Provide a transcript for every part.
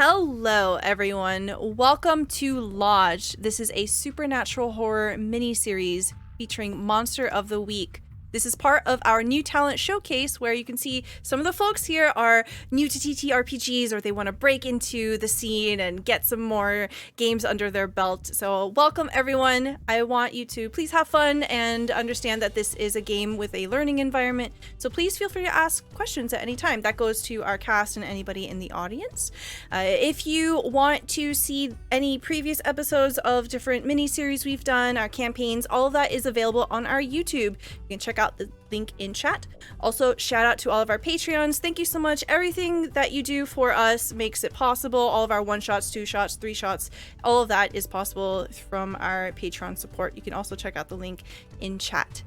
Hello, everyone. Welcome to Lodged. This is a supernatural horror miniseries featuring Monster of the Week. This is part of our new talent showcase where you can see some of the folks here are new to TTRPGs or they want to break into the scene and get some more games under their belt. So welcome everyone. I want you to please have fun and understand that this is a game with a learning environment. So please feel free to ask questions at any time. That goes to our cast and anybody in the audience. If you want to see any previous episodes of different miniseries we've done, our campaigns, all of that is available on our YouTube. You can check out the link in chat. Also, shout out to all of our Patreons. Thank you so much. Everything that you do for us makes it possible. All of our 1-shots, 2-shots, 3-shots, all of that is possible from our Patreon support. You can also check out the link in chat.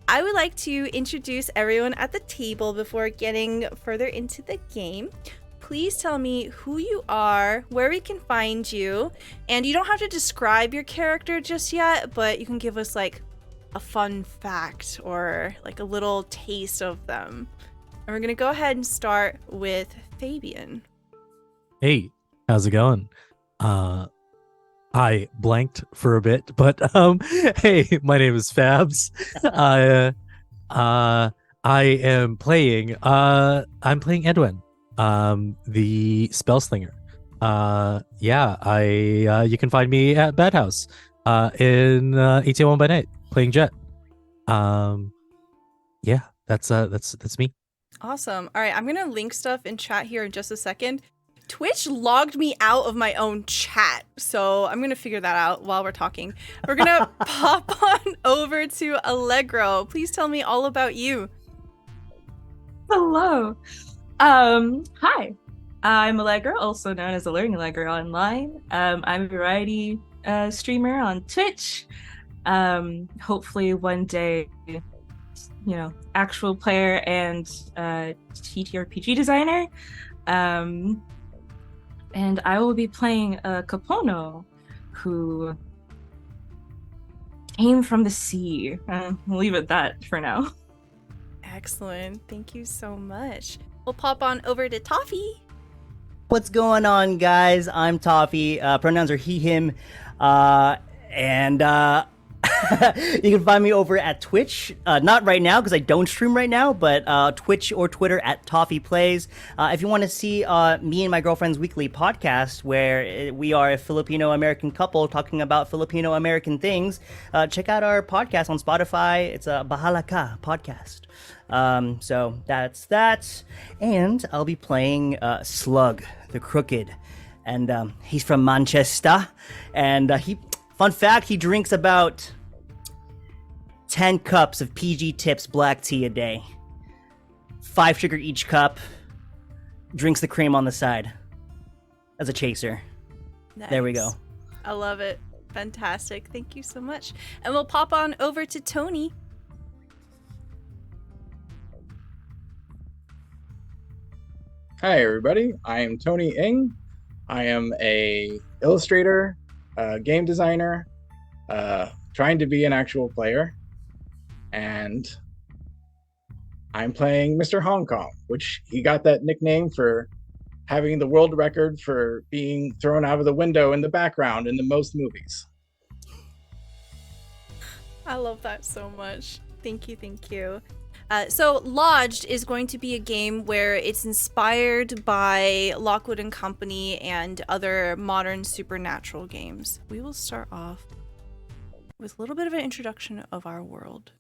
I would like to introduce everyone at the table before getting further into the game. Please tell me who you are, where we can find you, and you don't have to describe your character just yet, but you can give us like a fun fact or like a little taste of them. And we're gonna go ahead and start with Fabian. Hey, how's it going? I blanked for a bit, but hey, my name is Fabs. I am playing Edwin, the spell slinger. You can find me at Bad House in 1801 by night playing Jet. That's me. Awesome. All right, I'm gonna link stuff in chat here in just a second. Twitch logged me out of my own chat, so I'm gonna figure that out while we're talking. We're gonna pop on over to Allegro. Please tell me all about you. Hello. Hi. I'm Allegra, also known as Alerting Allegra online. I'm a variety streamer on Twitch. Hopefully one day, actual player and TTRPG designer. And I will be playing Capono, who came from the sea. We'll leave it at that for now. Excellent. Thank you so much. We'll pop on over to Toffee. What's going on, guys? I'm Toffee. Pronouns are he, him. You can find me over at Twitch. Not right now because I don't stream right now, but Twitch or Twitter at Toffee Plays. If you want to see me and my girlfriend's weekly podcast, where we are a Filipino-American couple talking about Filipino-American things, check out our podcast on Spotify. It's a Bahala Ka podcast. So that's that. And I'll be playing Slug, the Crooked. And he's from Manchester. And fun fact, he drinks about 10 cups of PG Tips black tea a day. 5 sugar each cup. Drinks the cream on the side as a chaser. Nice. There we go. I love it. Fantastic. Thank you so much. And we'll pop on over to Tony. Hi everybody, I am Tony Ng. I am a illustrator, game designer, trying to be an actual player, and I'm playing Mr. Hong Kong, which he got that nickname for having the world record for being thrown out of the window in the background in the most movies. I love that so much. Thank you, thank you. So Lodged is going to be a game where it's inspired by Lockwood and Company and other modern supernatural games. We will start off with a little bit of an introduction of our world.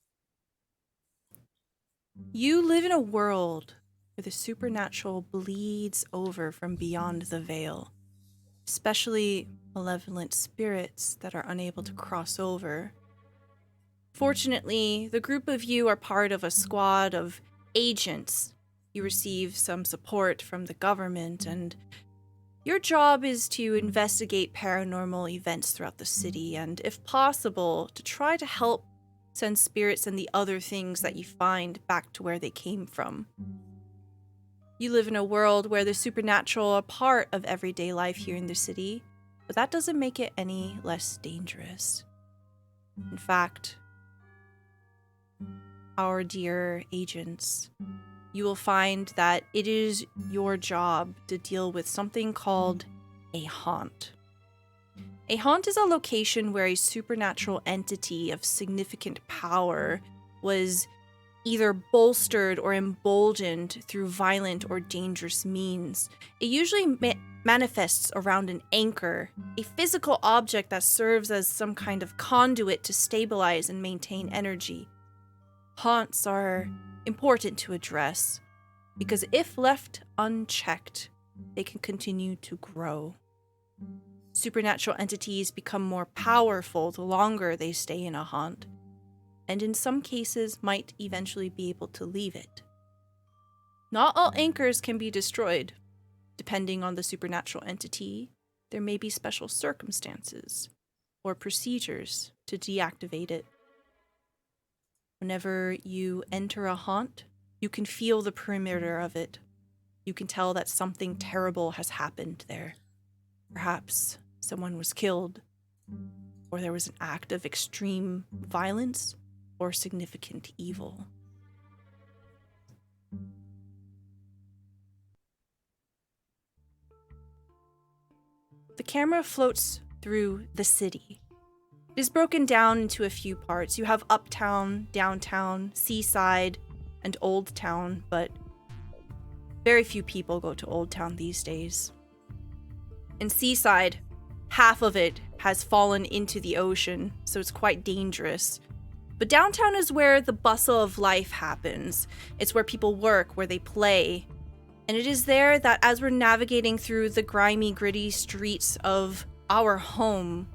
You live in a world where the supernatural bleeds over from beyond the veil, especially malevolent spirits that are unable to cross over. Fortunately, the group of you are part of a squad of agents. You receive some support from the government, and your job is to investigate paranormal events throughout the city, and if possible, to try to help send spirits and the other things that you find back to where they came from. You live in a world where the supernatural are part of everyday life here in the city, but that doesn't make it any less dangerous. In fact, our dear agents you will find that it is your job to deal with something called a haunt. A haunt is a location where a supernatural entity of significant power was either bolstered or emboldened through violent or dangerous means. It usually manifests around an anchor, a physical object that serves as some kind of conduit to stabilize and maintain energy. Haunts are important to address because if left unchecked, they can continue to grow. Supernatural entities become more powerful the longer they stay in a haunt, and in some cases might eventually be able to leave it. Not all anchors can be destroyed. Depending on the supernatural entity, there may be special circumstances or procedures to deactivate it. Whenever you enter a haunt, you can feel the perimeter of it. You can tell that something terrible has happened there. Perhaps someone was killed, or there was an act of extreme violence or significant evil. The camera floats through the city. It is broken down into a few parts. You have Uptown, Downtown, Seaside, and Old Town, but very few people go to Old Town these days. In Seaside, half of it has fallen into the ocean, so it's quite dangerous. But downtown is where the bustle of life happens. It's where people work, where they play. And it is there that as we're navigating through the grimy, gritty streets of our home,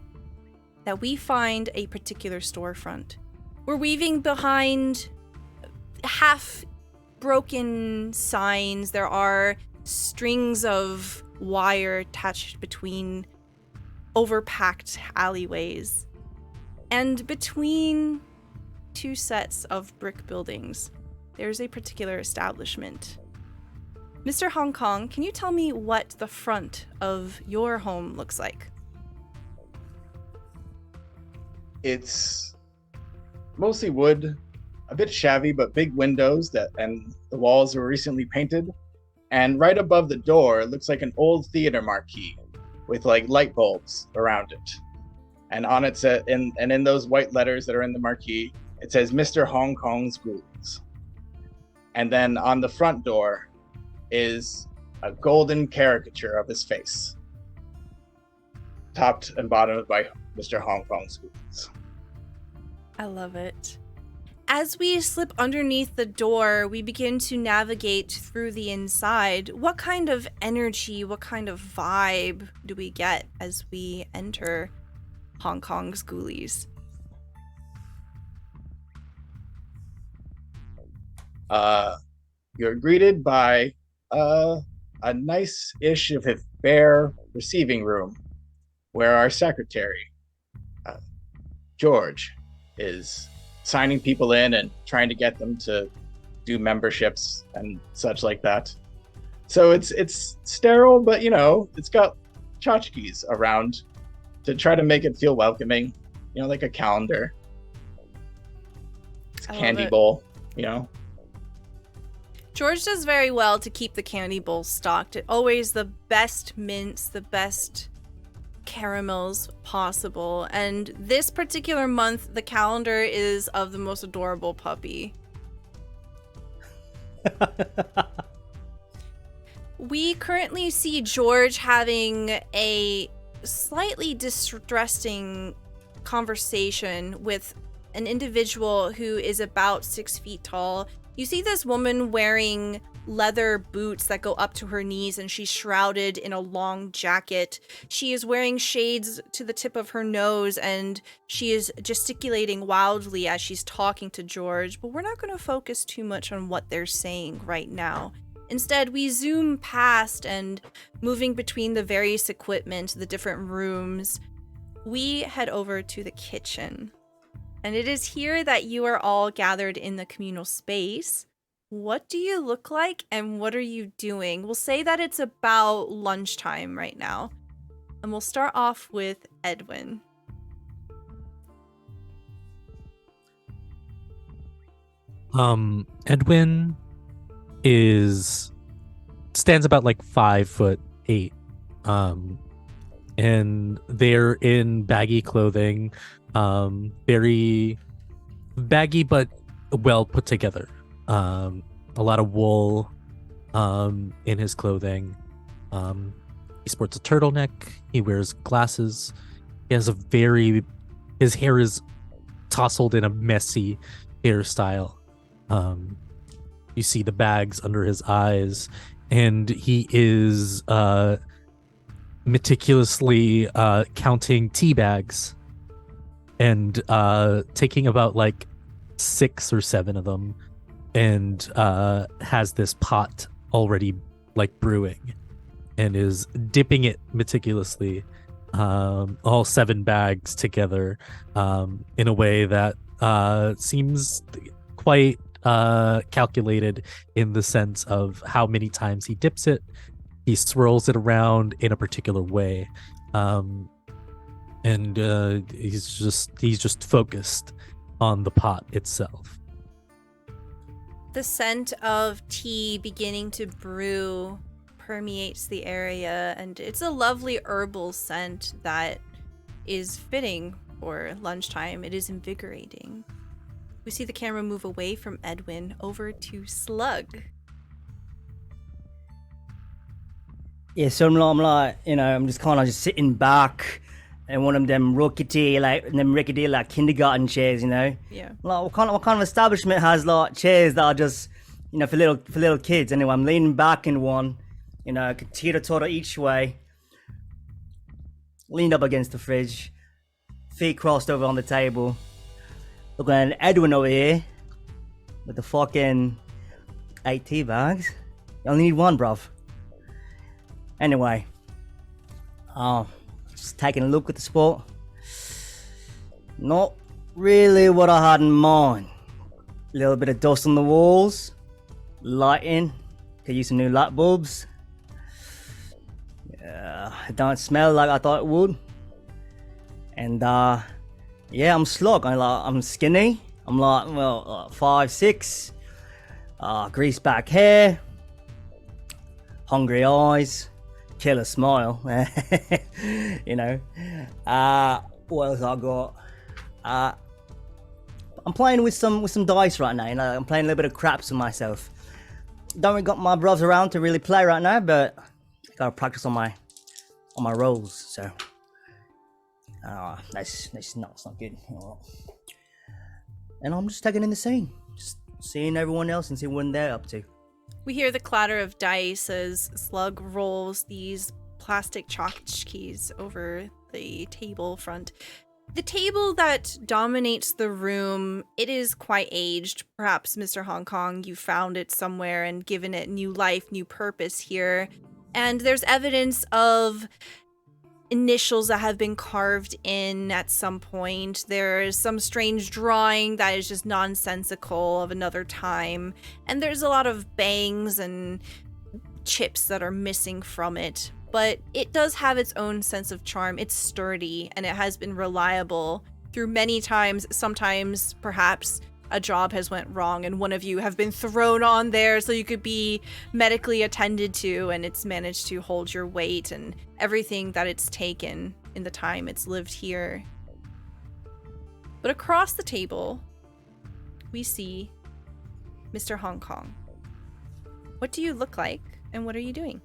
that we find a particular storefront. We're weaving behind half-broken signs. There are strings of wire attached between overpacked alleyways. And between two sets of brick buildings, there's a particular establishment. Mr. Hong Kong, can you tell me what the front of your home looks like? It's mostly wood, a bit shabby, but big windows and the walls were recently painted. And right above the door, it looks like an old theater marquee with like light bulbs around it. And on it said, in those white letters that are in the marquee, it says Mr. Hong Kong's Ghouls. And then on the front door is a golden caricature of his face, topped and bottomed by Mr. Hong Kong's Ghouls. I love it. As we slip underneath the door, we begin to navigate through the inside. What kind of energy, what kind of vibe do we get as we enter Hong Kong's Ghoulies? You're greeted by a nice-ish, if bare, receiving room where our secretary, George, is signing people in and trying to get them to do memberships and such like that. So it's sterile, but it's got tchotchkes around to try to make it feel welcoming, like a calendar. It's a candy bowl, George does very well to keep the candy bowl stocked. Always the best mints, the best caramels possible. And this particular month, the calendar is of the most adorable puppy. We currently see George having a slightly distressing conversation with an individual who is about 6 feet tall. You see this woman wearing leather boots that go up to her knees, and she's shrouded in a long jacket. She is wearing shades to the tip of her nose, and she is gesticulating wildly as she's talking to George, but we're not going to focus too much on what they're saying right now. Instead, we zoom past and moving between the various equipment, the different rooms, we head over to the kitchen. And it is here that you are all gathered in the communal space. What do you look like and what are you doing? We'll say that it's about lunchtime right now. And we'll start off with Edwin. Edwin stands about like 5'8", and they're in baggy clothing, very baggy but well put together. A lot of wool in his clothing. He sports a turtleneck. He wears glasses. He has his hair is tousled in a messy hairstyle. You see the bags under his eyes, and he is meticulously counting tea bags and taking about like 6 or 7 of them, and has this pot already like brewing, and is dipping it meticulously, all 7 bags together, in a way that seems quite calculated in the sense of how many times he dips it. He swirls it around in a particular way, and he's just focused on the pot itself. The scent of tea beginning to brew permeates the area, and it's a lovely herbal scent that is fitting for lunchtime. It is invigorating. We see the camera move away from Edwin over to Slug. Yeah, so I'm like, I'm just kind of just sitting back in one of them rickety like kindergarten chairs, Yeah. Like what kind of establishment has like chairs that are just, for little kids? Anyway, I'm leaning back in one, teeter-totter each way, leaned up against the fridge, feet crossed over on the table. Looking at Edwin over here with the fucking 8 tea bags. You only need one, bruv. Anyway, just taking a look at the spot. Not really what I had in mind. A little bit of dust on the walls, lighting. Could use some new light bulbs. It don't smell like I thought it would. And yeah, I'm Slug. I'm skinny. I'm like 5'6", greased back hair, hungry eyes, killer smile. What else I got? I'm playing with some dice right now. I'm playing a little bit of craps with myself. Don't really got my bros around to really play right now, but I gotta practice on my rolls. So. That's not good. And I'm just taking in the scene, just seeing everyone else and seeing what they're up to. We hear the clatter of dice as Slug rolls these plastic tchotchkes over the table front. The table that dominates the room, it is quite aged. Perhaps, Mr. Hong Kong, you found it somewhere and given it new life, new purpose here. And there's evidence of initials that have been carved in at some point. There's some strange drawing that is just nonsensical of another time. And there's a lot of bangs and chips that are missing from it. But it does have its own sense of charm. It's sturdy and it has been reliable through many times. Sometimes perhaps a job has went wrong and one of you have been thrown on there so you could be medically attended to, and it's managed to hold your weight and everything that it's taken in the time it's lived here. But across the table, we see Mr. Hong Kong. What do you look like and what are you doing?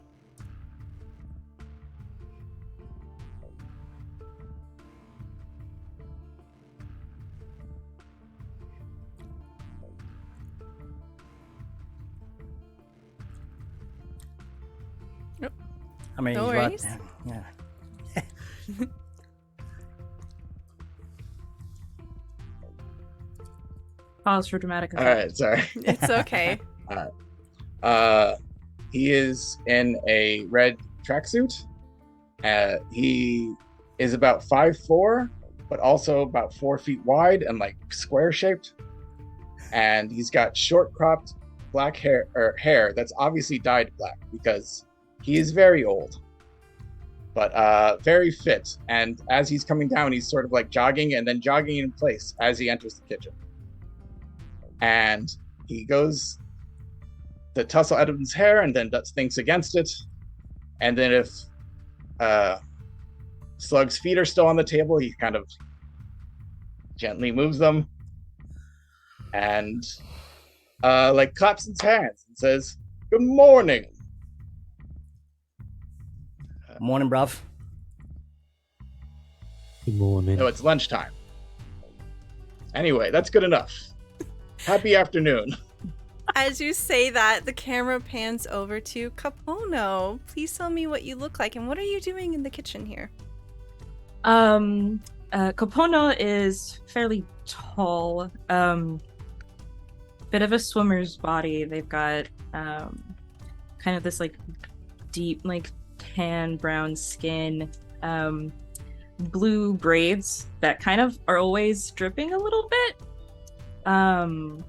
I mean, No worries. Yeah. Pause for dramatic effect. All right, sorry. It's okay. All right. He is in a red tracksuit. He is about 5'4", but also about 4 feet wide and like square shaped. And he's got short cropped black hair that's obviously dyed black because he is very old, but very fit. And as he's coming down, he's sort of like jogging and then jogging in place as he enters the kitchen. And he goes the tussle out of his hair and then thinks against it. And then if Slug's feet are still on the table, he kind of gently moves them and like claps his hands and says, "Good morning." Morning, bruv. Good morning. No, it's lunchtime. Anyway, that's good enough. Happy afternoon. As you say that, the camera pans over to Capono. Please tell me what you look like and what are you doing in the kitchen here? Capono is fairly tall, bit of a swimmer's body. They've got kind of this like deep, like tan brown skin, blue braids that kind of are always dripping a little bit, and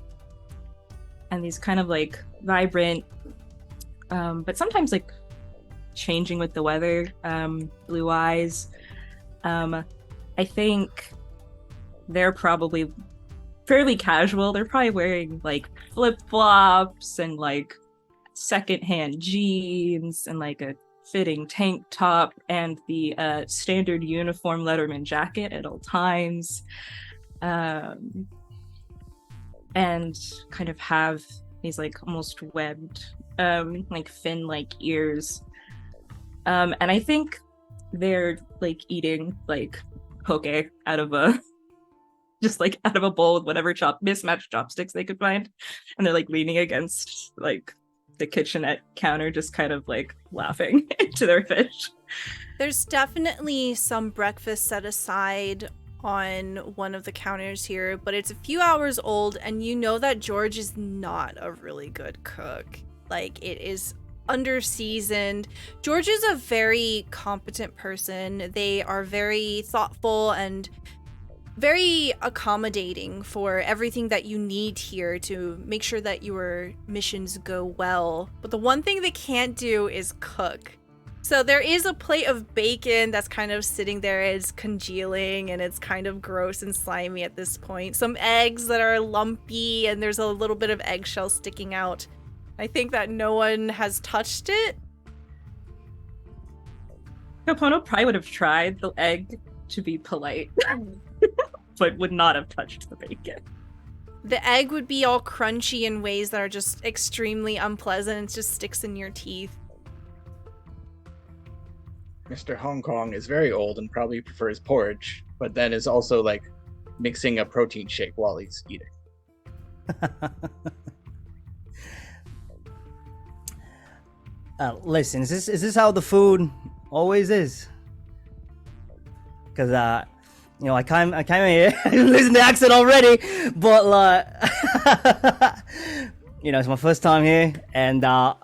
these kind of like vibrant, but sometimes like changing with the weather, blue eyes. I think they're probably fairly casual. They're probably wearing like flip-flops and like secondhand jeans and like a fitting tank top and the standard uniform Letterman jacket at all times, and kind of have these like almost webbed like fin-like ears, and I think they're like eating like poke out of a just like out of a bowl with whatever mismatched chopsticks they could find, and they're like leaning against like the kitchenette counter, just kind of like laughing into their fish. There's definitely some breakfast set aside on one of the counters here, but it's a few hours old, and you know that George is not a really good cook. Like, it is under-seasoned. George is a very competent person. They are very thoughtful and very accommodating for everything that you need here to make sure that your missions go well. But the one thing they can't do is cook. So there is a plate of bacon that's kind of sitting there. It's congealing and it's kind of gross and slimy at this point. Some eggs that are lumpy and there's a little bit of eggshell sticking out. I think that no one has touched it. Capono probably would have tried the egg to be polite, but would not have touched the bacon. The egg would be all crunchy in ways that are just extremely unpleasant and just sticks in your teeth. Mr. Hong Kong is very old and probably prefers porridge, but then is also like mixing a protein shake while he's eating. Listen, is this how the food always is? Because you know, I came here losing the accent already, but like, you know, it's my first time here, and I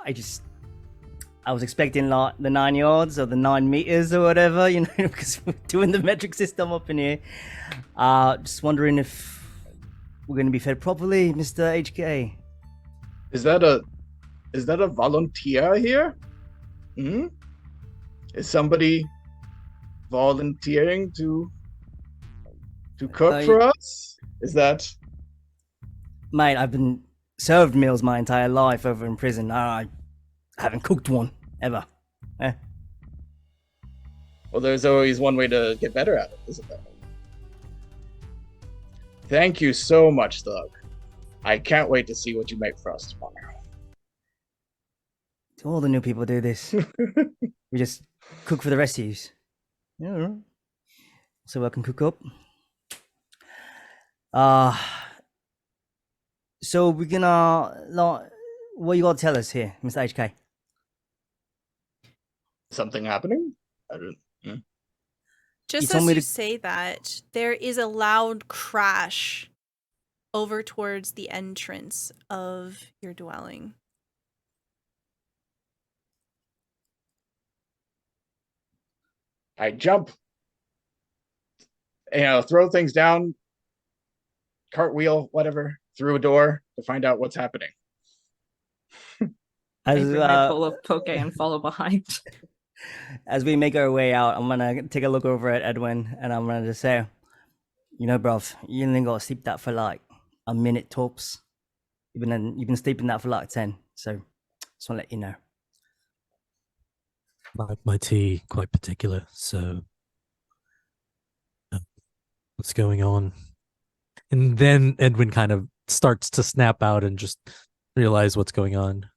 was expecting like the 9 yards or the 9 meters or whatever, you know, because we're doing the metric system up in here. Just wondering if we're going to be fed properly, Mr. HK. Is that a volunteer here? Hmm? Is somebody volunteering to cook for us? Is that... Mate, I've been served meals my entire life over in prison. I haven't cooked one, ever. Well, there's always one way to get better at it, isn't there? Thank you so much, Thug. I can't wait to see what you make for us tomorrow. All the new people do this. We just cook for the rest of you. Yeah. So I can cook up. So we're gonna like, what you gotta tell us here, Mr. HK? Something happening? Just told as me you to- say that, there is a loud crash over towards the entrance of your dwelling. I jump, you know, throw things down, cartwheel, whatever, through a door to find out what's happening. I bring my bowl of poke and follow behind. As we make our way out, I'm gonna take a look over at Edwin, and I'm gonna just say, you know, bruv, you only gotta sleep that for like a minute tops. You've been sleeping that for like 10. So Just want to let you know. My tea quite particular, so what's going on? And then Edwin kind of starts to snap out and just realize what's going on.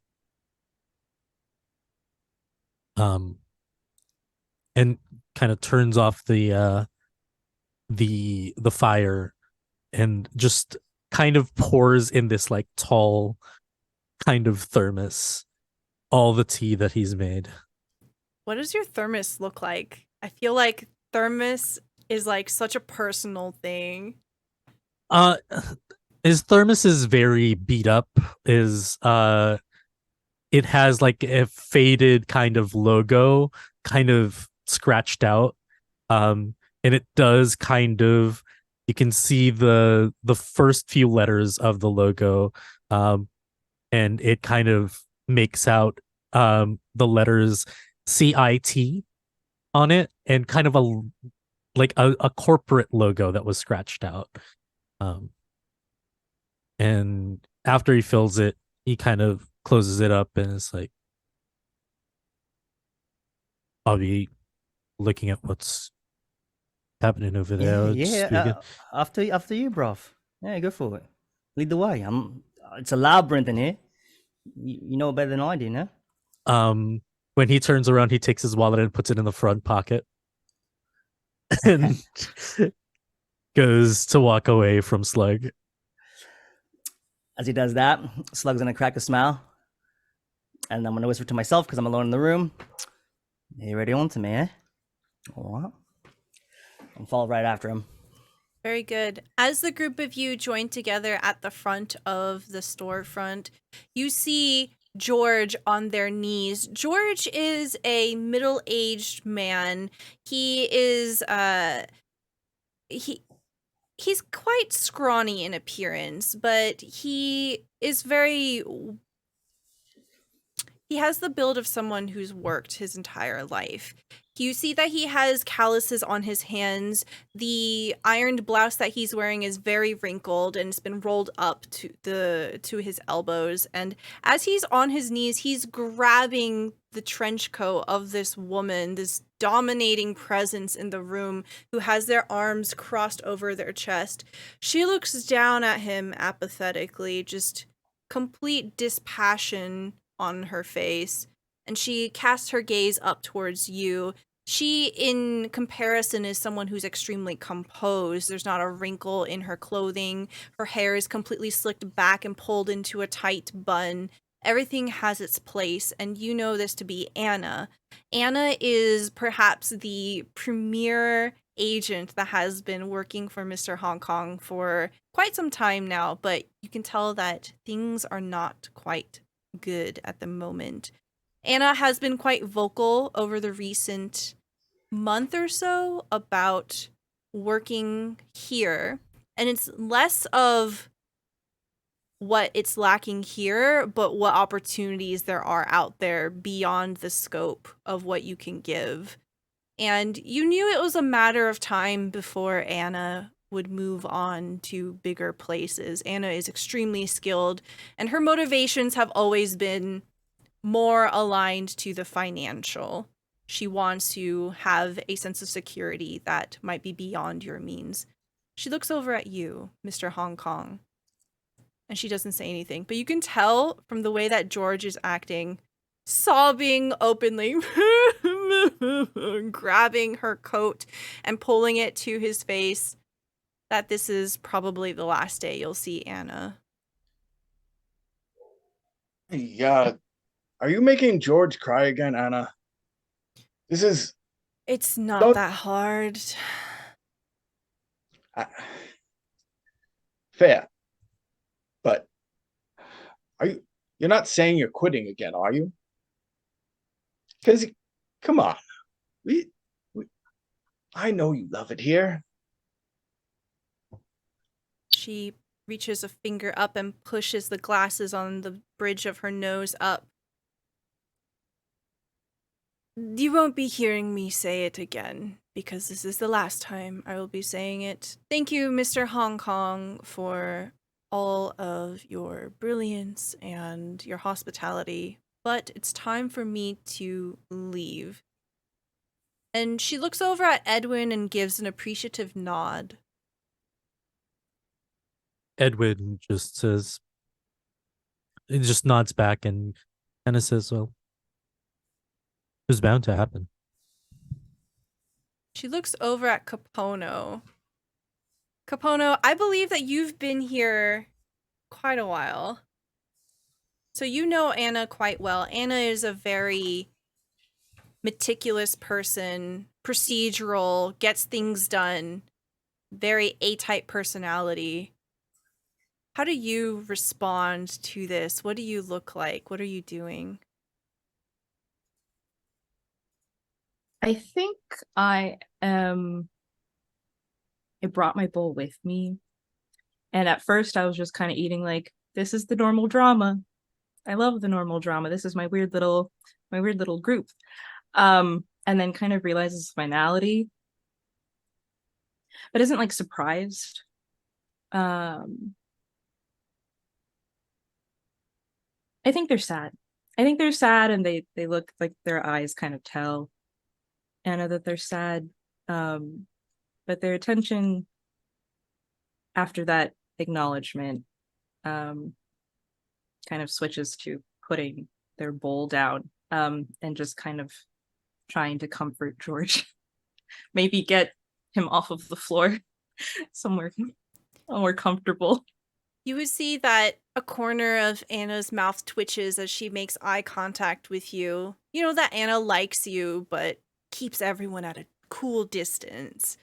And kind of turns off the fire and just kind of pours in this like tall kind of thermos all the tea that he's made. What does your thermos look like? I feel like thermos is like such a personal thing. His thermos is very beat up. It has like a faded kind of logo, kind of scratched out. And it does kind of, you can see the first few letters of the logo, and it kind of makes out the letters CIT on it, and kind of a corporate logo that was scratched out. And after he fills it, he kind of closes it up and is like, I'll be looking at what's happening over there. After you, bruv. Yeah, go for it. Lead the way. It's a labyrinth in here. You know better than I do, no? When he turns around, he takes his wallet and puts it in the front pocket and goes to walk away from Slug. As he does that, Slug's gonna crack a smile, and I'm gonna whisper to myself because I'm alone in the room. You ready on to me, eh? All right. And fall right after him. Very good. As the group of you join together at the front of the storefront, you see George on their knees. George is a middle-aged man. He is he's quite scrawny in appearance, but he has the build of someone who's worked his entire life. You see that he has calluses on his hands. The ironed blouse that he's wearing is very wrinkled and it's been rolled up to his elbows. And as he's on his knees, he's grabbing the trench coat of this woman, this dominating presence in the room, who has their arms crossed over their chest. She looks down at him apathetically, just complete dispassion on her face, and she casts her gaze up towards you. She, in comparison, is someone who's extremely composed. There's not a wrinkle in her clothing. Her hair is completely slicked back and pulled into a tight bun. Everything has its place, and you know this to be Anna. Anna is perhaps the premier agent that has been working for Mr. Hong Kong for quite some time now, but you can tell that things are not quite good at the moment. Anna has been quite vocal over the recent month or so about working here, and it's less of what it's lacking here, but what opportunities there are out there beyond the scope of what you can give. And you knew it was a matter of time before Anna would move on to bigger places. Anna is extremely skilled, and her motivations have always been more aligned to the financial. She wants to have a sense of security that might be beyond your means. She looks over at you, Mr. Hong Kong, and she doesn't say anything, but you can tell from the way that George is acting, sobbing openly, grabbing her coat and pulling it to his face, that this is probably the last day you'll see Anna. Yeah. Are you making George cry again, Anna? It's not that hard. Fair. But you're not saying you're quitting again, are you? Because, come on. I know you love it here. She reaches a finger up and pushes the glasses on the bridge of her nose up. You won't be hearing me say it again, because this is the last time I will be saying it. Thank you, Mr. Hong Kong, for all of your brilliance and your hospitality but it's time for me to leave. And she looks over at Edwin and gives an appreciative nod. Edwin just says, he just nods back and kind of says, well, it was bound to happen. She looks over at Capono. Capono, I believe that you've been here quite a while. So you know Anna quite well. Anna is a very meticulous person, procedural, gets things done, very A-type personality. How do you respond to this? What do you look like? What are you doing? I think I brought my bowl with me. And at first I was just kind of eating like, this is the normal drama. I love the normal drama. This is my weird little group. And then kind of realizes finality, but isn't like surprised. I think they're sad. I think they're sad, and they look like their eyes kind of tell Anna that they're sad. But their attention after that acknowledgement kind of switches to putting their bowl down and just kind of trying to comfort George. Maybe get him off of the floor somewhere more comfortable. You would see that a corner of Anna's mouth twitches as she makes eye contact with you. You know that Anna likes you, but keeps everyone at a cool distance.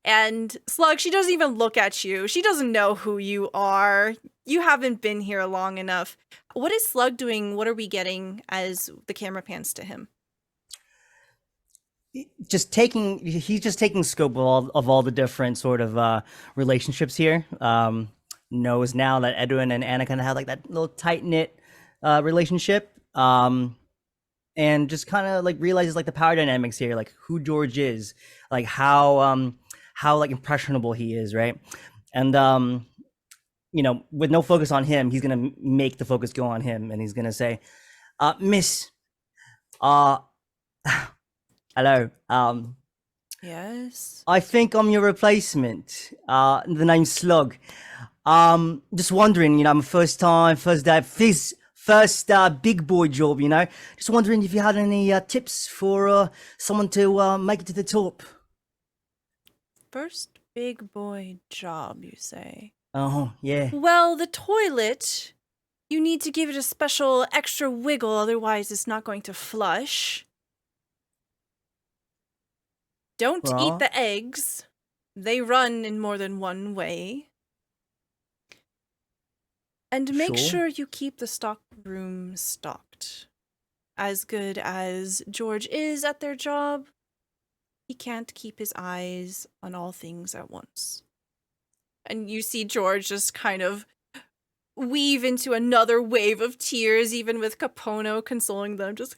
And Slug, she doesn't even look at you. She doesn't know who you are. You haven't been here long enough. What is Slug doing? What are we getting as the camera pans to him? He's just taking scope of all the different sort of relationships here. Knows now that Edwin and Anna kind of have like that little tight knit relationship, and just kind of like realizes like the power dynamics here, like who George is, like how like impressionable he is, right? And you know, with no focus on him, he's gonna make the focus go on him, and he's gonna say, "Miss, hello. Yes. I think I'm your replacement. The name's Slug. Just wondering, you know, I'm first big boy job, you know. Just wondering if you had any tips for someone to make it to the top." First big boy job, you say? Oh, yeah. Well, the toilet, you need to give it a special extra wiggle, otherwise it's not going to flush. Don't Well. eat the eggs. They run in more than one way. And make sure you keep the stock room stocked. As good as George is at their job, he can't keep his eyes on all things at once. And you see George just kind of weave into another wave of tears, even with Capono consoling them, just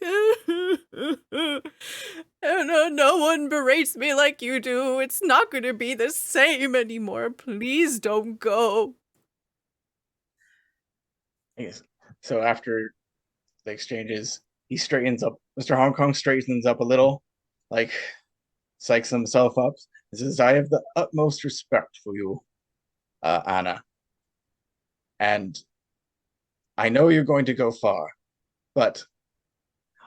Anna, no one berates me like you do. It's not going to be the same anymore. Please don't go. Yes. So after the exchanges, he straightens up. Mr. Hong Kong straightens up a little, like psychs himself up. He says, "I have the utmost respect for you, Anna. And I know you're going to go far, but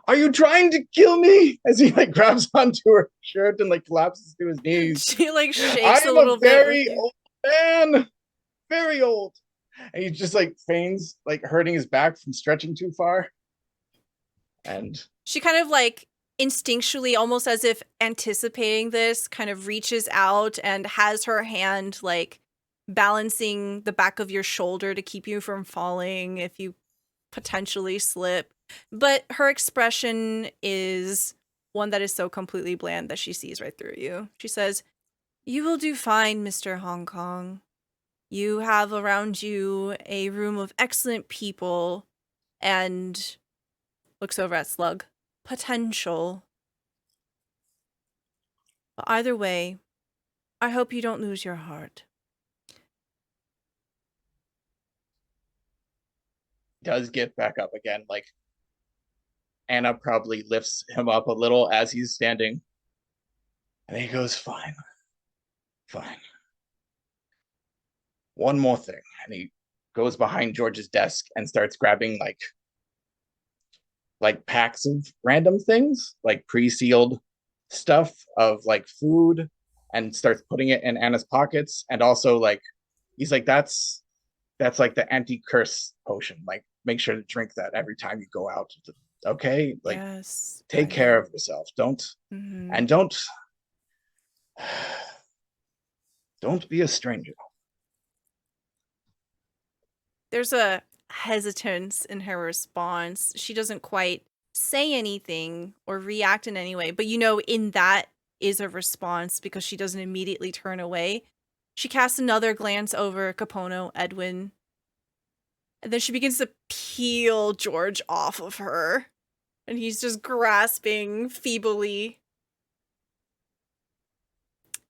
are you trying to kill me?" As he like grabs onto her shirt and like collapses to his knees. She like shakes I'm a little bit. very old man, very old. And he just like feigns like hurting his back from stretching too far. And she kind of like instinctually, almost as if anticipating this, kind of reaches out and has her hand like balancing the back of your shoulder to keep you from falling if you potentially slip. But her expression is one that is so completely bland that she sees right through you. She says, "You will do fine, Mr. Hong Kong. You have around you a room of excellent people," and looks over at Slug. "Potential. But either way, I hope you don't lose your heart." does get back up again, like Anna probably lifts him up a little as he's standing. And he goes, fine. One more thing. And he goes behind George's desk and starts grabbing like packs of random things, like pre-sealed stuff of like food, and starts putting it in Anna's pockets. And also like he's like, that's like the anti-curse potion. Like make sure to drink that every time you go out. Okay? Like Yes. take care of yourself. Don't be a stranger. There's a hesitance in her response. She doesn't quite say anything or react in any way, but in that is a response because she doesn't immediately turn away. She casts another glance over Capono, Edwin, and then she begins to peel George off of her, and he's just grasping feebly.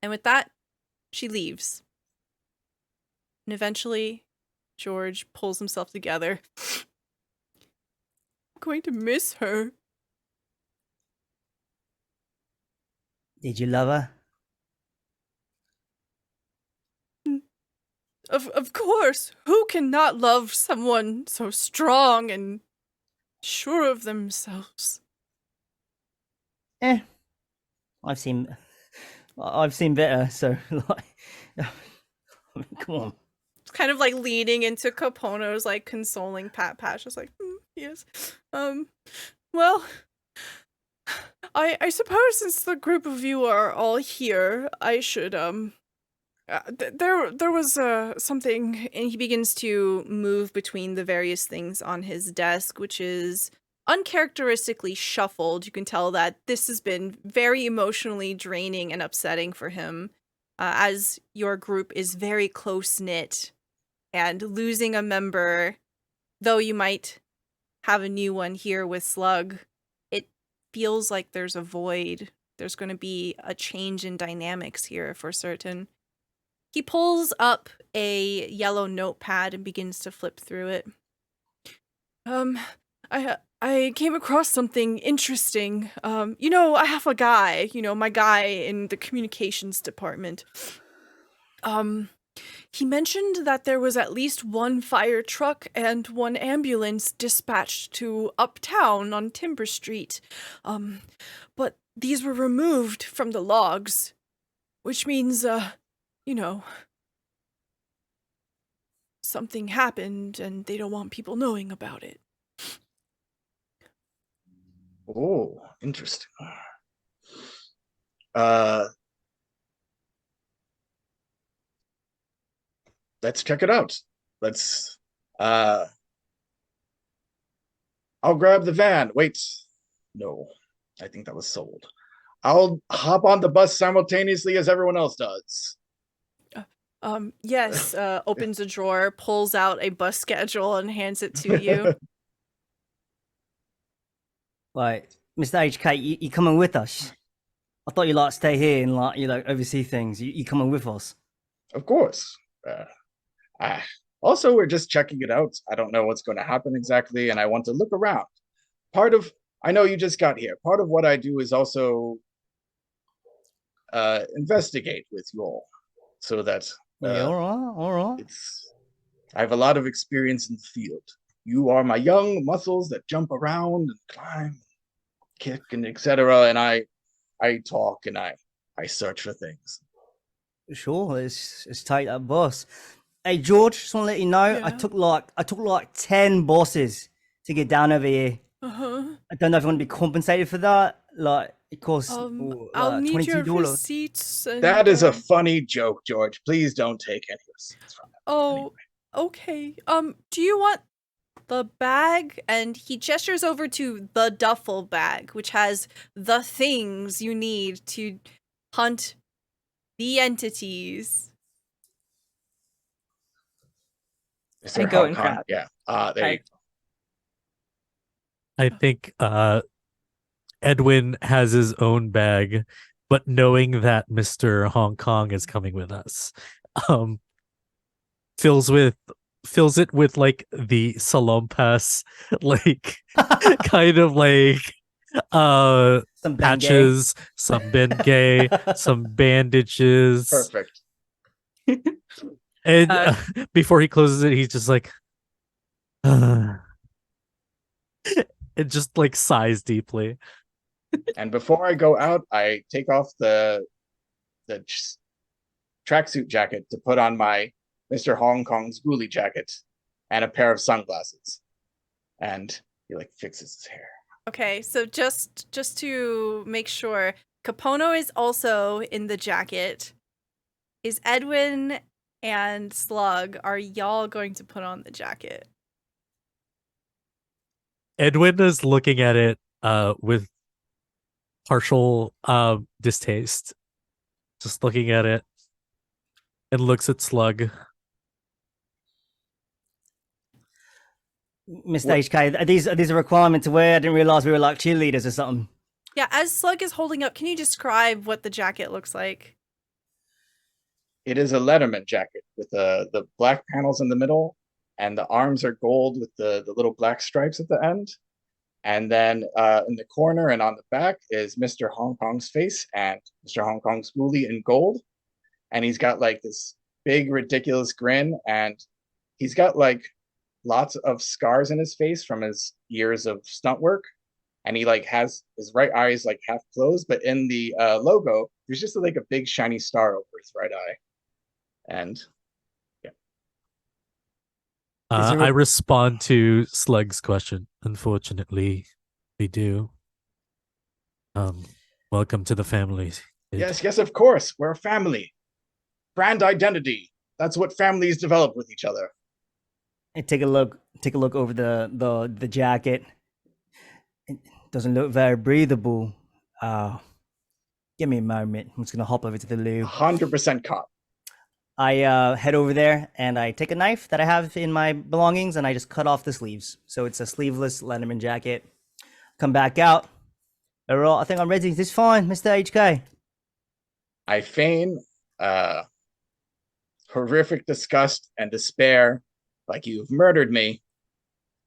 And with that, she leaves. And eventually, George pulls himself together. I'm going to miss her. Did you love her? Of course. Who can not love someone so strong and sure of themselves? I've seen better. So, like, come on. It's kind of like leaning into Capono's like consoling pat patch. Just like, yes. Well, I suppose since the group of you are all here, I should there was something, and he begins to move between the various things on his desk, which is uncharacteristically shuffled. You can tell that this has been very emotionally draining and upsetting for him, as your group is very close-knit, and losing a member, though you might have a new one here with Slug, it feels like there's a void. There's going to be a change in dynamics here for certain. He pulls up a yellow notepad and begins to flip through it. I came across something interesting. I have a guy, my guy in the communications department. He mentioned that there was at least one fire truck and one ambulance dispatched to Uptown on Timber Street. But these were removed from the logs, which means, something happened and they don't want people knowing about it. Oh, interesting. Let's check it out. I'll grab the van. Wait. No, I think that was sold. I'll hop on the bus simultaneously as everyone else does. Yes, opens a drawer, pulls out a bus schedule and hands it to you. Like, Mr. HK, you coming with us? I thought you like stay here and oversee things. You coming with us? Of course. Also, we're just checking it out. I don't know what's going to happen exactly, and I want to look around. I know you just got here. Part of what I do is also investigate with you all, so that Yeah, all right. I have a lot of experience in the field. You are my young muscles that jump around and climb, kick, and etc. And I talk and I search for things. Sure, let's take that boss. Hey George, just want to let you know, Yeah. I took like 10 bosses to get down over here. I don't know if I want to be compensated for that. Like, it costs I'll need your $22. receipts. And, That is a funny joke, George. Please don't take any receipts from that. Oh, okay. Do you want the bag? And he gestures over to the duffel bag, which has the things you need to hunt the entities. Is there I go and Hong Kong? grab. Yeah. There you go. I think Edwin has his own bag, but knowing that Mr. Hong Kong is coming with us, fills it with like the Salon Pass, like kind of like Uh, Some Bengay. patches, some Bengay, some bandages. Perfect. And Uh, before he closes it, he's just like, it just like sighs deeply. And before I go out, I take off the tracksuit jacket to put on my Mr. Hong Kong's ghoulie jacket and a pair of sunglasses. And he like fixes his hair. Okay, so just to make sure, Capono is also in the jacket. Is Edwin and Slug, are y'all going to put on the jacket? Edwin is looking at it with partial distaste. Just looking at it and looks at Slug. Mr. HK, are these a requirement to wear? I didn't realize we were like cheerleaders or something. Yeah, as Slug is holding up, can you describe what the jacket looks like? It is a Letterman jacket with the black panels in the middle, and the arms are gold with the little black stripes at the end. And then in the corner and on the back is Mr. Hong Kong's face and Mr. Hong Kong's ghoulie in gold. And he's got like this big, ridiculous grin, and he's got like lots of scars in his face from his years of stunt work. And he like has his right eye is like half closed, but in the logo, there's just like a big shiny star over his right eye. And yeah. I respond to Slug's question. Unfortunately, we do. Welcome to the family. Yes, of course. We're a family. Brand identity. That's what families develop with each other. And take a look over the jacket. It doesn't look very breathable. Give me a moment. I'm just gonna hop over to the loo. 100% cop. I head over there and I take a knife that I have in my belongings and I just cut off the sleeves. So it's a sleeveless Letterman jacket. Come back out. All, I think I'm ready. This is fine, Mr. HK. I feign horrific disgust and despair, like you've murdered me.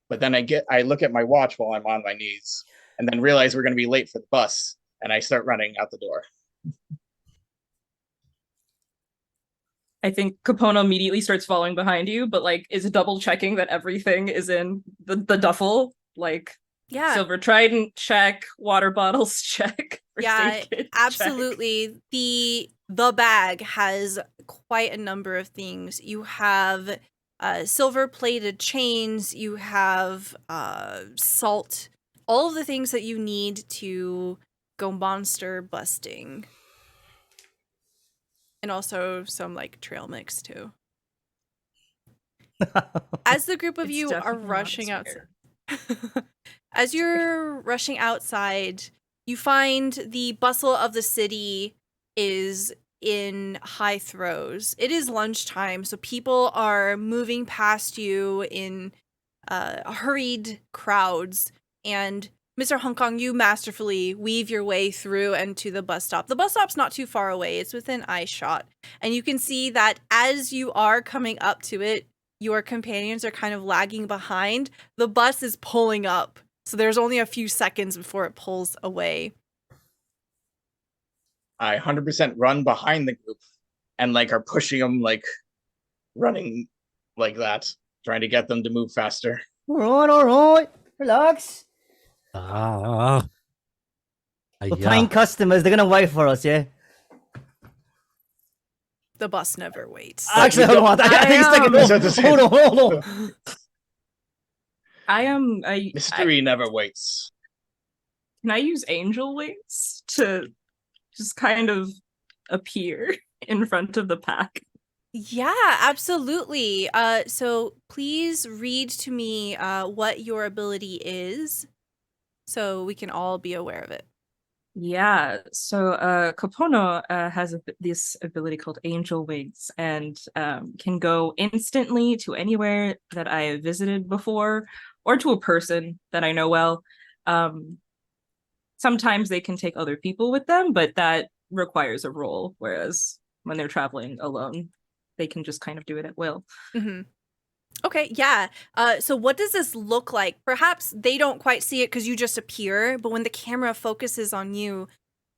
But then I look at my watch while I'm on my knees, and then realize we're going to be late for the bus, and I start running out the door. I think Capono immediately starts following behind you, but like is double checking that everything is in the duffel. Like, Yeah. silver trident, check. Water bottles, check. First Yeah, aid kit, check. absolutely. The bag has quite a number of things. You have silver plated chains, you have salt, all of the things that you need to go monster busting. And also some like trail mix too. As the group of It's you are definitely not a rushing spare. outside, as you're rushing outside, you find the bustle of the city is in high throes. It is lunchtime, so people are moving past you in hurried crowds. And Mr. Hong Kong, you masterfully weave your way through and to the bus stop. The bus stop's not too far away. It's within eye shot. And you can see that as you are coming up to it, your companions are kind of lagging behind. The bus is pulling up. So there's only a few seconds before it pulls away. I 100% run behind the group and like are pushing them, like running like that, trying to get them to move faster. All right. Relax. Ah, We're yeah. paying customers. They're gonna wait for us, yeah. The bus never waits. Actually, hold on. I think it's taking. Hold on. I am. Mystery never waits. Can I use angel wings to just kind of appear in front of the pack? Yeah, absolutely. So please read to me what your ability is, so we can all be aware of it. Yeah, so Capono has this ability called Angel Wings and can go instantly to anywhere that I have visited before or to a person that I know well. Sometimes they can take other people with them, but that requires a roll, whereas when they're traveling alone, they can just kind of do it at will. Mm-hmm. Okay, yeah. So what does this look like? Perhaps they don't quite see it because you just appear, but when the camera focuses on you,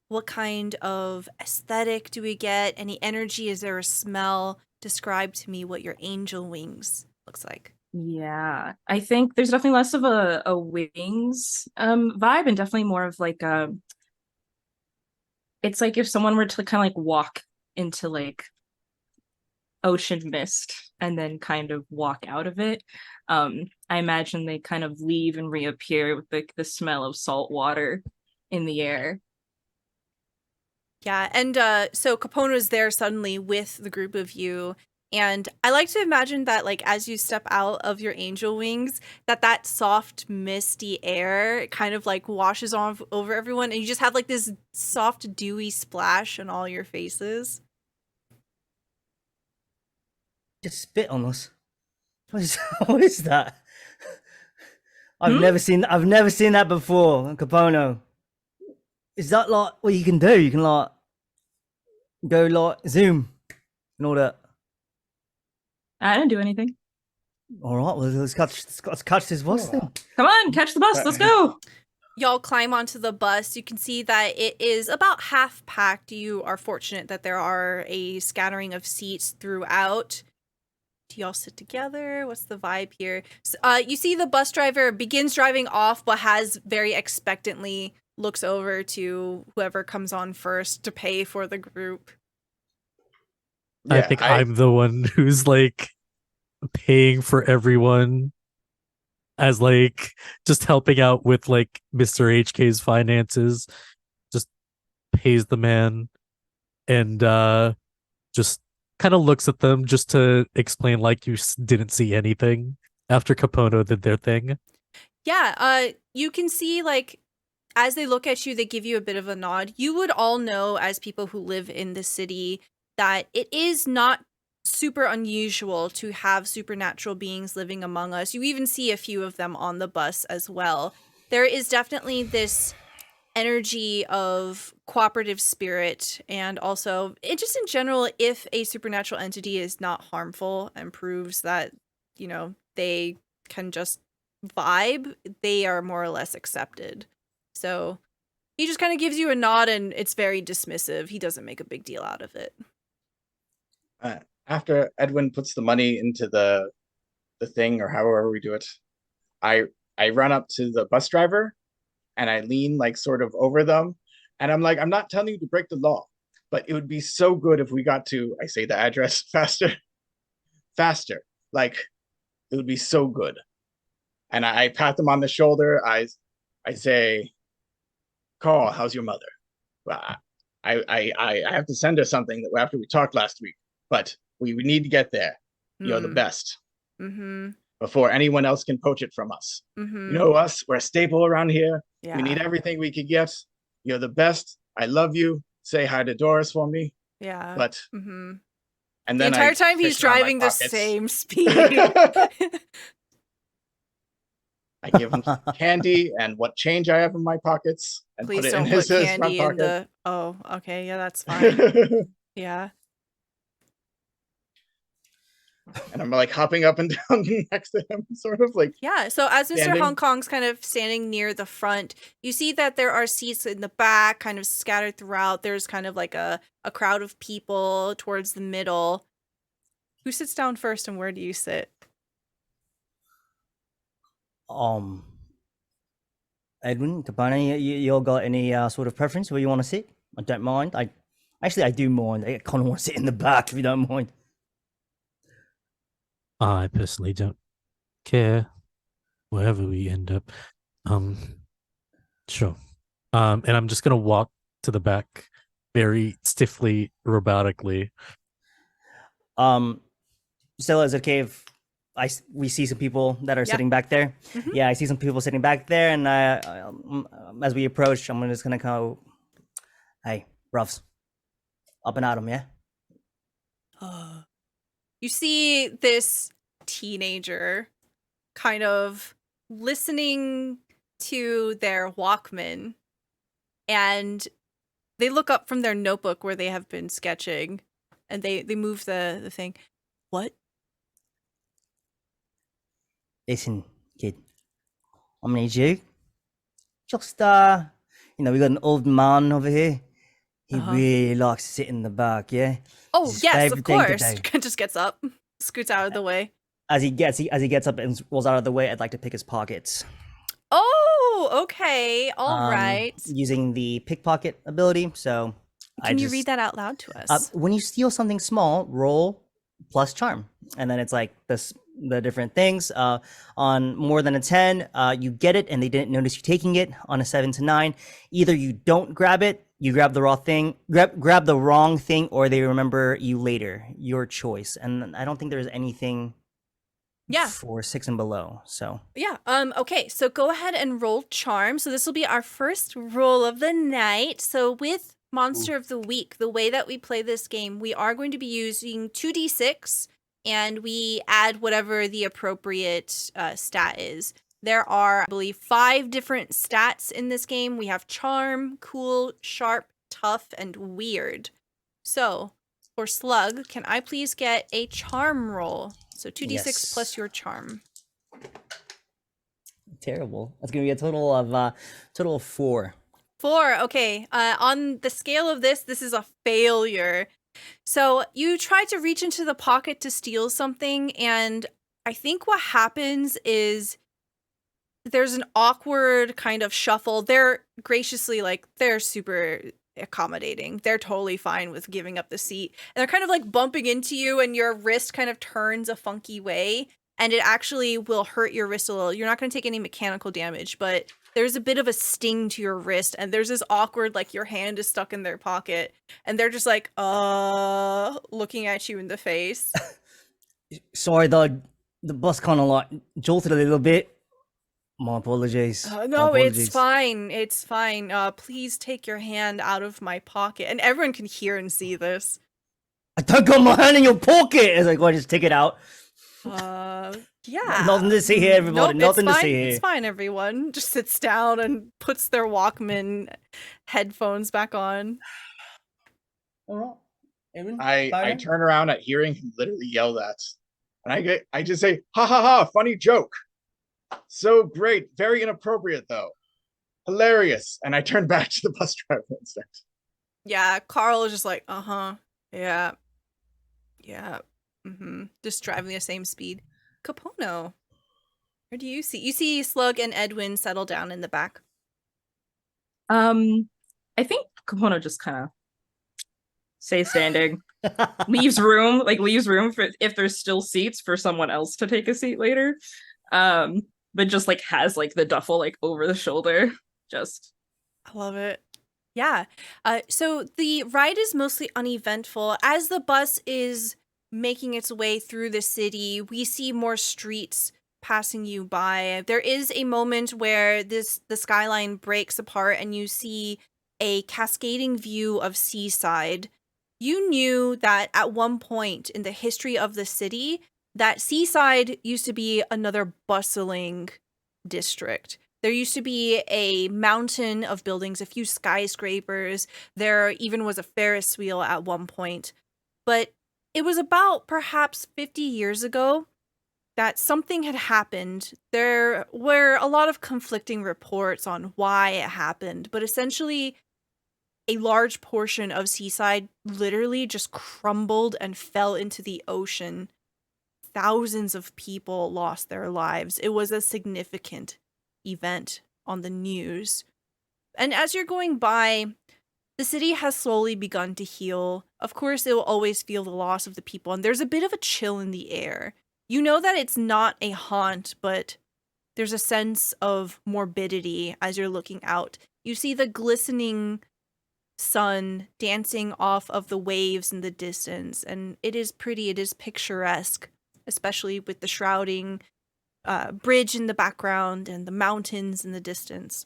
what kind of aesthetic do we get? Any energy? Is there a smell? Describe to me what your angel wings looks like. Yeah, I think there's definitely less of a wings vibe and definitely more of like it's like if someone were to kind of like walk into like ocean mist and then kind of walk out of it. I imagine they kind of leave and reappear with the smell of salt water in the air. Yeah, and so Capona's there suddenly with the group of you, and I like to imagine that like as you step out of your angel wings, that soft misty air kind of like washes off over everyone, and you just have like this soft dewy splash on all your faces. Just spit on us. What is that? I've Hmm? never seen that before, Capono. Is that like what you can do? You can like go like zoom and all that. I didn't do anything. All right, well let's catch this bus then. Come on, catch the bus. Let's go. Y'all climb onto the bus. You can see that it is about half packed. You are fortunate that there are a scattering of seats throughout. Do y'all sit together? What's the vibe here? You see the bus driver begins driving off, but has very expectantly looks over to whoever comes on first to pay for the group. I think I'm the one who's like paying for everyone as like just helping out with like Mr. HK's finances, just pays the man and just kind of looks at them just to explain like you didn't see anything after Capono did their thing. Yeah, you can see like as they look at you, they give you a bit of a nod. You would all know as people who live in the city that it is not super unusual to have supernatural beings living among us. You even see a few of them on the bus as well. There is definitely this energy of cooperative spirit, and also it just in general, if a supernatural entity is not harmful and proves that, you know, they can just vibe, they are more or less accepted. So he just kind of gives you a nod and it's very dismissive. He doesn't make a big deal out of it. After Edwin puts the money into the thing, or however we do it, I run up to the bus driver and I lean like sort of over them, and I'm like, I'm not telling you to break the law, but it would be so good if we got to, I say the address faster. Like it would be so good. And I pat them on the shoulder. I say, Carl, how's your mother? Well, I have to send her something after we talked last week, but we need to get there. You're the best. Mm-hmm. Before anyone else can poach it from us. Mm-hmm. You know us, we're a staple around here. Yeah. We need everything we could get. You're the best. I love you. Say hi to Doris for me. Yeah. But mm-hmm. And the then entire time he's driving the same speed. I give him candy and what change I have in my pockets and Please put it don't in put his candy front in the. Oh, okay, yeah, that's fine. Yeah. And I'm like hopping up and down next to him, sort of like. Yeah. So as Mr. Standing. Hong Kong's kind of standing near the front, you see that there are seats in the back, kind of scattered throughout. There's kind of like a crowd of people towards the middle. Who sits down first, and where do you sit? Edwin, Cabana, you all got any sort of preference where you want to sit? I don't mind. I do mind. I kind of want to sit in the back if you don't mind. I personally don't care wherever we end up. Sure. And I'm just gonna walk to the back very stiffly, robotically. Stella, is it okay if we see some people that are sitting back there? Mm-hmm. Yeah, I see some people sitting back there, and as we approach, I'm just gonna go, hey, roughs, up and at 'em, yeah? You see this teenager kind of listening to their Walkman, and they look up from their notebook where they have been sketching, and they move the thing. What? Listen, kid, I'm gonna need you. Just we got an old man over here. He really likes to sit in the back, yeah? Oh, It's his yes, of favourite thing to course. do. Just gets up, scoots out of the way. As he gets up and rolls out of the way, I'd like to pick his pockets. Oh, okay. All right. Using the pickpocket ability, so Can you read that out loud to us? when you steal something small, roll plus charm, and then it's like the different things. On more than a 10, you get it, and they didn't notice you taking it. On a 7 to 9, either you don't grab it, you grab the grab the wrong thing, or they remember you later. Your choice. And I don't think there's anything. Yeah. For 6 and below. So yeah. Okay. So go ahead and roll charm. So this will be our first roll of the night. So with Monster of the Week, the way that we play this game, we are going to be using 2d6, and we add whatever the appropriate stat is. There are, I believe, 5 different stats in this game. We have charm, cool, sharp, tough, and weird. So for Slug, can I please get a charm roll? So 2d6 Yes. plus your charm. Terrible. That's gonna be a total of 4. 4. Okay. On the scale of this is a failure. So you try to reach into the pocket to steal something, and I think what happens is there's an awkward kind of shuffle. They're graciously they're super accommodating. They're totally fine with giving up the seat. And they're kind of like bumping into you, and your wrist kind of turns a funky way, and it actually will hurt your wrist a little. You're not going to take any mechanical damage, but there's a bit of a sting to your wrist, and there's this awkward, your hand is stuck in their pocket, and they're just looking at you in the face. Sorry, the bus kind of jolted a little bit. My apologies. No, it's fine. It's fine. Please take your hand out of my pocket. And everyone can hear and see this. I don't got my hand in your pocket. It's like, go ahead, just take it out. Yeah. Nothing to see here, everybody. Nope, Nothing to see here. It's fine, everyone. Just sits down and puts their Walkman headphones back on. All right. I turn around at hearing him literally yell that. And I just say, ha ha ha, funny joke. So great, very inappropriate though. Hilarious. And I turn back to the bus driver instead. Yeah, Carl is just yeah. Just driving the same speed. Capono, where do you see? You see Slug and Edwin settle down in the back. I think Capono just kind of stays standing, leaves room for if there's still seats for someone else to take a seat later. But just has the duffel over the shoulder. Just I love it. Yeah. So the ride is mostly uneventful. As the bus is making its way through the city, we see more streets passing you by. There is a moment where the skyline breaks apart and you see a cascading view of Seaside. You knew that at one point in the history of the city, that Seaside used to be another bustling district. There used to be a mountain of buildings, a few skyscrapers. There even was a Ferris wheel at one point. But it was about perhaps 50 years ago that something had happened. There were a lot of conflicting reports on why it happened, but essentially a large portion of Seaside literally just crumbled and fell into the ocean. Thousands of people lost their lives. It was a significant event on the news. And as you're going by, the city has slowly begun to heal. Of course, it will always feel the loss of the people, and there's a bit of a chill in the air. You know that it's not a haunt, but there's a sense of morbidity as you're looking out. You see the glistening sun dancing off of the waves in the distance, and it is pretty, it is picturesque, especially with the shrouding bridge in the background and the mountains in the distance.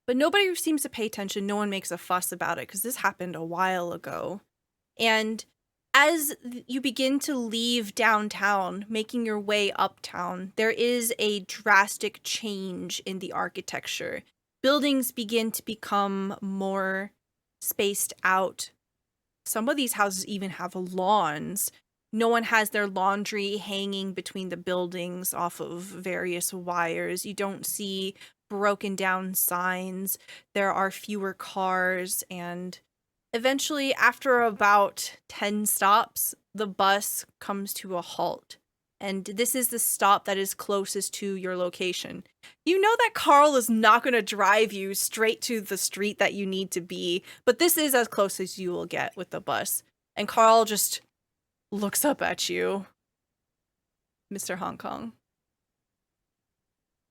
But nobody seems to pay attention. No one makes a fuss about it because this happened a while ago. And as you begin to leave downtown, making your way uptown, there is a drastic change in the architecture. Buildings begin to become more spaced out. Some of these houses even have lawns. No one has their laundry hanging between the buildings off of various wires. You don't see broken down signs. There are fewer cars, and eventually, after about 10 stops, the bus comes to a halt. And this is the stop that is closest to your location. You know that Carl is not going to drive you straight to the street that you need to be, but this is as close as you will get with the bus. And Carl just looks up at you, Mr. Hong Kong.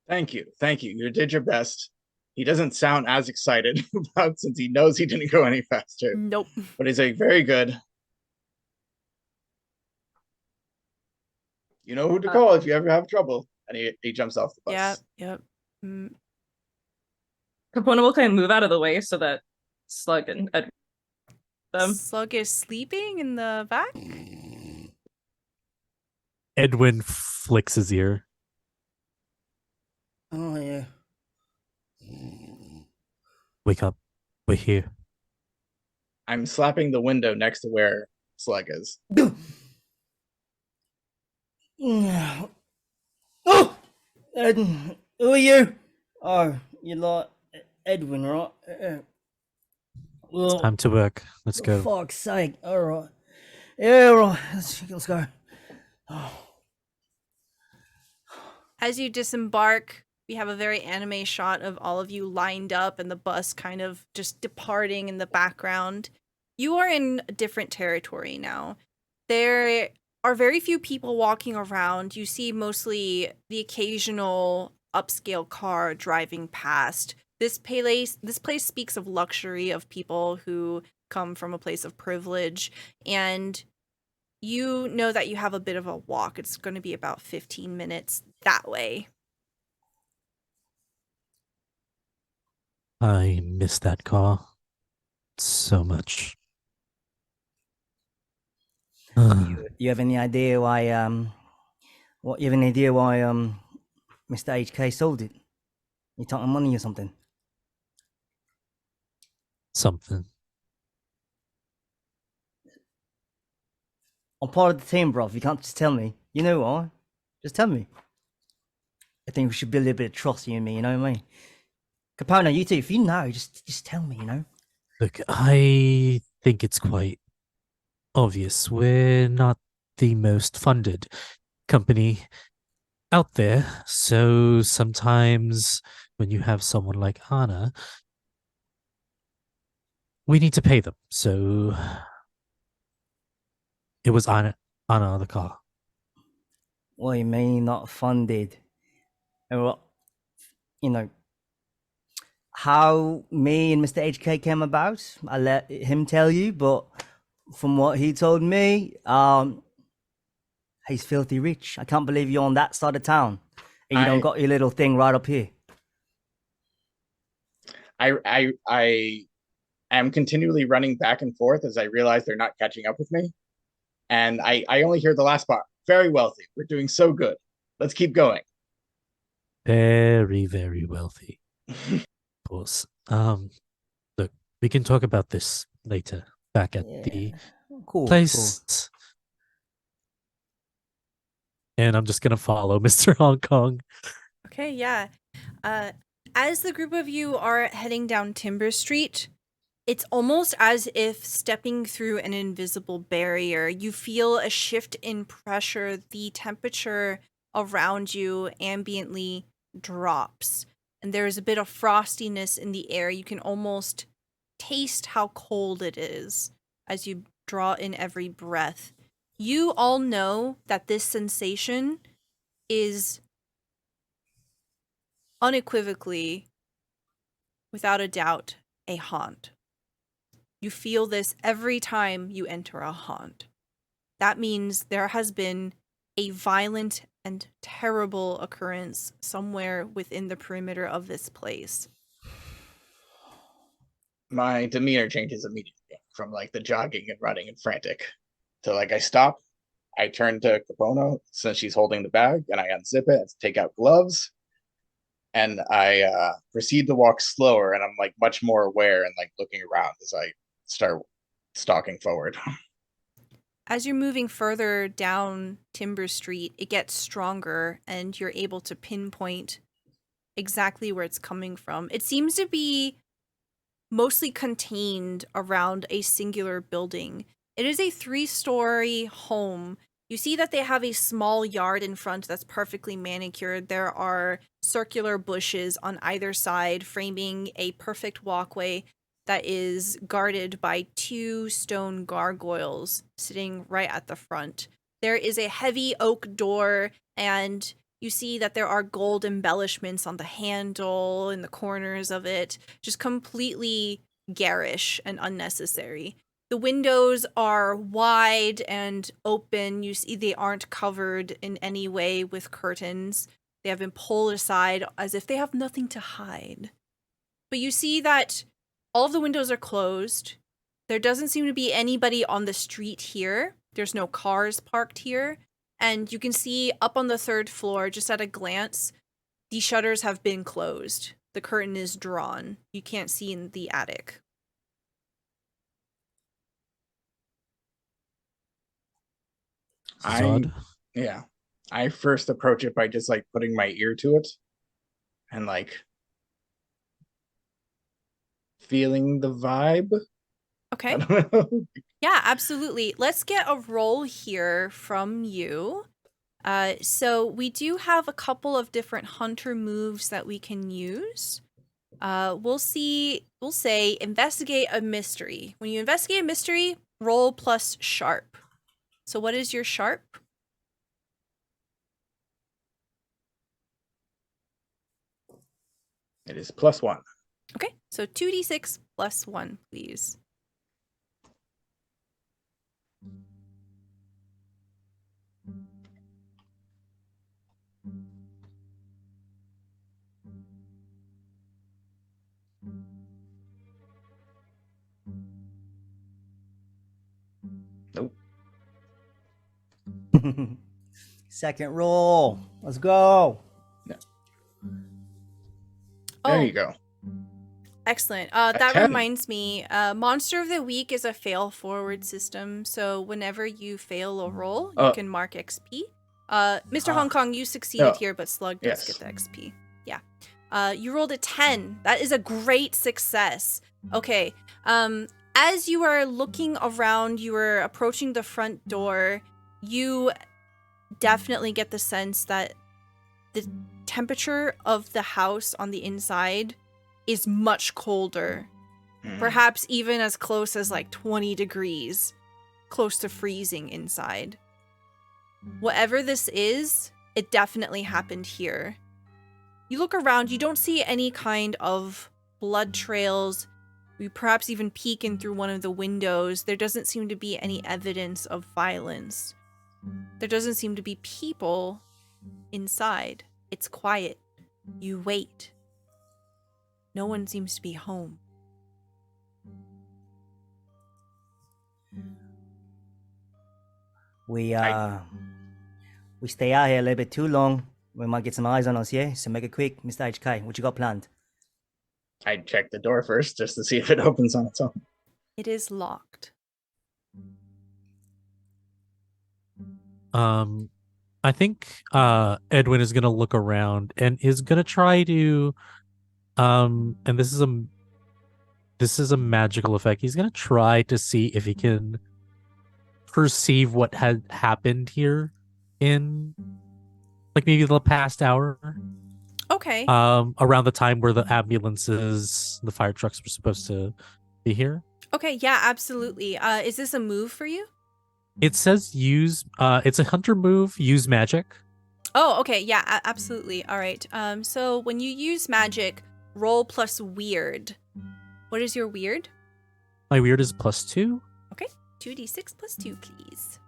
Thank you. You did your best. He doesn't sound as excited about since he knows he didn't go any faster. Nope. But he's like, very good. You know who to call if you ever have trouble. And he jumps off the bus. Yep. Capona will kind of move out of the way so that Slug and Edwin. Slug is sleeping in the back. Edwin flicks his ear. Oh, yeah. Wake up. We're here. I'm slapping the window next to where Slug is. Oh! Edwin, who are you? Oh, you're like Edwin, right? Well, Time to work. Let's go. For fuck's sake. All right. Yeah, all right. Let's go. Oh. As you disembark, we have a very anime shot of all of you lined up and the bus kind of just departing in the background. You are in different territory now. There are very few people walking around. You see mostly the occasional upscale car driving past. This place speaks of luxury, of people who come from a place of privilege, and you know that you have a bit of a walk. It's going to be about 15 minutes that way. I miss that car so much. You have any idea why Mr. HK sold it? You talking money or something? Something. I'm part of the team, bro. You can't just tell me. You know why? Just tell me. I think we should build a little bit of trust, you and me, you know what I mean? Capona, you too. If you know, just tell me, you know? Look, I think it's quite obvious. We're not the most funded company out there, so sometimes when you have someone like Anna, we need to pay them. So it was Anna the car. What do you mean not funded? Well, you know, how me and Mr. HK came about, I let him tell you, but from what he told me, he's filthy rich. I can't believe you're on that side of town and you don't got your little thing right up here. I am continually running back and forth as I realize they're not catching up with me. And I only hear the last part. Very wealthy. We're doing so good. Let's keep going. Very, very wealthy. Of course. Look, we can talk about this later back at the place. Cool. And I'm just going to follow Mr. Hong Kong. Okay, yeah. As the group of you are heading down Timber Street, it's almost as if stepping through an invisible barrier. You feel a shift in pressure. The temperature around you ambiently drops, and there is a bit of frostiness in the air. You can almost taste how cold it is as you draw in every breath. You all know that this sensation is unequivocally, without a doubt, a haunt. You feel this every time you enter a haunt. That means there has been a violent and terrible occurrence somewhere within the perimeter of this place. My demeanor changes immediately from like the jogging and running and frantic to like I stop, I turn to Capona since she's holding the bag and I unzip it and take out gloves. And I proceed to walk slower, and I'm like much more aware and like looking around as I start stalking forward. As you're moving further down Timber Street, it gets stronger and you're able to pinpoint exactly where it's coming from. It seems to be mostly contained around a singular building. It is a 3-story home. You see that they have a small yard in front that's perfectly manicured. There are circular bushes on either side, framing a perfect walkway that is guarded by 2 stone gargoyles sitting right at the front. There is a heavy oak door, and you see that there are gold embellishments on the handle in the corners of it, just completely garish and unnecessary. The windows are wide and open. You see they aren't covered in any way with curtains. They have been pulled aside as if they have nothing to hide. But you see that all of the windows are closed. There doesn't seem to be anybody on the street here. There's no cars parked here. And you can see up on the 3rd floor, just at a glance, the shutters have been closed. The curtain is drawn. You can't see in the attic. I first approach it by just like putting my ear to it and like feeling the vibe. Okay. I don't know. Yeah, absolutely. Let's get a roll here from you. So we do have a couple of different hunter moves that we can use. We'll say investigate a mystery. When you investigate a mystery, roll plus sharp. So what is your sharp? It is +1. Okay, so 2d6 plus 1, please. Nope. Second roll. Let's go. There you go. Excellent. That 10. reminds me, Monster of the Week is a fail forward system. So whenever you fail a roll, you can mark XP. Mr. Hong Kong, you succeeded here, but Slug does get the XP. Yeah. You rolled a 10. That is a great success. Okay. As you are looking around, you are approaching the front door, you definitely get the sense that the temperature of the house on the inside is much colder. Perhaps even as close as like 20 degrees, close to freezing inside. Whatever this is, it definitely happened here. You look around, you don't see any kind of blood trails. You perhaps even peek in through one of the windows. There doesn't seem to be any evidence of violence. There doesn't seem to be people inside. It's quiet. You wait. No one seems to be home. We stay out here a little bit too long. We might get some eyes on us, yeah? So make it quick, Mr. HK. What you got planned? I'd check the door first just to see if it opens on its own. It is locked. I think Edwin is gonna look around and is gonna try to and this is a magical effect. He's gonna try to see if he can perceive what had happened here in like maybe the past hour. Okay. Around the time where the ambulances, the fire trucks were supposed to be here. Okay, yeah, absolutely. Is this a move for you? It says use it's a hunter move, use magic. Oh, okay, yeah, absolutely. All right. So when you use magic, roll plus weird. What is your weird? My weird is +2. Okay, 2d6 plus 2, please.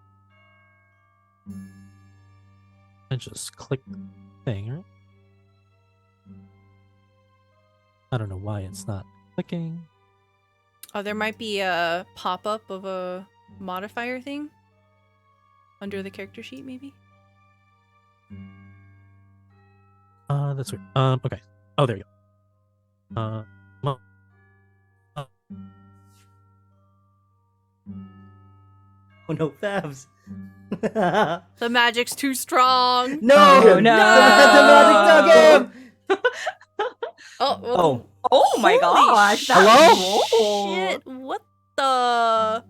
I just click the thing, right? I don't know why it's not clicking. Oh, there might be a pop-up of a modifier thing under the character sheet, maybe? That's weird. Okay. Oh, there you go. Oh no, Fabs. The magic's too strong. No! Oh, no. The magic took him! Oh. Oh my Holy gosh. that Hello? was bold. Shit. What the? I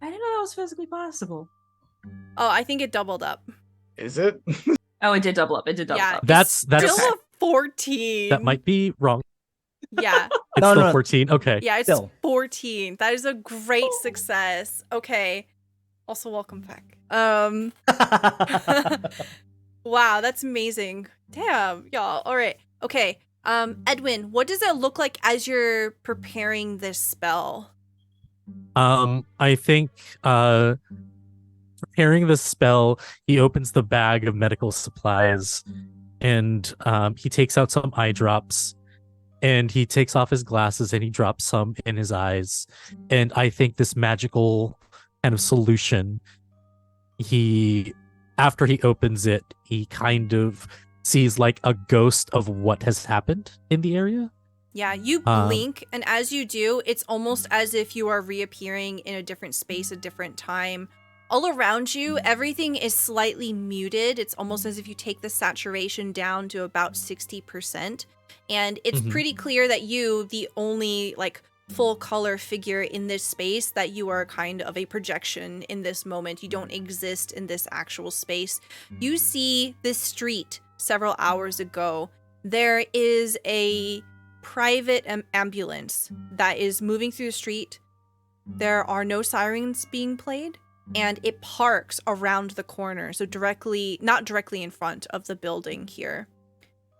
didn't know that was physically possible. Oh, I think it doubled up. Is it? Oh, it did double up. It did double Yeah. up. That's Still Okay. a 14. that might be wrong. Yeah. It's No, still no. 14. Okay. Yeah, it's Still. 14. That is a great success. Okay. Also, welcome back. Wow, that's amazing. Damn, y'all. All right. Okay. Edwin, what does it look like as you're preparing this spell? I think preparing the spell, he opens the bag of medical supplies and he takes out some eye drops and he takes off his glasses and he drops some in his eyes. And I think this magical kind of solution, after he opens it, he kind of sees like a ghost of what has happened in the area. Yeah, you blink, and as you do, it's almost as if you are reappearing in a different space, a different time. All around you, everything is slightly muted. It's almost as if you take the saturation down to about 60%. And it's pretty clear that you, the only like full color figure in this space, that you are kind of a projection in this moment. You don't exist in this actual space. You see this street several hours ago. There is a private ambulance that is moving through the street. There are no sirens being played, and it parks around the corner, so not directly in front of the building here.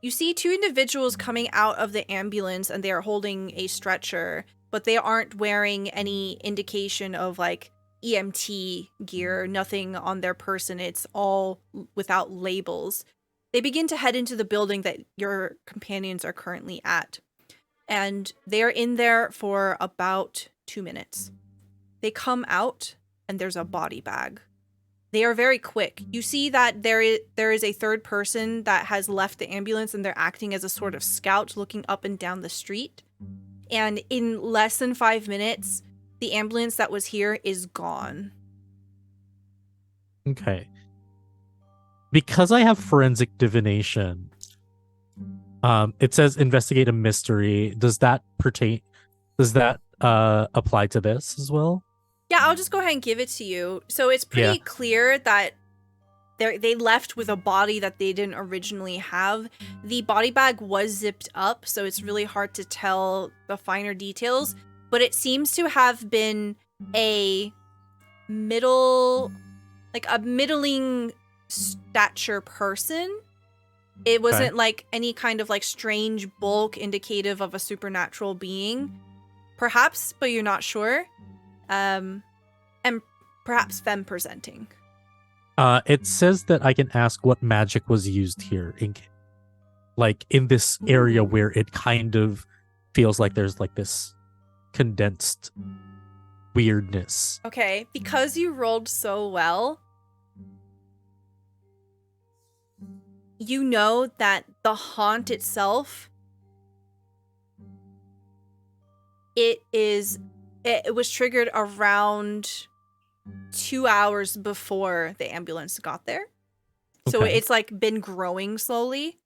You see two individuals coming out of the ambulance, and they are holding a stretcher, but they aren't wearing any indication of like EMT gear, nothing on their person. It's all without labels. They begin to head into the building that your companions are currently at. And they're in there for about 2 minutes. They come out, and there's a body bag. They are very quick. You see that there is a third person that has left the ambulance, and they're acting as a sort of scout looking up and down the street. And in less than 5 minutes, the ambulance that was here is gone. Okay. Because I have forensic divination, it says investigate a mystery. Does that apply to this as well? Yeah, I'll just go ahead and give it to you. So it's pretty clear that they left with a body that they didn't originally have. The body bag was zipped up, so it's really hard to tell the finer details, but it seems to have been a middling stature person. It wasn't like any kind of like strange bulk indicative of a supernatural being. Perhaps, but you're not sure. And perhaps femme presenting. It says that I can ask what magic was used here in this area where it kind of feels like there's like this condensed weirdness. Okay, because you rolled so well, you know that the haunt itself, it was triggered around 2 hours before the ambulance got there. So Okay. it's like been growing slowly.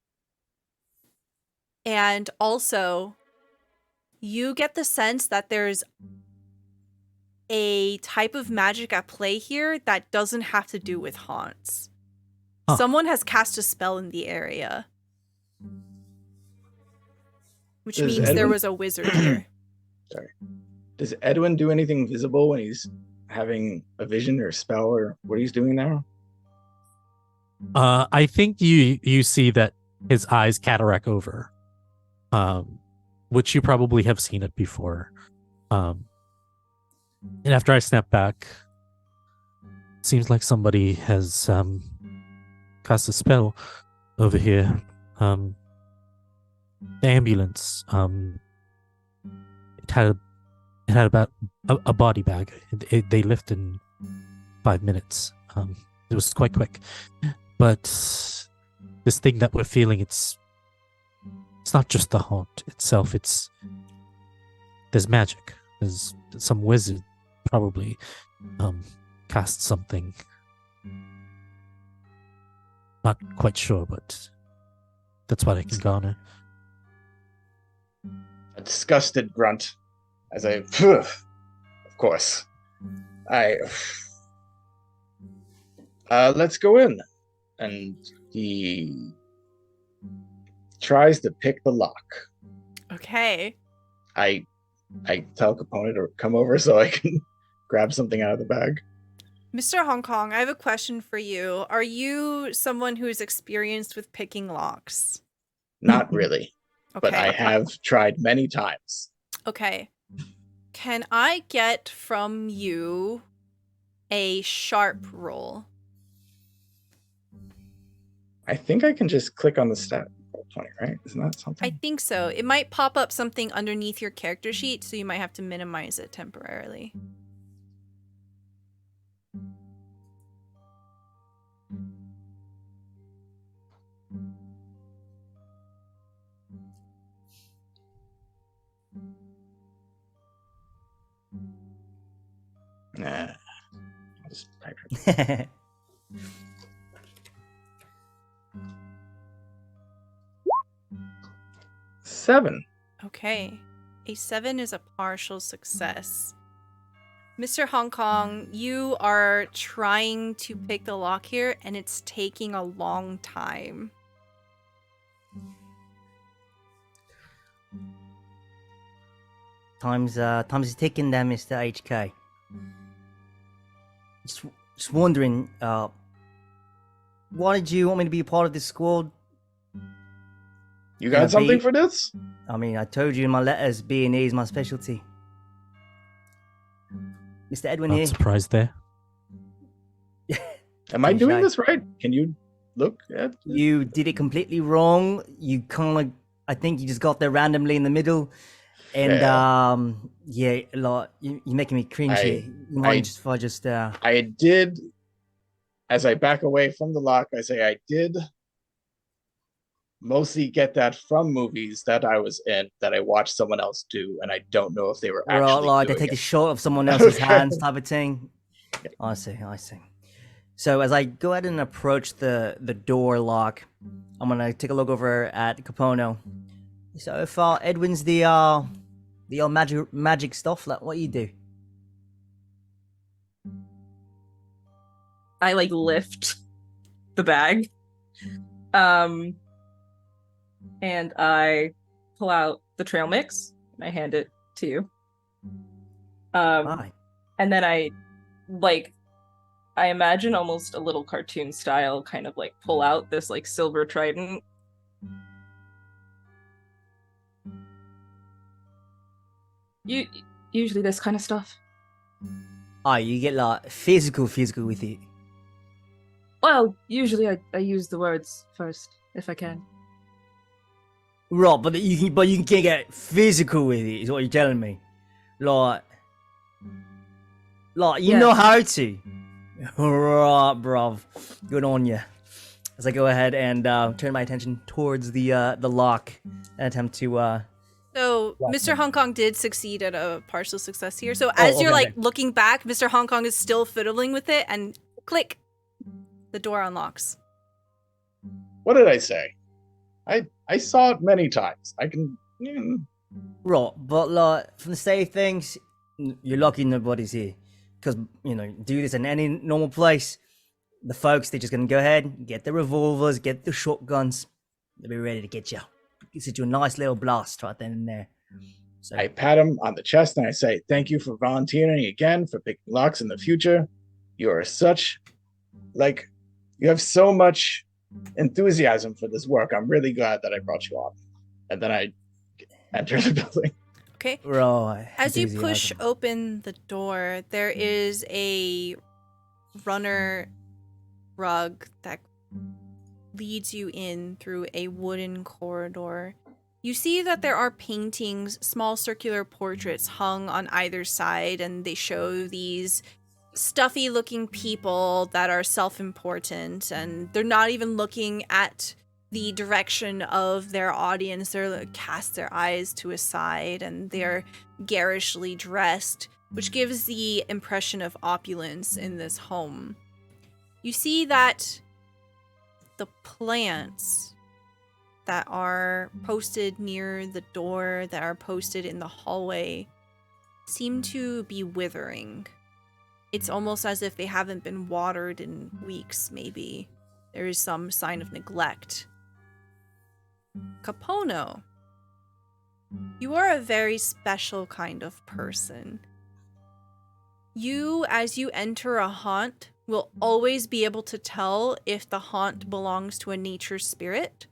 And also, you get the sense that there's a type of magic at play here that doesn't have to do with haunts. Huh. Someone has cast a spell in the area. Which Does means there Edwin- was a wizard here. Does Edwin do anything visible when he's having a vision or a spell or what he's doing now? I think you see that his eyes cataract over, which you probably have seen it before. And after I snap back, seems like somebody has cast a spell over here. The ambulance, it had about a body bag. They left in 5 minutes. It was quite quick. But this thing that we're feeling, it's not just the haunt itself. There's magic. There's some wizard probably cast something. Not quite sure, but that's what I can garner. A disgusted grunt as I, of course. Let's go in. And he tries to pick the lock. Okay. I tell Capone to come over so I can grab something out of the bag. Mr. Hong Kong, I have a question for you. Are you someone who is experienced with picking locks? Not really, Okay. but I have tried many times. Okay. Can I get from you a sharp roll? I think I can just click on the stat. 20, right? Isn't that something? I think so. It might pop up something underneath your character sheet, so you might have to minimize it temporarily. Nah. I'll just type it. 7. Okay. A 7 is a partial success. Mr. Hong Kong, you are trying to pick the lock here, and it's taking a long time. Time's ticking there, Mr. HK. Just wondering, why did you want me to be a part of this squad? You got something for this? I mean, I told you in my letters, B&E is my specialty. Mr. Edwin Not here. surprised there. Am I doing this right? Can you look at? You did it completely wrong. You I think you just got there randomly in the middle. And yeah, a lot. You're making me cringe here. I did. As I back away from the lock, I say I did mostly get that from movies that I was in that I watched someone else do, and I don't know if they were actually like doing they take it. a shot of someone else's Okay. hands type of thing. I see. So as I go ahead and approach the door lock, I'm gonna take a look over at Capono. So if Edwin's the old magic stuff, like what you do? I like lift the bag. And I pull out the trail mix and I hand it to you. Hi. And then I imagine almost a little cartoon style kind of like pull out this like silver trident. Usually this kind of stuff. You get like physical with it. Well, usually I use the words first if I can. Right, but you can get physical with it, is what you're telling me. Like you know how to. Right, bruv. Good on you. As I go ahead and turn my attention towards the lock and attempt to So Mr. Hong Kong did succeed at a partial success here. So as you're like looking back, Mr. Hong Kong is still fiddling with it, and click, the door unlocks. What did I say? I saw it many times. I can. Right, but like from the state of things, you're lucky nobody's here. Because, do this in any normal place, the folks, they're just gonna go ahead, get the revolvers, get the shotguns, they'll be ready to get you. Get you a nice little blast right then and there. So I pat him on the chest and I say, "Thank you for volunteering again for picking locks in the future. You are you have so much enthusiasm for this work. I'm really glad that I brought you on." And then I enter the building. Okay. right. As you push enthusiasm. open the door, there is a runner rug that leads you in through a wooden corridor. You see that there are paintings, small circular portraits hung on either side, and they show these stuffy looking people that are self-important, and they're not even looking at the direction of their audience. They're cast their eyes to a side, and they're garishly dressed. which gives the impression of opulence in this home. You see that the plants that are posted near the door, that are posted in the hallway, seem to be withering. It's almost as if they haven't been watered in weeks, maybe. There is some sign of neglect. Capono, you are a very special kind of person. You, as you enter a haunt, will always be able to tell if the haunt belongs to a nature spirit.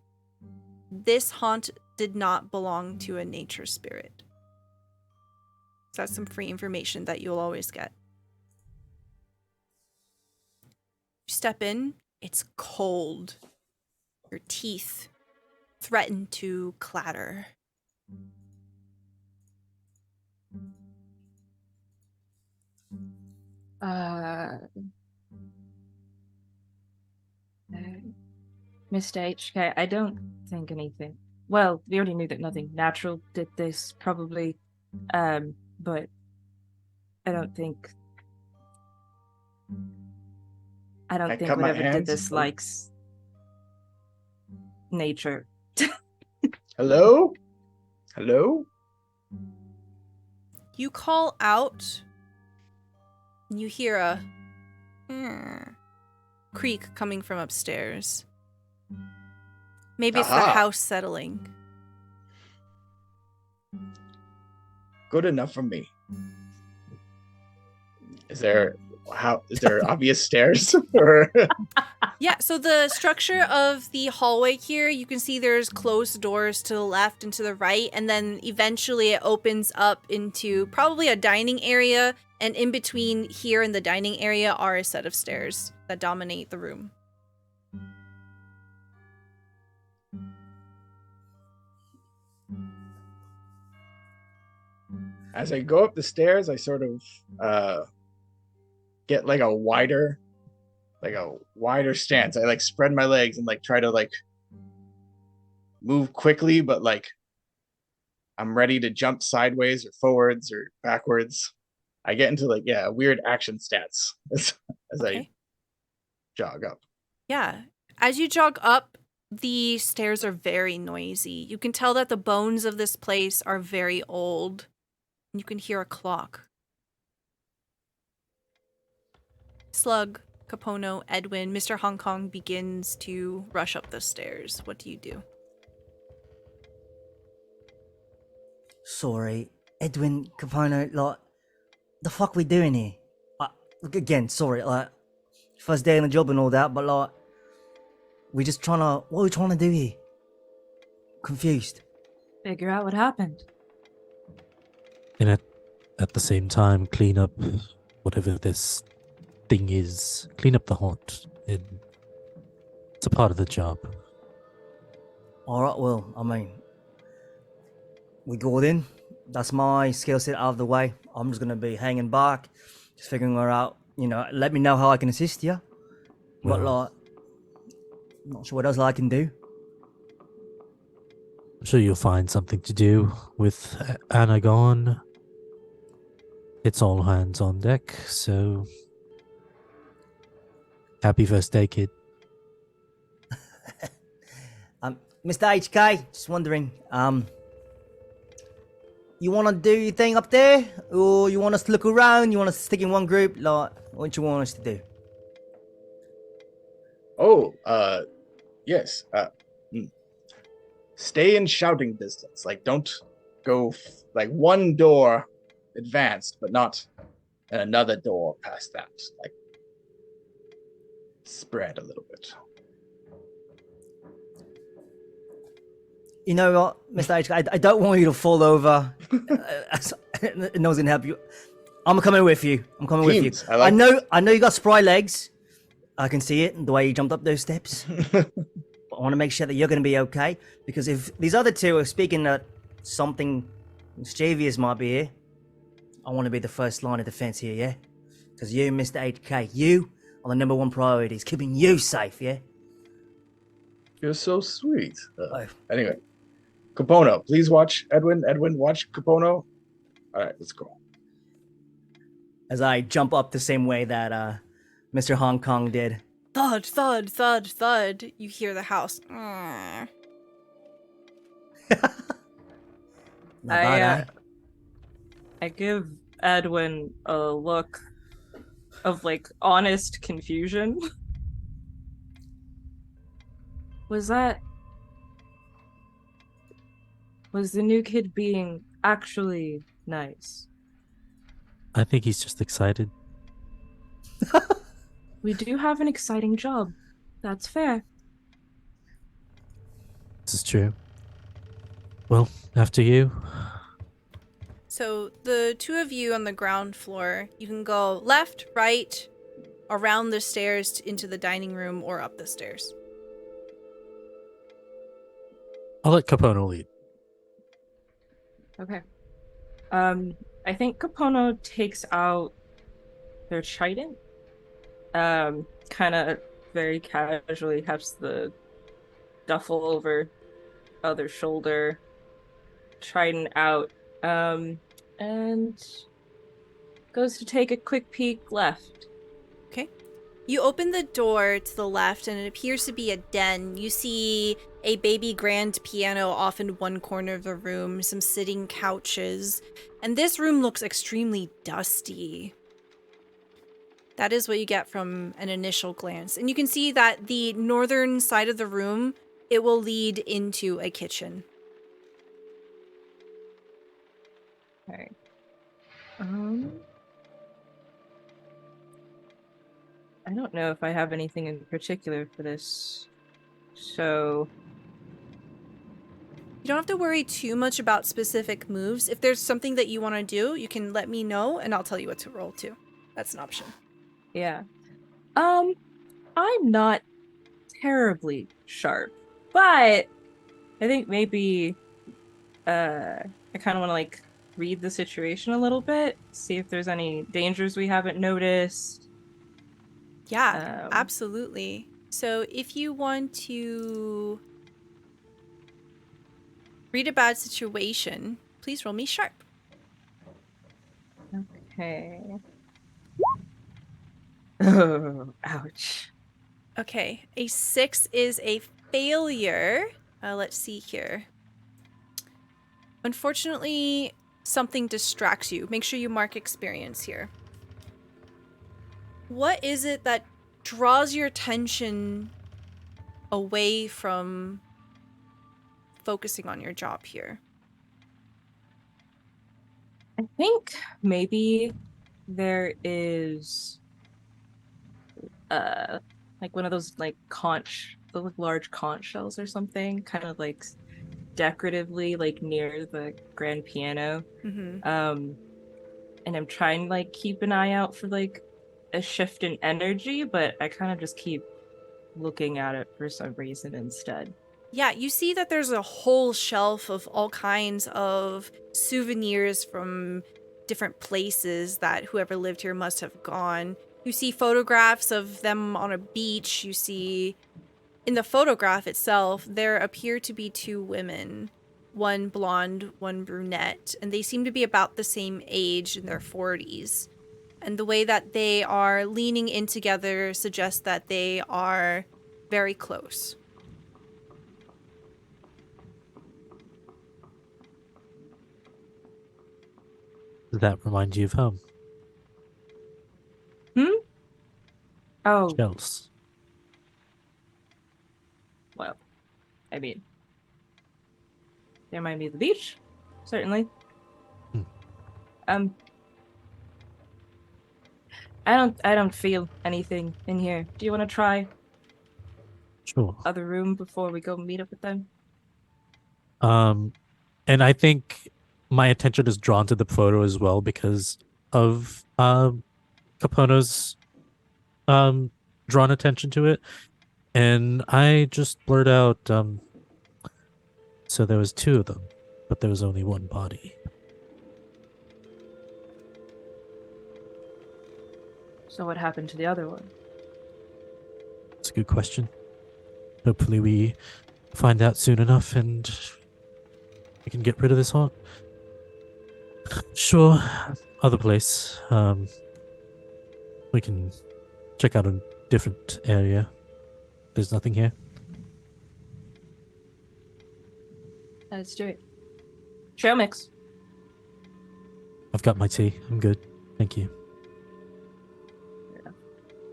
This haunt did not belong to a nature spirit. So that's some free information that you'll always get. You step in, it's cold. Your teeth threaten to clatter. Mr. HK, I don't think anything. Well, we already knew that nothing natural did this, probably. But I don't think. I don't think cut my whatever did hands. this likes nature. Hello? Hello? You call out, and you hear a creak coming from upstairs. Maybe it's the Aha. house settling. Good enough for me. Is there obvious stairs? Or Yeah, so the structure of the hallway here, you can see there's closed doors to the left and to the right, and then eventually it opens up into probably a dining area, and in between here and the dining area are a set of stairs that dominate the room. as I go up the stairs, I sort of get like a wider stance. I like spread my legs and like try to like move quickly, but like I'm ready to jump sideways or forwards or backwards. I get into like a weird action stance as I jog up. Yeah. As you jog up, the stairs are very noisy. You can tell that the bones of this place are very old. You can hear a clock. Slug, Capono, Edwin, Mr. Hong Kong begins to rush up the stairs. What do you do? Sorry, Edwin, Capono, like, the fuck we doing here? Again, sorry, like, first day on the job and all that, but like, we're just trying to, what are we trying to do here? Confused. Figure out what happened. And at the same time, clean up whatever this thing is. Clean up the haunt. It's a part of the job. Alright, well, I mean, we got in. That's my skill set out of the way. I'm just gonna be hanging back, just figuring her out. You know, let me know how I can assist you. But Well, like, not sure what else I can do. I'm sure you'll find something to do with Anna gone. It's all hands on deck, so happy first day, kid. Mr. HK, just wondering, you want to do your thing up there, or you want us to look around? You want us to stick in one group? Like, what do you want us to do? Oh, yes. Stay in shouting distance. Like, don't go like one door advanced, but not another door past that. Like, spread a little bit. You know what, Mr. HK, I don't want you to fall over. No one's gonna help you. I'm coming with you. I'm coming with Teams, you. I know you got spry legs. I can see it, the way you jumped up those steps. But I want to make sure that you're going to be okay, because if these other two are speaking that something mischievous might be here, I want to be the first line of defense here, yeah? Because you, Mr. HK, you are the number one priority. Is keeping you safe, yeah? You're so sweet. Oh. Anyway, Capono, please watch Edwin. Edwin, watch Capono. All right, let's go. as I jump up the same way that Mr. Hong Kong did. Thud, thud, thud, thud. You hear the house. Not bad, eh? I give Edwin a look of like honest confusion. Was the new kid being actually nice? I think he's just excited. We do have an exciting job. That's fair. This is true. Well, after you. So the two of you on the ground floor, you can go left, right, around the stairs into the dining room, or up the stairs. I'll let Capono lead. Okay. I think Capono takes out their trident. Kind of very casually hefts the duffel over other shoulder, trident out, and goes to take a quick peek left. Okay. You open the door to the left, and it appears to be a den. You see a baby grand piano off in one corner of the room, some sitting couches, and this room looks extremely dusty. That is what you get from an initial glance. And you can see that the northern side of the room, it will lead into a kitchen. Okay. I don't know if I have anything in particular for this. So You don't have to worry too much about specific moves. If there's something that you want to do, you can let me know and I'll tell you what to roll too. That's an option. yeah. I'm not terribly sharp, but I think maybe I kind of want to like read the situation a little bit, see if there's any dangers we haven't noticed. Yeah, absolutely. So if you want to read a bad situation, please roll me sharp. Okay. Oh, ouch. Okay, a 6 is a failure. Let's see here. Unfortunately, something distracts you. Make sure you mark experience here. What is it that draws your attention away from focusing on your job here? I think maybe there is like one of those like the large conch shells or something, kind of like decoratively like near the grand piano. Mm-hmm. And I'm trying to like keep an eye out for like a shift in energy, but I kind of just keep looking at it for some reason instead. Yeah, you see that there's a whole shelf of all kinds of souvenirs from different places that whoever lived here must have gone. You see photographs of them on a beach. You see, in the photograph itself, there appear to be two women, one blonde, one brunette, and they seem to be about the same age, in their 40s. And the way that they are leaning in together suggests that they are very close. Does that remind you of home? Oh, Shells. well, I mean, they remind me of the beach, certainly. I don't feel anything in here. Do you want to try Sure. other room before we go meet up with them? And I think my attention is drawn to the photo as well because of Capono's drawn attention to it. And I just blurt out, so there was two of them, but there was only one body. So what happened to the other one? It's a good question. Hopefully we find out soon enough and we can get rid of this haunt. Sure, other place. We can check out a different area. There's nothing here. Let's do it. Trail mix. I've got my tea. I'm good. Thank you.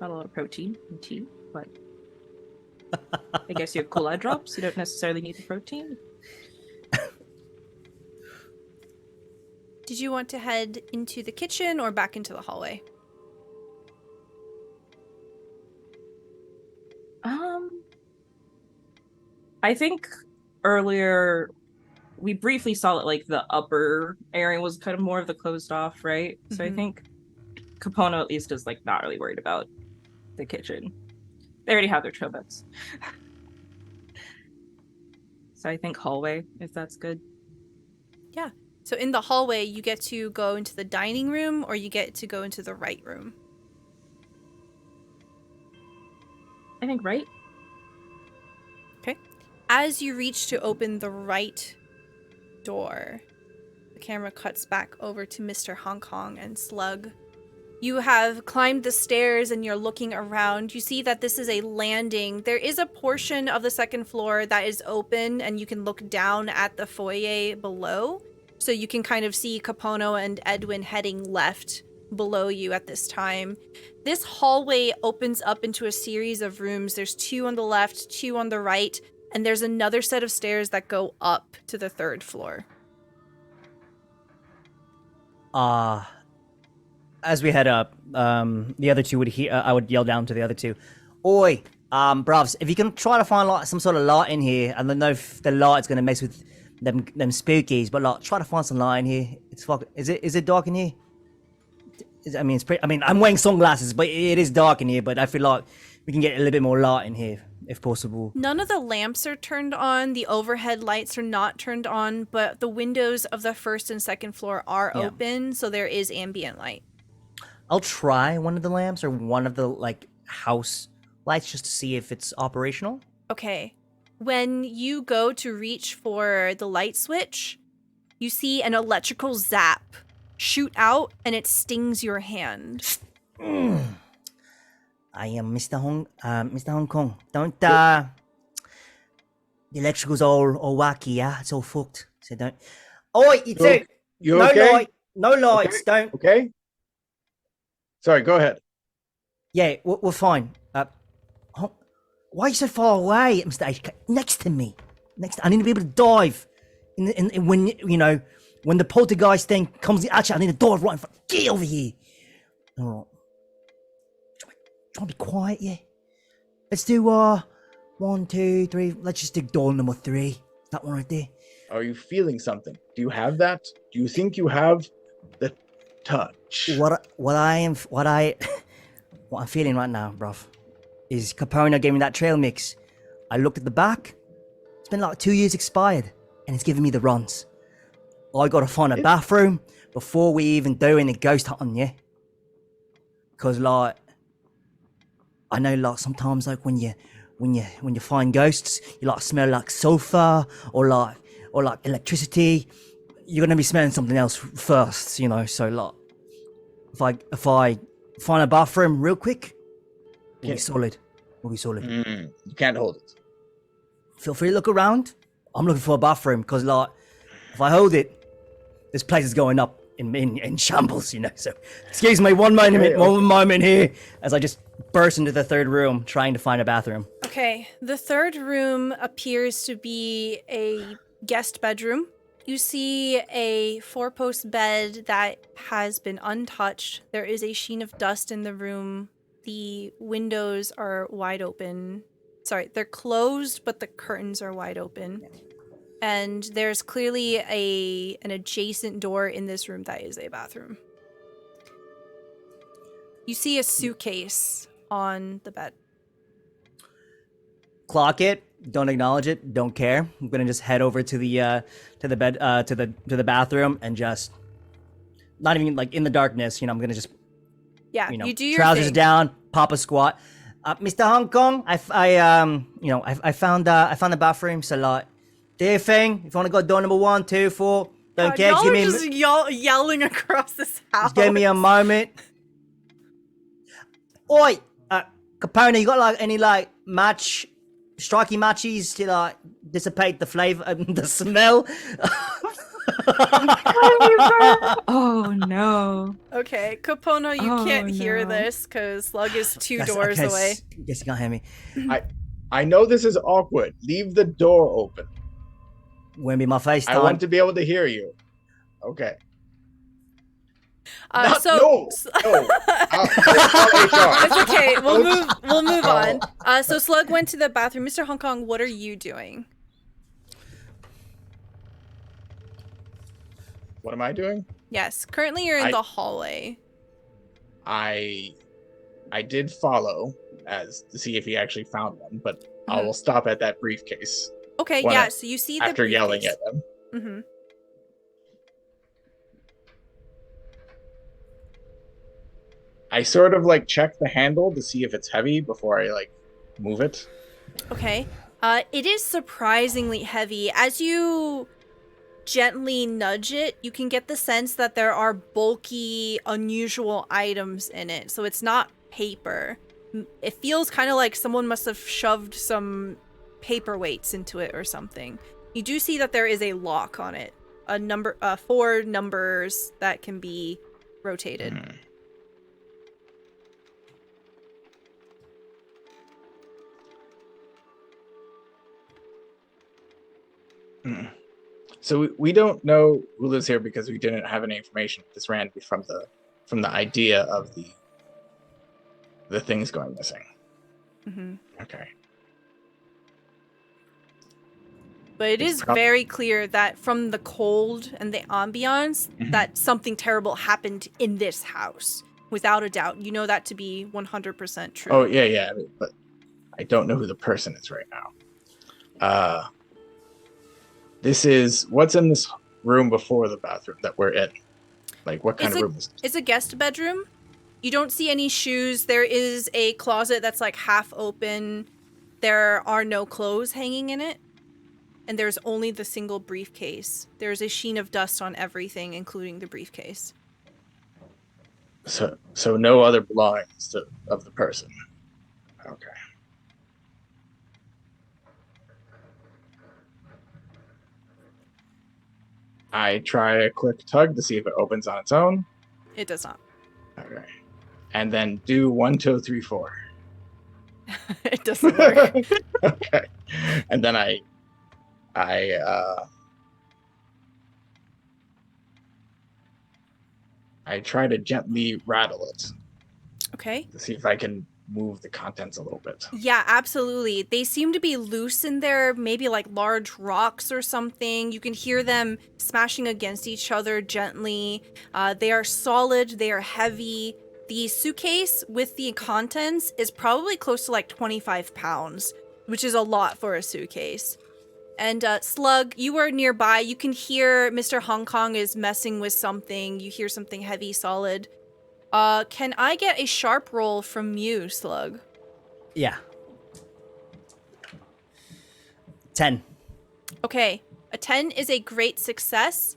Not a lot of protein in tea, but I guess you have cool eye drops. You don't necessarily need the protein. Did you want to head into the kitchen or back into the hallway? I think earlier we briefly saw that like the upper area was kind of more of the closed off, right? So I think Capono at least is like not really worried about the kitchen. They already have their trobets. So I think hallway, if that's good. Yeah. So in the hallway, you get to go into the dining room or you get to go into the right room. I think right. Okay. As you reach to open the right door, the camera cuts back over to Mr. Hong Kong and Slug. You have climbed the stairs and you're looking around. You see that this is a landing. There is a portion of the second floor that is open and you can look down at the foyer below. So you can kind of see Capono and Edwin heading left below you at this time. This hallway opens up into a series of rooms. There's 2 on the left, 2 on the right, and there's another set of stairs that go up to the 3rd floor. As we head up, the other two would hear. I would yell down to the other two, "Oi, brovs! If you can try to find like some sort of light in here, I don't know if the light's gonna mess with them spookies, but like try to find some light in here. It's fucking. Is it dark in here? It's pretty. I mean, I'm wearing sunglasses, but it is dark in here. But I feel like we can get a little bit more light in here, if possible." None of the lamps are turned on. The overhead lights are not turned on, but the windows of the 1st and 2nd floor are open, so there is ambient light. I'll try one of the lamps or one of the like house lights just to see if it's operational. Okay. When you go to reach for the light switch, you see an electrical zap shoot out and it stings your hand. I am Mr. Hong Kong. Don't the electrical's all wacky, yeah? It's all fucked. So don't. Oi, you two. You no okay? light, no lights. Okay? Don't. Okay. Sorry, go ahead. Yeah, we're fine. Why are you so far away, Mr. H? Next to me. I need to be able to dive. In when when the poltergeist thing comes. Actually, I need to dive right in front. Get over here. All right. Try to be quiet, yeah. Let's do 1, 2, 3. Let's just do door number 3. That one right there. Are you feeling something? Do you have that? Do you think you have the touch? What I'm feeling right now, bruv, is Capono gave me that trail mix. I looked at the back. It's been like 2 years expired, and it's giving me the runs. I gotta find a bathroom before we even do any ghost hunting, yeah. Cause like, I know like sometimes like when you find ghosts, you like smell like sulfur or like electricity. You're gonna be smelling something else first, So like, if I find a bathroom real quick, we'll be solid. You can't hold it. Feel free to look around. I'm looking for a bathroom because like, if I hold it, this place is going up in shambles, So excuse me, one moment here as I just burst into the 3rd room trying to find a bathroom. Okay, the 3rd room appears to be a guest bedroom. You see a 4-post bed that has been untouched. There is a sheen of dust in the room. The windows are wide open. Sorry, they're closed, but the curtains are wide open. And there's clearly an adjacent door in this room that is a bathroom. You see a suitcase on the bed. Clock it. Don't acknowledge it. Don't care. I'm gonna just head over to the bed to the bathroom and just not even like in the darkness. I'm gonna just You do your trousers thing. down, pop a squat. Mr. Hong Kong, I found the bathroom. So like, do your thing. If you want to go door number 1, 2, 4, don't care. Y'all Give are me just yelling across this house. just give me a moment. Oi, Capone, you got like any like striking matches to like dissipate the flavor, the smell? Oh no. Okay, Capono, you Oh, can't hear no. this because Slug is two Yes, doors okay, away. Yes, you can't hear me. I know this is awkward. Leave the door open. Won't be my face I time. want to be able to hear you. Okay. No. No. It's okay. We'll move Oh. on. So Slug went to the bathroom. Mr. Hong Kong, what are you doing? What am I doing? Yes, currently you're in I- the hallway. I did follow as to see if he actually found one, but I Mm-hmm. will stop at that briefcase Okay, When yeah. I- So you see the after yelling briefcase. at them. Mm-hmm. I sort of like check the handle to see if it's heavy before I like move it. Okay. It is surprisingly heavy. As you gently nudge it, you can get the sense that there are bulky, unusual items in it. So it's not paper. It feels kind of like someone must have shoved some paperweights into it or something. You do see that there is a lock on it. A number, 4 numbers that can be rotated. So we don't know who lives here because we didn't have any information. This ran from the idea of the things going missing. Mm-hmm. Okay. But it It's is prob- very clear that from the cold and the ambiance, Mhm. that something terrible happened in this house. Without a doubt. You know that to be 100% true. Oh yeah, but I don't know who the person is right now. This is what's in this room before the bathroom that we're in. Like, what kind of room is this? It's a guest bedroom. You don't see any shoes. There is a closet that's like half open. There are no clothes hanging in it. And there's only the single briefcase. There's a sheen of dust on everything, including the briefcase. So no other belongings of the person. Okay. I try a quick tug to see if it opens on its own. It does not. Okay. And then do 1, 2, 3, 4. It doesn't work. Okay. And then I try to gently rattle it Okay. to see if I can move the contents a little bit. Yeah, absolutely. They seem to be loose in there, maybe like large rocks or something. You can hear them smashing against each other gently. They are solid, they are heavy. The suitcase with the contents is probably close to like 25 pounds, which is a lot for a suitcase. And Slug, you are nearby. You can hear Mr. Hong Kong is messing with something. You hear something heavy, solid. Can I get a sharp roll from you, Slug? Yeah. 10. Okay, a 10 is a great success.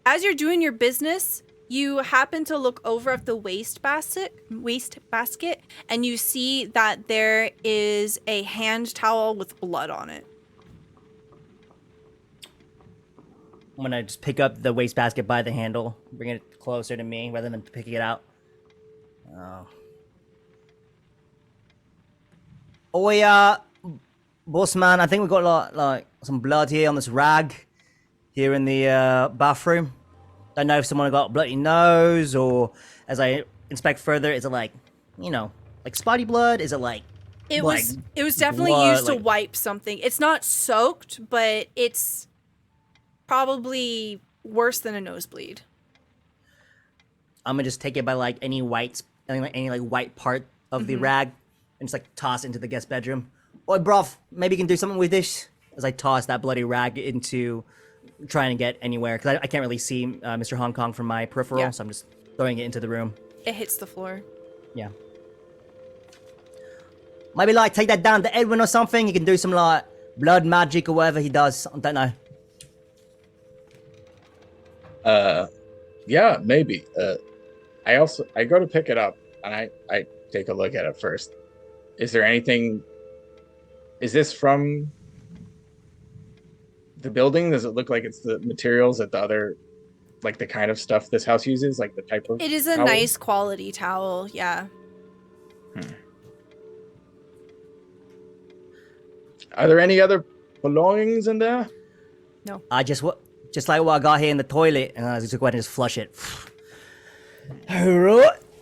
As you're doing your business, you happen to look over at the waste basket, and you see that there is a hand towel with blood on it. I'm gonna just pick up the wastebasket by the handle, bring it closer to me rather than picking it out. Oh. Oh yeah, boss man. I think we've got like some blood here on this rag here in the bathroom. Don't know if someone got a bloody nose or, as I inspect further, is it like, like spotty blood? Is it like? It like was definitely blood, used to like- wipe something. It's not soaked, but it's probably worse than a nosebleed. I'm gonna just take it by like any white part of the rag and just like toss it into the guest bedroom. Oi, bruv, maybe you can do something with this. As I toss that bloody rag into trying to get anywhere, because I can't really see Mr. Hong Kong from my peripheral, Yeah. so I'm just throwing it into the room. It hits the floor. Yeah. Maybe like take that down to Edwin or something. He can do some like blood magic or whatever he does. I don't know. Yeah, maybe. I go to pick it up and I take a look at it first. Is there anything? Is this from the building? Does it look like it's the materials that the other, like the kind of stuff this house uses, like the type of? It is a towel? nice quality towel, yeah. Are there any other belongings in there? I just like what I got here in the toilet, and I just go ahead and just flush it. When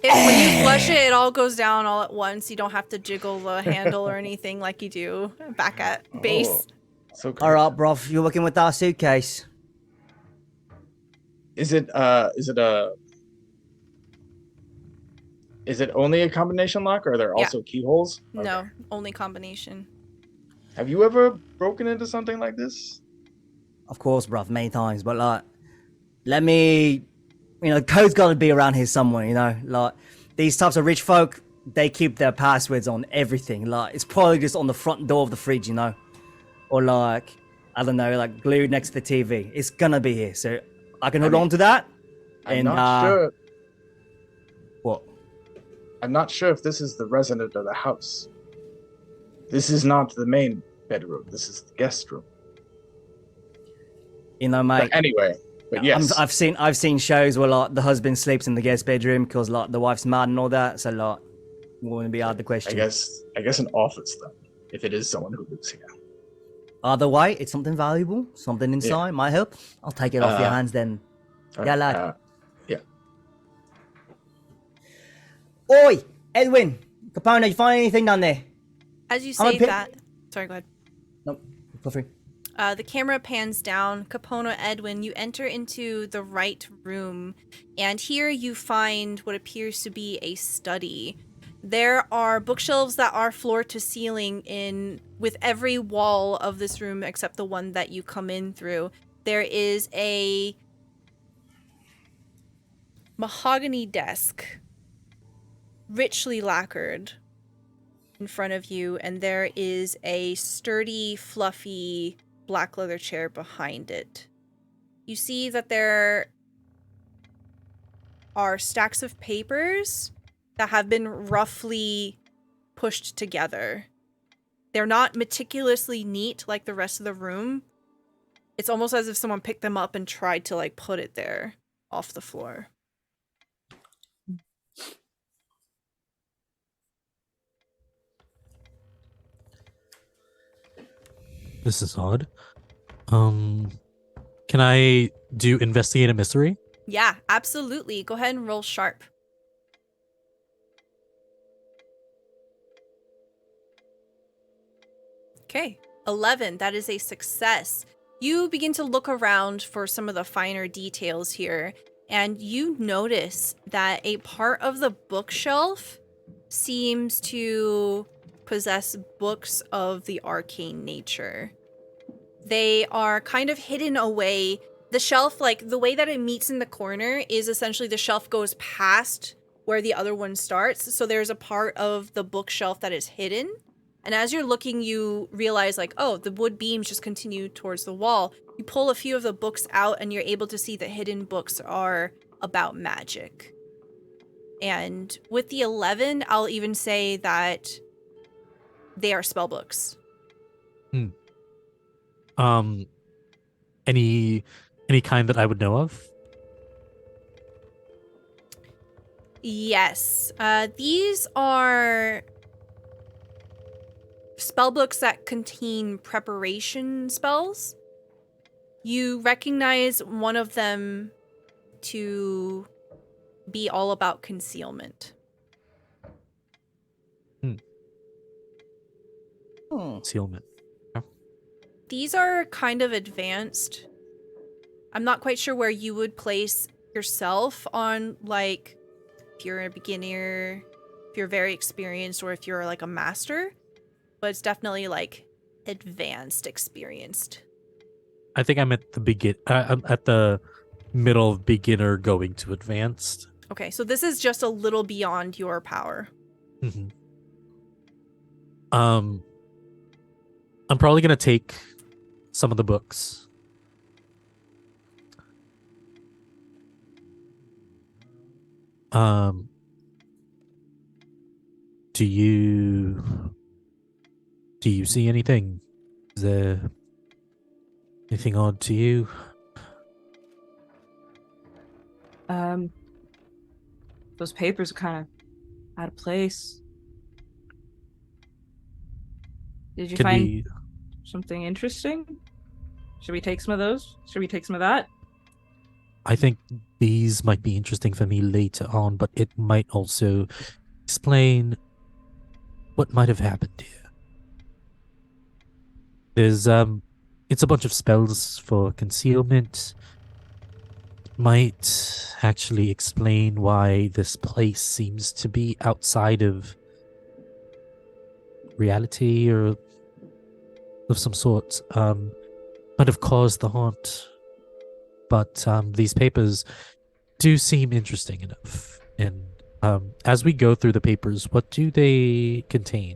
you flush it, it all goes down all at once. You don't have to jiggle the handle or anything like you do back at base. Oh, so All right, bro, you're working with our suitcase. Is it only a combination lock, or are there Yeah. also keyholes? No, only combination. Have you ever broken into something like this? Of course, bruv, many times, but like, let me, the code's got to be around here somewhere, like, these types of rich folk, they keep their passwords on everything, like, it's probably just on the front door of the fridge, or like, I don't know, like glued next to the TV. It's gonna be here, so I can hold on to that. I'm not sure. What? I'm not sure if this is the resident of the house. This is not the main bedroom. This is the guest room. Mate. But anyway, yes. I've seen shows where like the husband sleeps in the guest bedroom because like the wife's mad and all that. So like, wouldn't be out the question. I guess an office then, if it is someone who lives here. Either way, it's something valuable, something inside might help. I'll take it off your hands then. Yeah, lad. Yeah. Oi, Edwin, Capone, you find anything down there? As you say that, sorry, go ahead. No, go free. The camera pans down. Capono, Edwin, you enter into the right room, and here you find what appears to be a study. There are bookshelves that are floor to ceiling with every wall of this room except the one that you come in through. There is a mahogany desk, richly lacquered, in front of you, and there is a sturdy, fluffy black leather chair behind it. You see that there are stacks of papers that have been roughly pushed together. They're not meticulously neat like the rest of the room. It's almost as if someone picked them up and tried to like put it there off the floor. This is odd. Can I do investigate a mystery? Yeah, absolutely. Go ahead and roll sharp. Okay, 11. That is a success. You begin to look around for some of the finer details here, and you notice that a part of the bookshelf seems to possess books of the arcane nature. They are kind of hidden away. The shelf, like the way that it meets in the corner is essentially the shelf goes past where the other one starts. So there's a part of the bookshelf that is hidden. And as you're looking, you realize like, oh, the wood beams just continue towards the wall. You pull a few of the books out and you're able to see that hidden books are about magic. And with the 11, I'll even say that they are spell books. Any kind that I would know of? Yes. These are spell books that contain preparation spells. You recognize one of them to be all about concealment. Concealment. These are kind of advanced. I'm not quite sure where you would place yourself on, like, if you're a beginner, if you're very experienced, or if you're like a master. But it's definitely like advanced, experienced. I think I'm at the I'm at the middle of beginner going to advanced. Okay, so this is just a little beyond your power. Mm-hmm. I'm probably gonna take some of the books. Do you see anything? Is there anything odd to you? Those papers are kind of out of place. Did you Can find we? something interesting? Should we take some of those? Should we take some of that? I think these might be interesting for me later on, but it might also explain what might have happened here. There's it's a bunch of spells for concealment. Might actually explain why this place seems to be outside of reality or of some sort. Might have caused the haunt. But these papers do seem interesting enough. And as we go through the papers, what do they contain?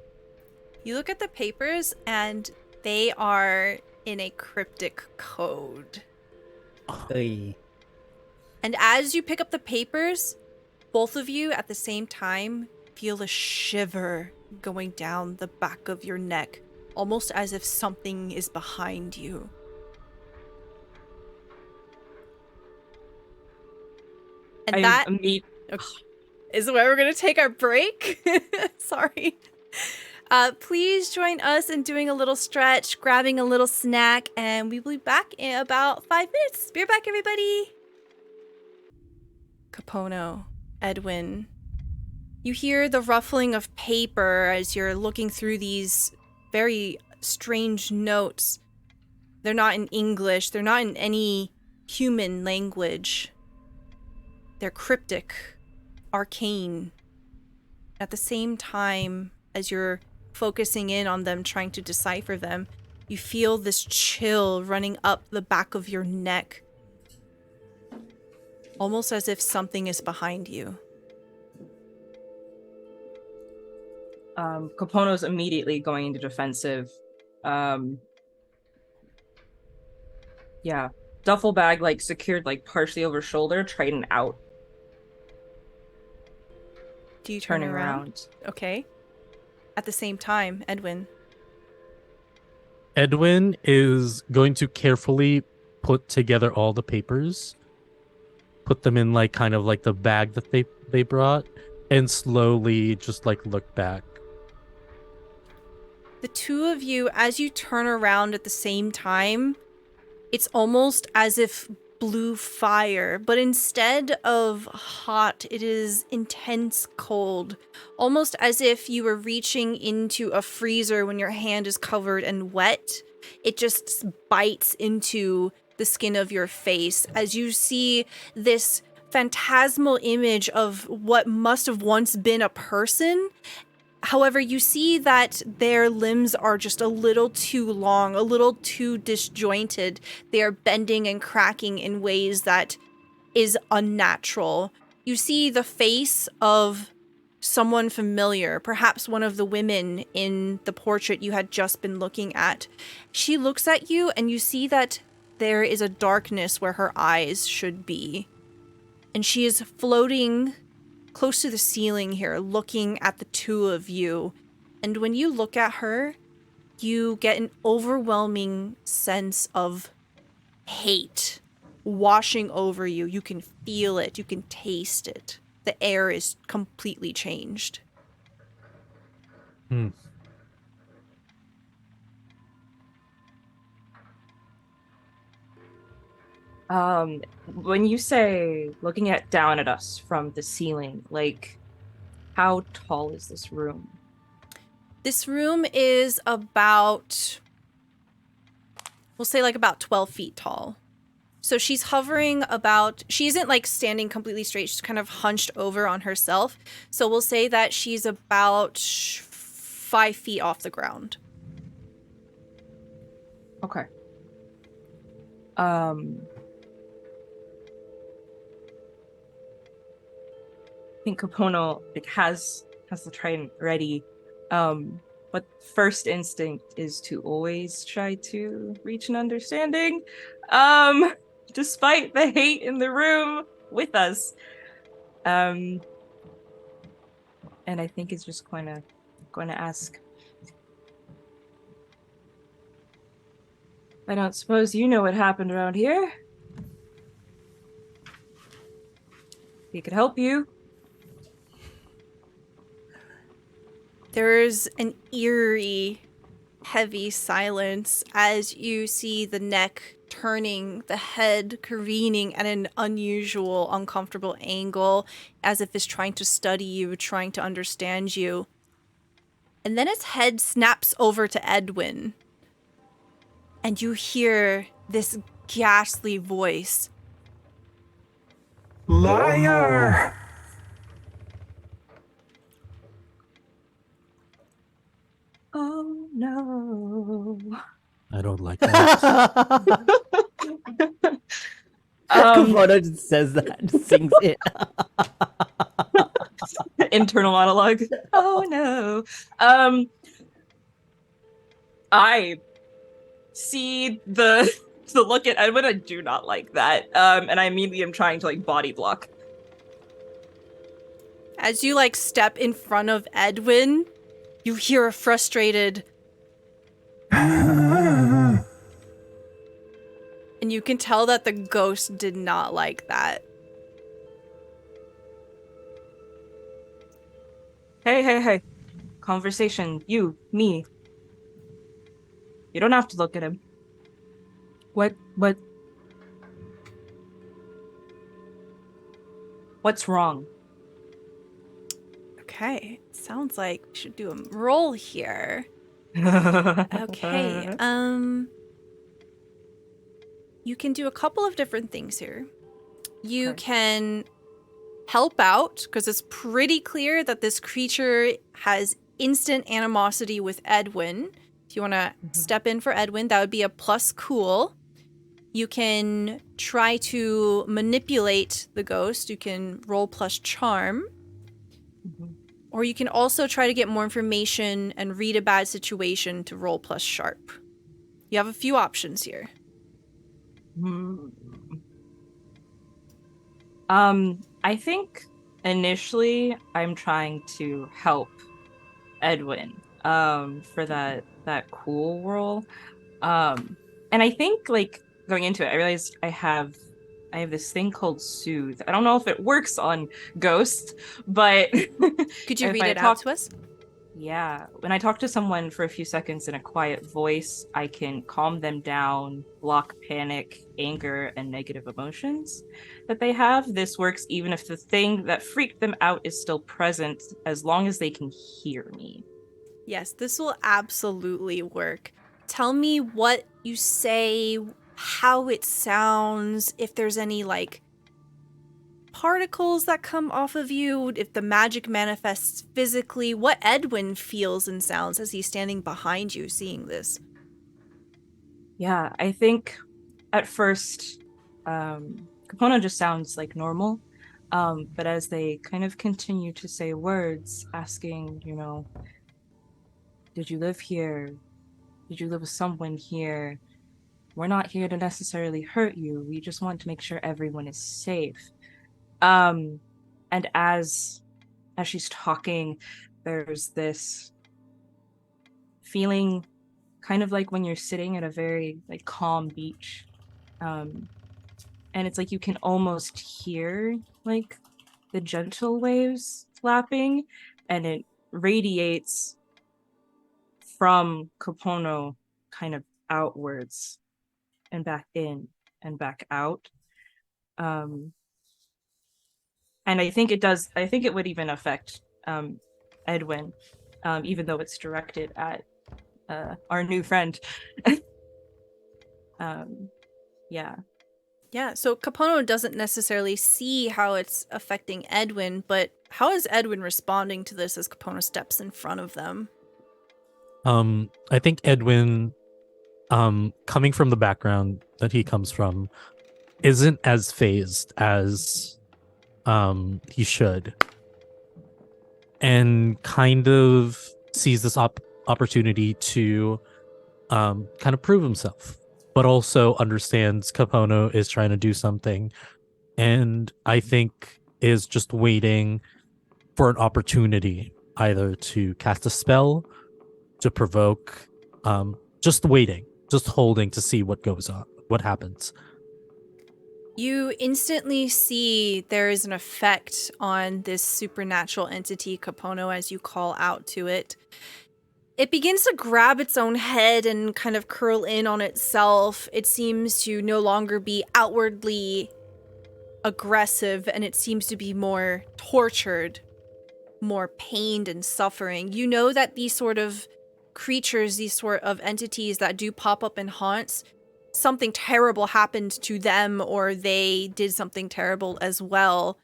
You look at the papers and they are in a cryptic code. Oy. And as you pick up the papers, both of you at the same time feel a shiver going down the back of your neck, almost as if something is behind you. And that is where we're going to take our break. Sorry. Please join us in doing a little stretch, grabbing a little snack, and we will be back in about 5 minutes. Be right back, everybody. Capono, Edwin, you hear the ruffling of paper as you're looking through these very strange notes. They're not in English. They're not in any human language. They're cryptic, arcane. At the same time as you're focusing in on them, trying to decipher them, you feel this chill running up the back of your neck. Almost as if something is behind you. Capono's immediately going into defensive. Yeah. Duffel bag, like, secured, like, partially over shoulder, trident out. Do you turn Turning around? Okay. At the same time, Edwin. Edwin is going to carefully put together all the papers, put them in like kind of like the bag that they brought, and slowly just like look back. The two of you, as you turn around at the same time, it's almost as if blue fire, but instead of hot, it is intense cold. Almost as if you were reaching into a freezer when your hand is covered and wet. It just bites into the skin of your face as you see this phantasmal image of what must have once been a person. However, you see that their limbs are just a little too long, a little too disjointed. They are bending and cracking in ways that is unnatural. You see the face of someone familiar, perhaps one of the women in the portrait you had just been looking at. She looks at you and you see that there is a darkness where her eyes should be. And she is floating close to the ceiling here, looking at the two of you. And when you look at her, you get an overwhelming sense of hate washing over you. You can feel it. You can taste it. The air is completely changed. When you say looking down at us from the ceiling, like, how tall is this room? This room is about, we'll say like about 12 feet tall. So she's hovering about, she isn't like standing completely straight. She's kind of hunched over on herself. So we'll say that she's about 5 feet off the ground. Okay. I think Capono has the trident ready. But first instinct is to always try to reach an understanding. Despite the hate in the room with us. and I think is just going to ask. I don't suppose you know what happened around here? He could help you. There's an eerie, heavy silence as you see the neck turning, the head careening at an unusual, uncomfortable angle, as if it's trying to study you, trying to understand you. And then its head snaps over to Edwin. And you hear this ghastly voice. Liar! Oh no. I don't like that. Komodo just says that, just sings it. Internal monologue. Oh no. I see the look at Edwin. I do not like that. And I immediately am trying to like body block. As you like step in front of Edwin, you hear a frustrated, and you can tell that the ghost did not like that. Hey. Conversation. You, me. You don't have to look at him. What's wrong? Okay, sounds like we should do a roll here. Okay, you can do a couple of different things here. You Okay. can help out, because it's pretty clear that this creature has instant animosity with Edwin. If you want to step in for Edwin, that would be a plus cool. You can try to manipulate the ghost. You can roll plus charm. Or you can also try to get more information and read a bad situation to roll plus sharp. You have a few options here. I think initially I'm trying to help Edwin for that cool role. And I think like going into it, I realized I have this thing called Soothe. I don't know if it works on ghosts, but Could you if read I it out talk- to us? Yeah, when I talk to someone for a few seconds in a quiet voice, I can calm them down, block panic, anger, and negative emotions that they have. This works even if the thing that freaked them out is still present, as long as they can hear me. Yes, this will absolutely work. Tell me what you say, how it sounds, if there's any like particles that come off of you, if the magic manifests physically, what Edwin feels and sounds as he's standing behind you seeing this. Yeah, I think at first, Capono just sounds like normal. But as they kind of continue to say words, asking, did you live here? Did you live with someone here? We're not here to necessarily hurt you. We just want to make sure everyone is safe. And as she's talking, there's this feeling kind of like when you're sitting at a very like calm beach. And it's like you can almost hear like the gentle waves lapping, and it radiates from Capono kind of outwards and back in and back out. And I think it would even affect Edwin, even though it's directed at our new friend. Yeah. Yeah, so Capono doesn't necessarily see how it's affecting Edwin, but how is Edwin responding to this as Capono steps in front of them? I think Edwin, coming from the background that he comes from, isn't as phased as he should, and kind of sees this opportunity to kind of prove himself, but also understands Capono is trying to do something, and I think is just waiting for an opportunity either to cast a spell, to provoke, just waiting, just holding to see what goes on, what happens. You instantly see there is an effect on this supernatural entity, Capono, as you call out to it. It begins to grab its own head and kind of curl in on itself. It seems to no longer be outwardly aggressive, and it seems to be more tortured, more pained and suffering. You know that these sort of creatures, these sort of entities that do pop up in haunts, something terrible happened to them or they did something terrible as well.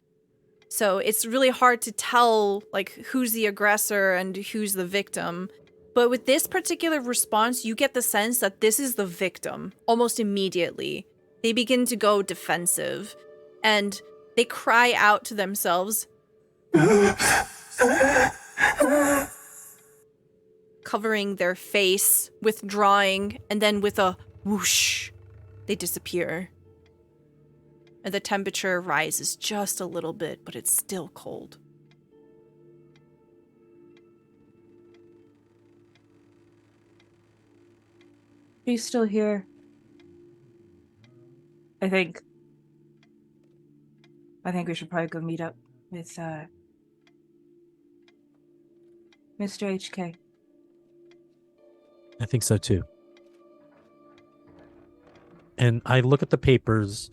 So it's really hard to tell like who's the aggressor and who's the victim. But with this particular response, you get the sense that this is the victim almost immediately. They begin to go defensive and they cry out to themselves, covering their face, withdrawing, and then with a whoosh, they disappear. And the temperature rises just a little bit, but it's still cold. She's still here. I think we should probably go meet up with Mr. HK. I think so too. And I look at the papers.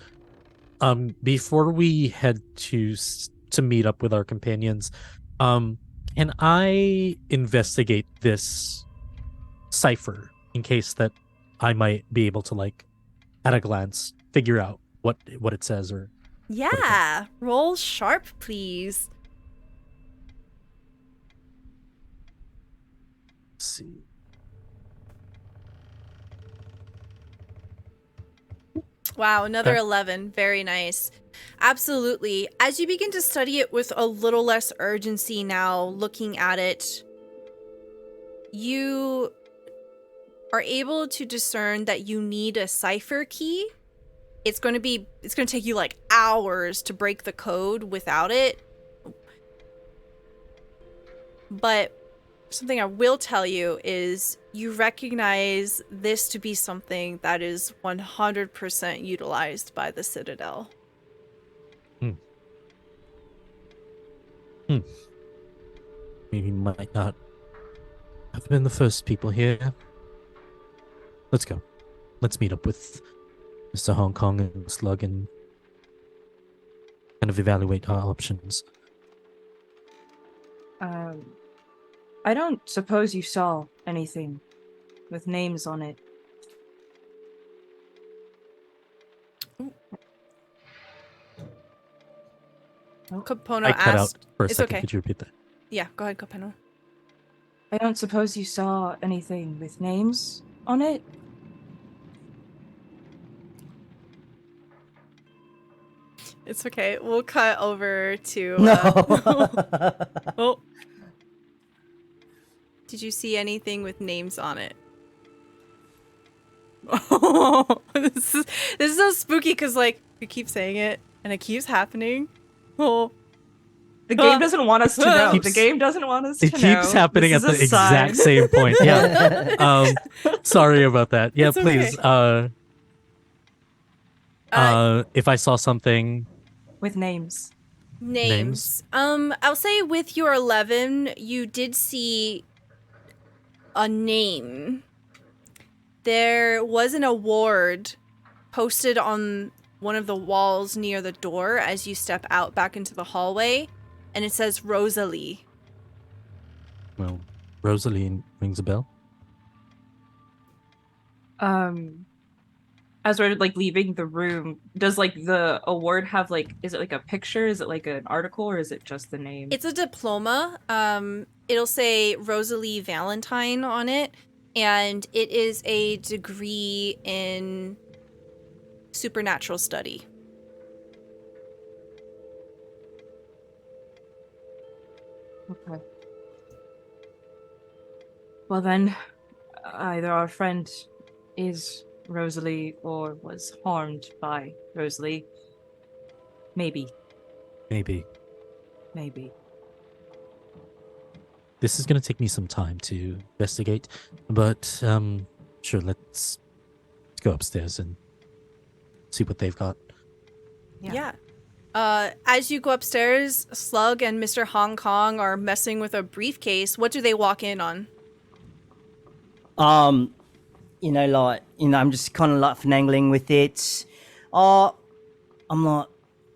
Before we head to meet up with our companions, can I investigate this cipher in case that I might be able to, like, at a glance, figure out what it says or. Yeah, roll sharp, please. Let's see. Wow, another Okay. 11. Very nice. Absolutely. As you begin to study it with a little less urgency now, looking at it, you are able to discern that you need a cipher key. It's going to take you like hours to break the code without it. But something I will tell you is you recognize this to be something that is 100% utilized by the Citadel. We might not have been the first people here. Let's go. Let's meet up with Mr. Hong Kong and Slug and kind of evaluate our options. I don't suppose you saw anything with names on it. Capono I cut out asked. for a It's second. okay. Could you repeat that? Yeah, go ahead, Capono. I don't suppose you saw anything with names on it? It's okay. We'll cut over to. No. Oh. Did you see anything with names on it? Oh, this is so spooky because like you keep saying it and it keeps happening. Oh. The game doesn't want us to know. Keeps- The game doesn't want us to It know. keeps happening This at is the a sign. exact same point. Yeah. Sorry about that. Yeah, It's please. okay. If I saw something. With names. Names. I'll say with your 11, you did see a name. There was an award posted on one of the walls near the door as you step out back into the hallway, and it says Rosalie. Well, Rosalie rings a bell. As we're like leaving the room, does like the award have like, is it like a picture? Is it like an article, or is it just the name? It's a diploma. It'll say Rosalie Valentine on it, and it is a degree in supernatural study. Okay. Well then, either our friend is Rosalie or was harmed by Rosalie. Maybe. Maybe. Maybe. This is going to take me some time to investigate, but sure, let's go upstairs and see what they've got. Yeah. As you go upstairs, Slug and Mr. Hong Kong are messing with a briefcase. What do they walk in on? I'm just kind of like finagling with it. I'm like,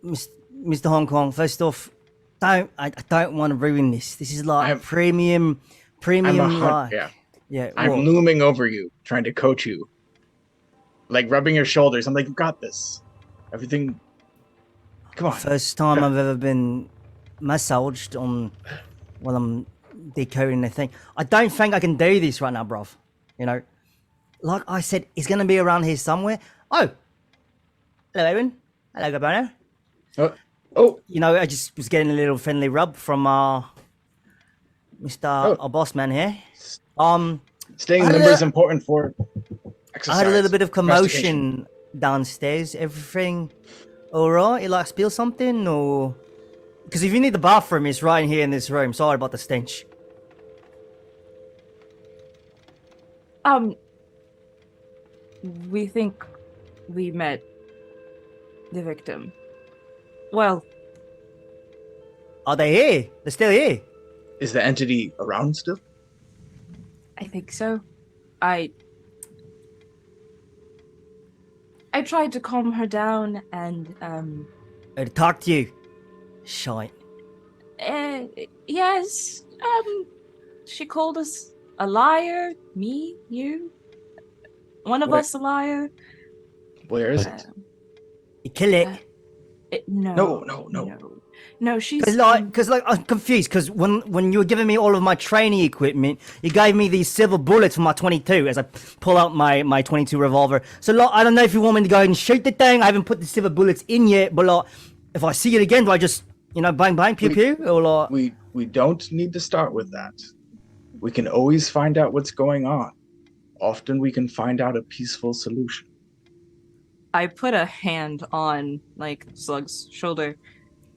Mr. Hong Kong. First off, I don't want to ruin this. This is like premium. Yeah. I'm looming over you, trying to coach you, like rubbing your shoulders. I'm like, you got this. Everything. Come on. First time I've ever been massaged on while I'm decoding the thing. I don't think I can do this right now, bruv. You know, like I said, it's gonna be around here somewhere. Oh, hello, Adrian. Hello, Gabano. Oh. You know, I just was getting a little friendly rub from Mr. Our boss man here. Staying limber is important for exercise. I had a little bit of commotion downstairs. Everything all right? You like spill something, or because if you need the bathroom, it's right in here in this room. Sorry about the stench. We think we met the victim. Well, Are they here? They're still here. Is the entity around still? I think so. I tried to calm her down and They talk to you. Shite. yes, she called us a liar, me, you, one of Wait. us a liar. Where is it? You kill it. No. No, she's Because I'm confused. Because when you were giving me all of my training equipment, you gave me these silver bullets for my 22 as I pull out my 22 revolver. So like, I don't know if you want me to go ahead and shoot the thing. I haven't put the silver bullets in yet. But like, if I see it again, do I just bang bang pew pew or like? We don't need to start with that. We can always find out what's going on. Often we can find out a peaceful solution. I put a hand on Slug's shoulder.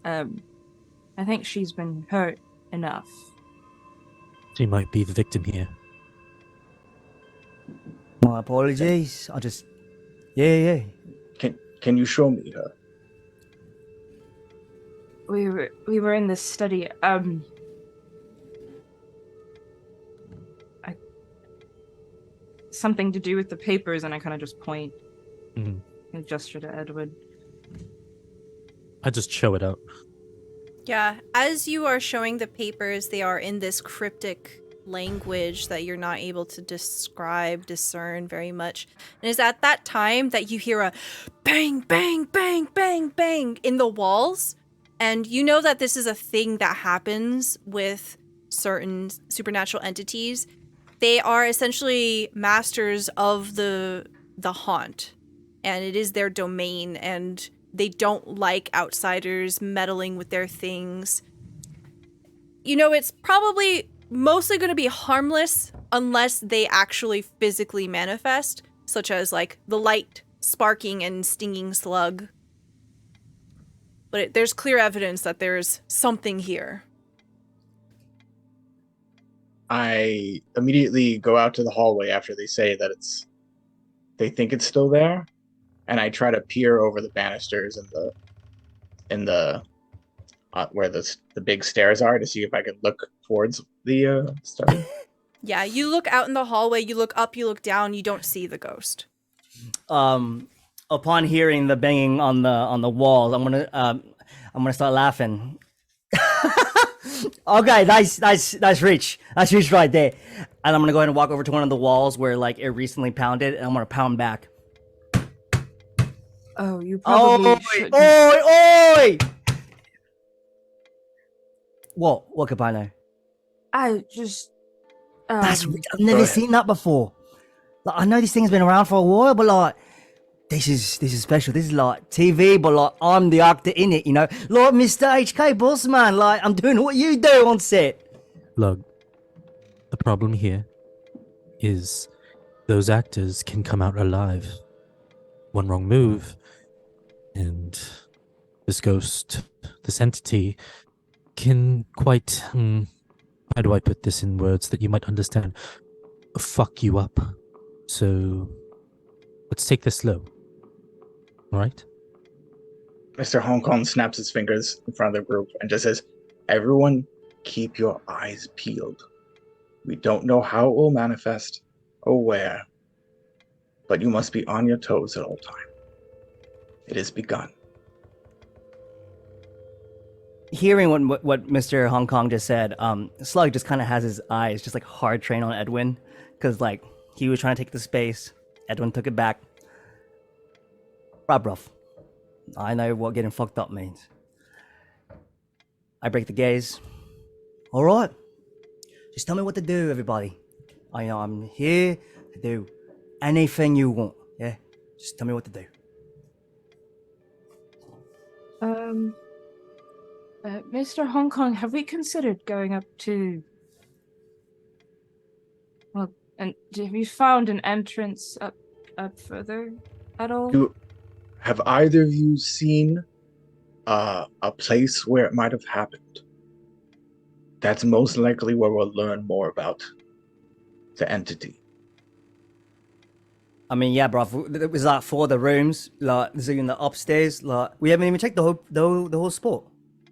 I think she's been hurt enough. She might be the victim here. My apologies. I just yeah. Can you show me her? We were in this study. Something to do with the papers, and I kind of just point and gesture to Edward. I just show it up. Yeah, as you are showing the papers, they are in this cryptic language that you're not able to discern very much. And it's at that time that you hear a bang, bang, bang, bang, bang in the walls. And you know that this is a thing that happens with certain supernatural entities. They are essentially masters of the haunt, and it is their domain, and they don't like outsiders meddling with their things. It's probably mostly going to be harmless unless they actually physically manifest, such as the light sparking and stinging Slug. But there's clear evidence that there's something here. I immediately go out to the hallway after they say that they think it's still there, and I try to peer over the banisters in the where the big stairs are to see if I can look towards the study. Yeah, you look out in the hallway, you look up, you look down, you don't see the ghost. Upon hearing the banging on the walls, I'm gonna start laughing. Okay, nice, Rich. That's Rich right there. And I'm gonna go ahead and walk over to one of the walls where it recently pounded, and I'm gonna pound back. Oh, you probably shouldn't. Oi! What Cabano? I just. That's I've never seen that before. I know this thing's been around for a while, but this is special. This is TV, but I'm the actor in it, Mr. HK boss man. I'm doing what you do on set. Look, the problem here is those actors can come out alive. One wrong move, and this ghost, this entity, can quite How do I put this in words that you might understand? Fuck you up. So let's take this slow. All right? Mr. Hong Kong snaps his fingers in front of the group and just says, "Everyone, keep your eyes peeled. We don't know how it will manifest or where, but you must be on your toes at all time. It has begun." Hearing what Mr. Hong Kong just said, Slug just kind of has his eyes just like hard trained on Edwin, because like he was trying to take the space, Edwin took it back. Right, bruv. I know what getting fucked up means. I break the gaze. All right, just tell me what to do, everybody. I'm here to do anything you want. Yeah, just tell me what to do. Mr. Hong Kong, have we considered going up to... Well, and have you found an entrance up further at all? Have either of you seen a place where it might have happened? That's most likely where we'll learn more about the entity. I mean, yeah, bro. It was like 4 of the rooms, like there's even the upstairs. Like we haven't even checked the whole spot.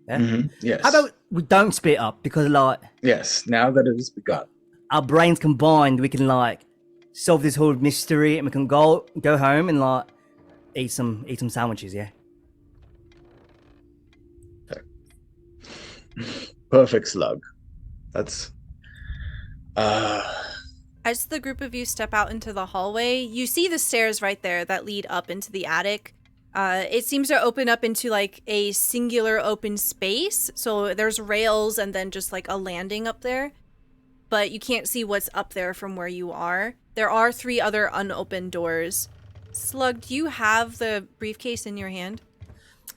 Yeah. Mm-hmm. Yes. How about we don't split up, because like Yes. Now that it has begun. our brains combined, we can like solve this whole mystery, and we can go home and like eat some sandwiches. Yeah. Perfect, Slug. That's As the group of you step out into the hallway, you see the stairs right there that lead up into the attic. It seems to open up into like a singular open space. So there's rails and then just like a landing up there. But you can't see what's up there from where you are. There are 3 other unopened doors. Slug, do you have the briefcase in your hand?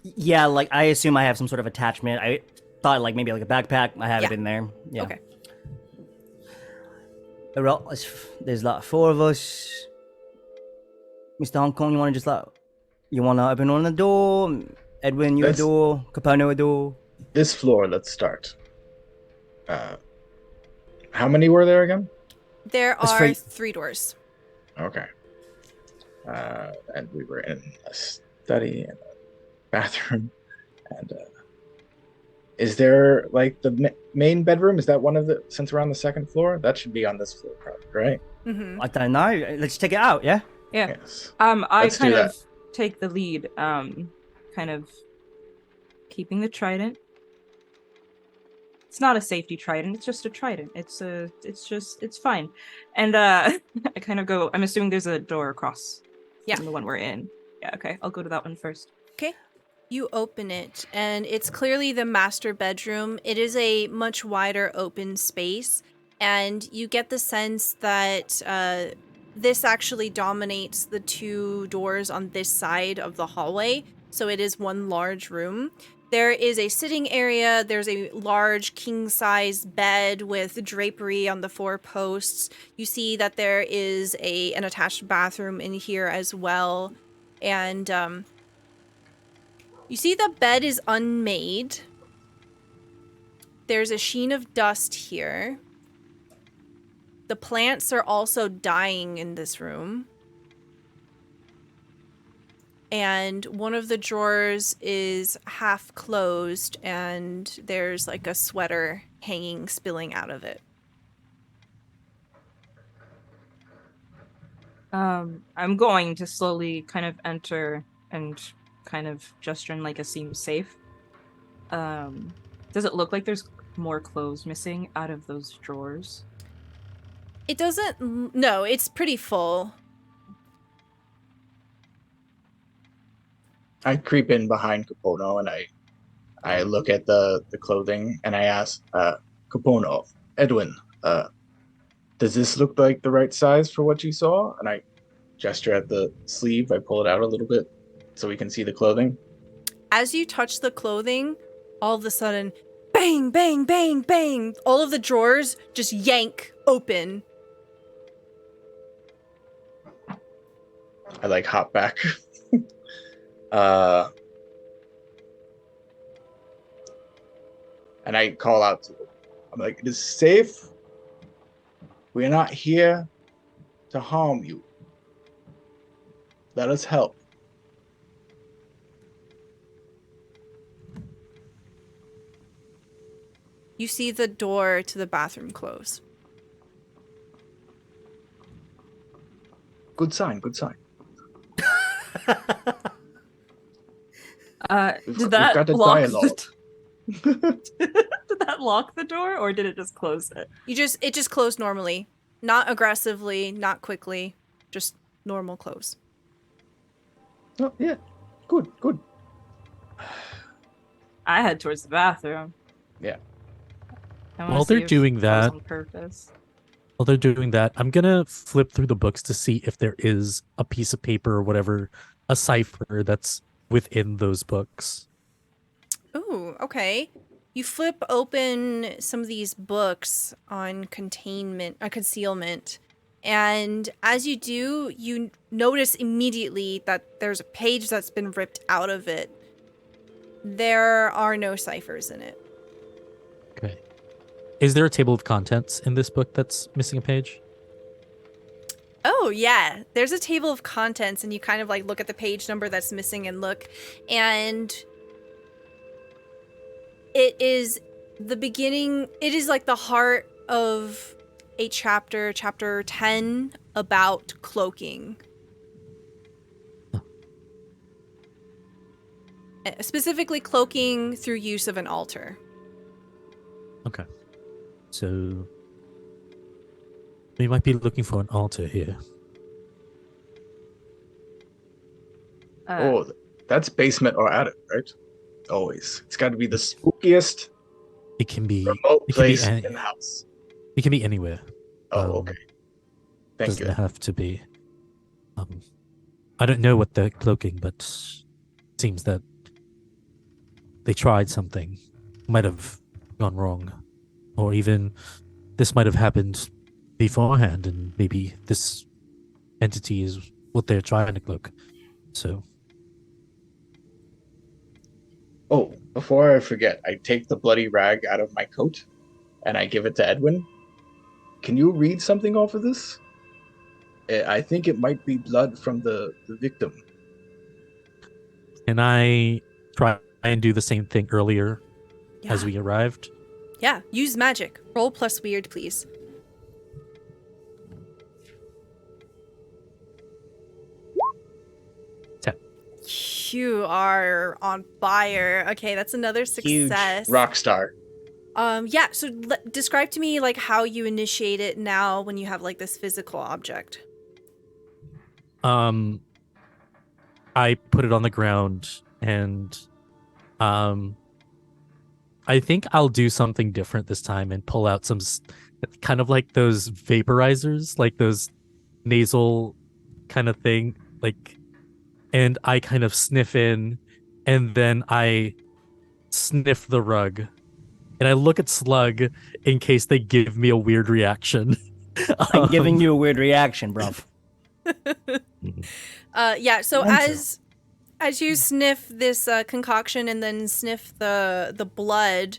Yeah, like I assume I have some sort of attachment. I thought like maybe like a backpack. I have it in there. Yeah. Okay. There's like 4 of us. Mr. Hong Kong, you want to just like, you want to open on the door? Edwin, you a door? Capono a door? this floor. Let's start. How many were there again? There are 3 doors. Okay. And we were in a study and a bathroom. And is there like the main bedroom? Is that one of the, since we're on the 2nd floor? That should be on this floor, probably, right? Mm-hmm. I don't know. Let's check it out, yeah? Yeah. Yes. I Let's do kind that. of take the lead, kind of keeping the trident. It's not a safety trident, it's just a trident. It's fine. And I kind of go, I'm assuming there's a door across from the one we're in. Yeah, okay. I'll go to that one first. Okay. You open it, and it's clearly the master bedroom. It is a much wider open space, and you get the sense that this actually dominates the 2 doors on this side of the hallway, so it is one large room. There is a sitting area, there's a large king-size bed with drapery on the 4 posts. You see that there is an attached bathroom in here as well, and you see the bed is unmade. There's a sheen of dust here. The plants are also dying in this room. And one of the drawers is half closed, and there's like a sweater hanging, spilling out of it. I'm going to slowly kind of enter and kind of gesturing like it seems safe. Does it look like there's more clothes missing out of those drawers? It doesn't. No, it's pretty full. I creep in behind Capono and I look at the clothing and I ask, Capono, Edwin, does this look like the right size for what you saw? And I gesture at the sleeve. I pull it out a little bit so we can see the clothing. As you touch the clothing, all of a sudden, bang, bang, bang, bang. All of the drawers just yank open. I like hop back. And I call out to him, I'm like, it is safe. We are not here to harm you. Let us help. You see the door to the bathroom close. Good sign, good sign. We've Did got that a lock dialogue. Did that lock the door, or did it just close it? It just closed normally. Not aggressively, not quickly. Just normal close. Oh, yeah. Good, good. I head towards the bathroom. Yeah. I wanna While see they're if doing that was that, on purpose. I'm gonna flip through the books to see if there is a piece of paper or whatever, a cipher that's within those books. Ooh, okay. You flip open some of these books on concealment. And as you do, you notice immediately that there's a page that's been ripped out of it. There are no ciphers in it. Okay. Is there a table of contents in this book that's missing a page? Oh, yeah. There's a table of contents, and you kind of like look at the page number that's missing and look. And it is the beginning, it is like the heart of a chapter 10, about cloaking. Specifically, cloaking through use of an altar. Okay. So we might be looking for an altar here. Oh, that's basement or attic, right? Always. It's got to be the spookiest It can be remote place any, in the house. it can be anywhere. Oh, okay. Thank Doesn't you. have to be. I don't know what they're cloaking, but it seems that they tried something. Might have gone wrong. Or even this might have happened beforehand, and maybe this entity is what they're trying to cloak. So Oh, before I forget, I take the bloody rag out of my coat and I give it to Edwin. Can you read something off of this? I think it might be blood from the victim. can I try and do the same thing earlier Yeah. as we arrived? Yeah, use magic. Roll plus weird, please. You are on fire. Okay, that's another Huge. success. Rockstar. Yeah, so describe to me like how you initiate it now when you have like this physical object. I put it on the ground and I think I'll do something different this time and pull out some kind of like those vaporizers, like those nasal kind of thing, like, and I kind of sniff in and then I sniff the rug and I look at Slug in case they give me a weird reaction. I'm giving you a weird reaction, bruv. Yeah, so Mental. as you sniff this concoction and then sniff the blood,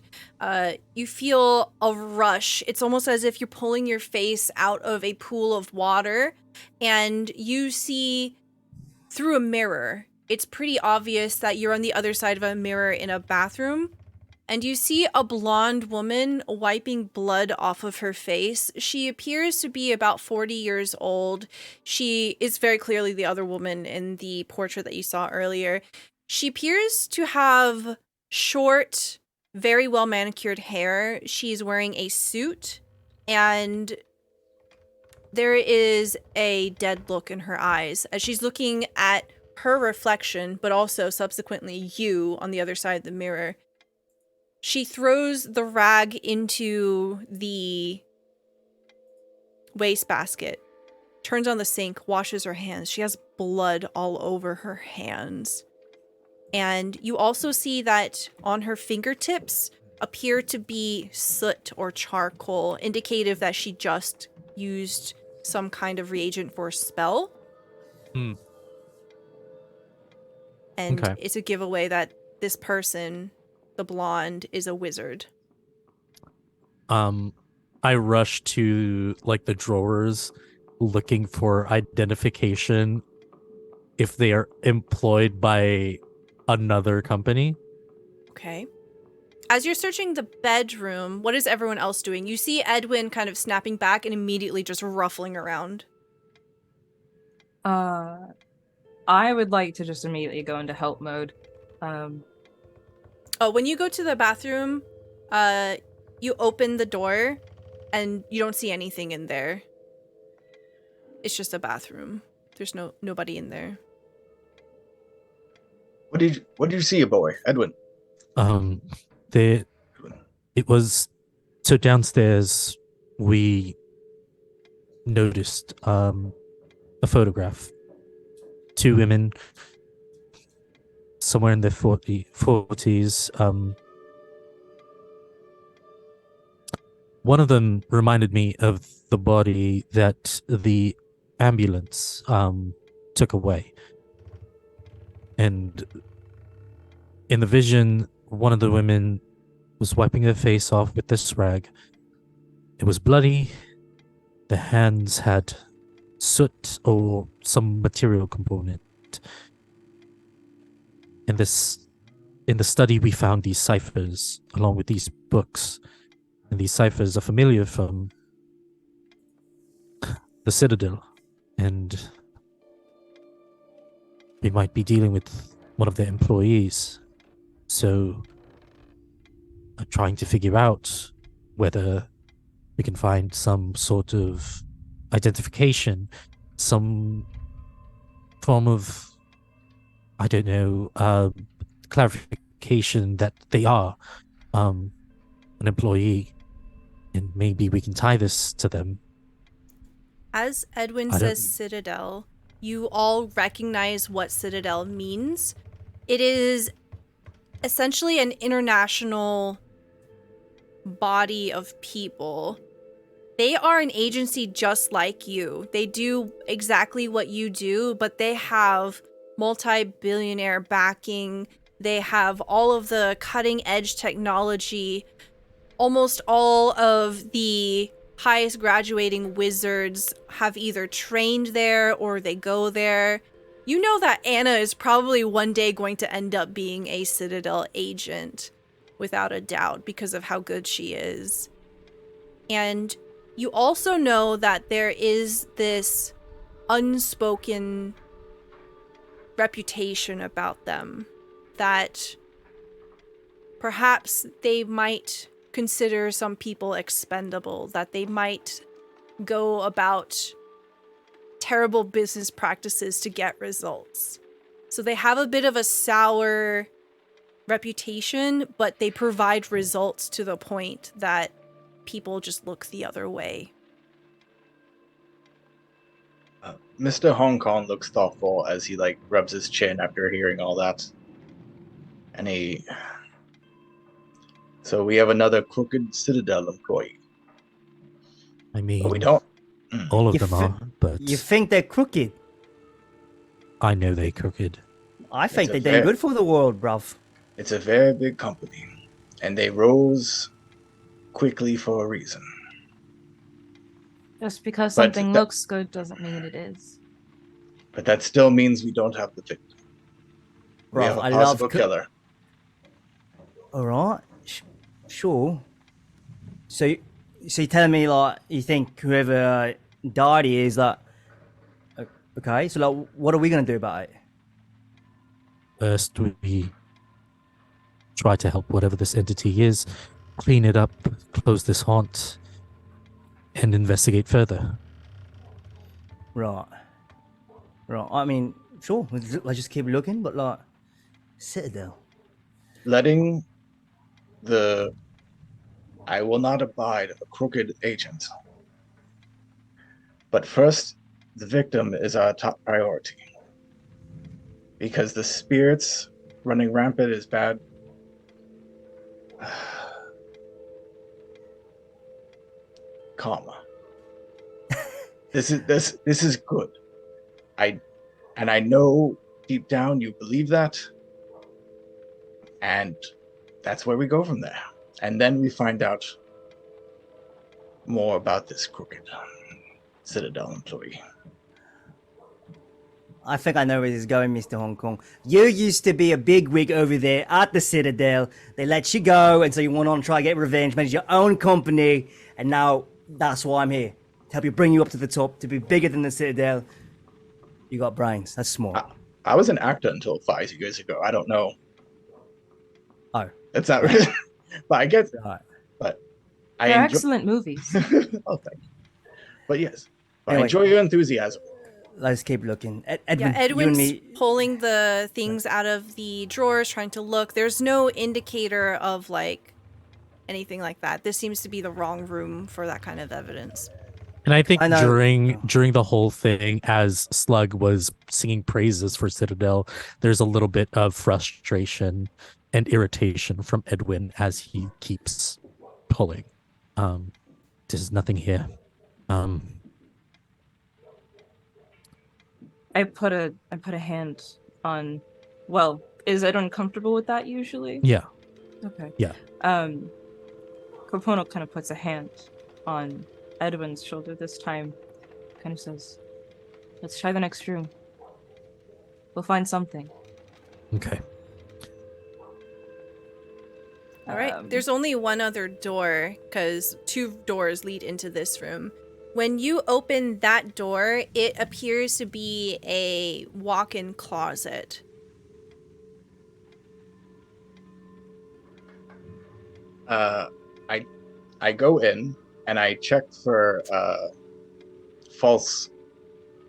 you feel a rush. It's almost as if you're pulling your face out of a pool of water, and you see through a mirror. It's pretty obvious that you're on the other side of a mirror in a bathroom, and you see a blonde woman wiping blood off of her face. She appears to be about 40 years old. She is very clearly the other woman in the portrait that you saw earlier. She appears to have short, very well manicured hair. She's wearing a suit, and there is a dead look in her eyes as she's looking at her reflection, but also subsequently you on the other side of the mirror. She throws the rag into the wastebasket, turns on the sink, washes her hands. She has blood all over her hands. And you also see that on her fingertips appear to be soot or charcoal, indicative that she just used some kind of reagent for a spell. Hmm. And Okay. it's a giveaway that this person, the blonde, is a wizard. I rush to like the drawers looking for identification if they are employed by another company. Okay. As you're searching the bedroom, what is everyone else doing? You see Edwin kind of snapping back and immediately just ruffling around. I would like to just immediately go into help mode. Oh, when you go to the bathroom, you open the door and you don't see anything in there. It's just a bathroom. There's nobody in there. What did you see, boy, Edwin? It was so downstairs. We noticed a photograph. Two women, somewhere in their 40s. One of them reminded me of the body that the ambulance took away. And in the vision, one of the women was wiping her face off with this rag. It was bloody. The hands had soot or some material component. In the study, we found these ciphers along with these books. And these ciphers are familiar from the Citadel. And we might be dealing with one of their employees. So I'm trying to figure out whether we can find some sort of identification, some form of, I don't know, clarification that they are an employee, and maybe we can tie this to them. As Edwin says Citadel, you all recognize what Citadel means. It is essentially an international body of people. They are an agency just like you. They do exactly what you do, but they have multi-billionaire backing. They have all of the cutting-edge technology. Almost all of the highest graduating wizards have either trained there or they go there. You know that Anna is probably one day going to end up being a Citadel agent, without a doubt, because of how good she is. And you also know that there is this unspoken reputation about them, that perhaps they might consider some people expendable, that they might go about terrible business practices to get results. So they have a bit of a sour reputation, but they provide results to the point that people just look the other way. Mr. Hong Kong looks thoughtful as he rubs his chin after hearing all that. And so we have another crooked Citadel employee. I mean, but we don't. All of them are, but You think they're crooked? I know they're crooked. I think they're doing good for the world, bruv. It's a very big company, and they rose quickly for a reason. Just because something looks good doesn't mean it is. But that still means we don't have the victim. We have a possible killer. Alright, sure. So you're telling me, you think whoever died is, okay, so, what are we going to do about it? First, we try to help whatever this entity is, clean it up, close this haunt, and investigate further. Right. I mean, sure, let's just keep looking, but, Citadel. I will not abide a crooked agent. But first, the victim is our top priority. Because the spirits running rampant is bad. Comma. This is good. I know deep down you believe that. And that's where we go from there. And then we find out more about this crooked Citadel employee. I think I know where this is going, Mr. Hong Kong. You used to be a bigwig over there at the Citadel. They let you go, and so you went on to try to get revenge, made your own company, and now that's why I'm here. To help you bring you up to the top, to be bigger than the Citadel. You got brains. That's smart. I was an actor until 5 years ago. I don't know. Oh. It's not really. But I get Right. But They're I enjoy... excellent movies. Oh, thank you. But yes, Anyway. I enjoy your enthusiasm. Let's keep looking. Edwin, Yeah, you and Edwin's me. pulling the things out of the drawers, trying to look. There's no indicator of like anything like that. This seems to be the wrong room for that kind of evidence. And I think I know- during the whole thing, as Slug was singing praises for Citadel, there's a little bit of frustration and irritation from Edwin as he keeps pulling. There's nothing here. I put a hand on. Well, is Edwin comfortable with that usually? Yeah. Okay. Yeah. Kopono kind of puts a hand on Edwin's shoulder this time. Kind of says, "Let's try the next room. We'll find something." Okay. All right. There's only one other door because 2 doors lead into this room. When you open that door, it appears to be a walk-in closet. I go in and I check for false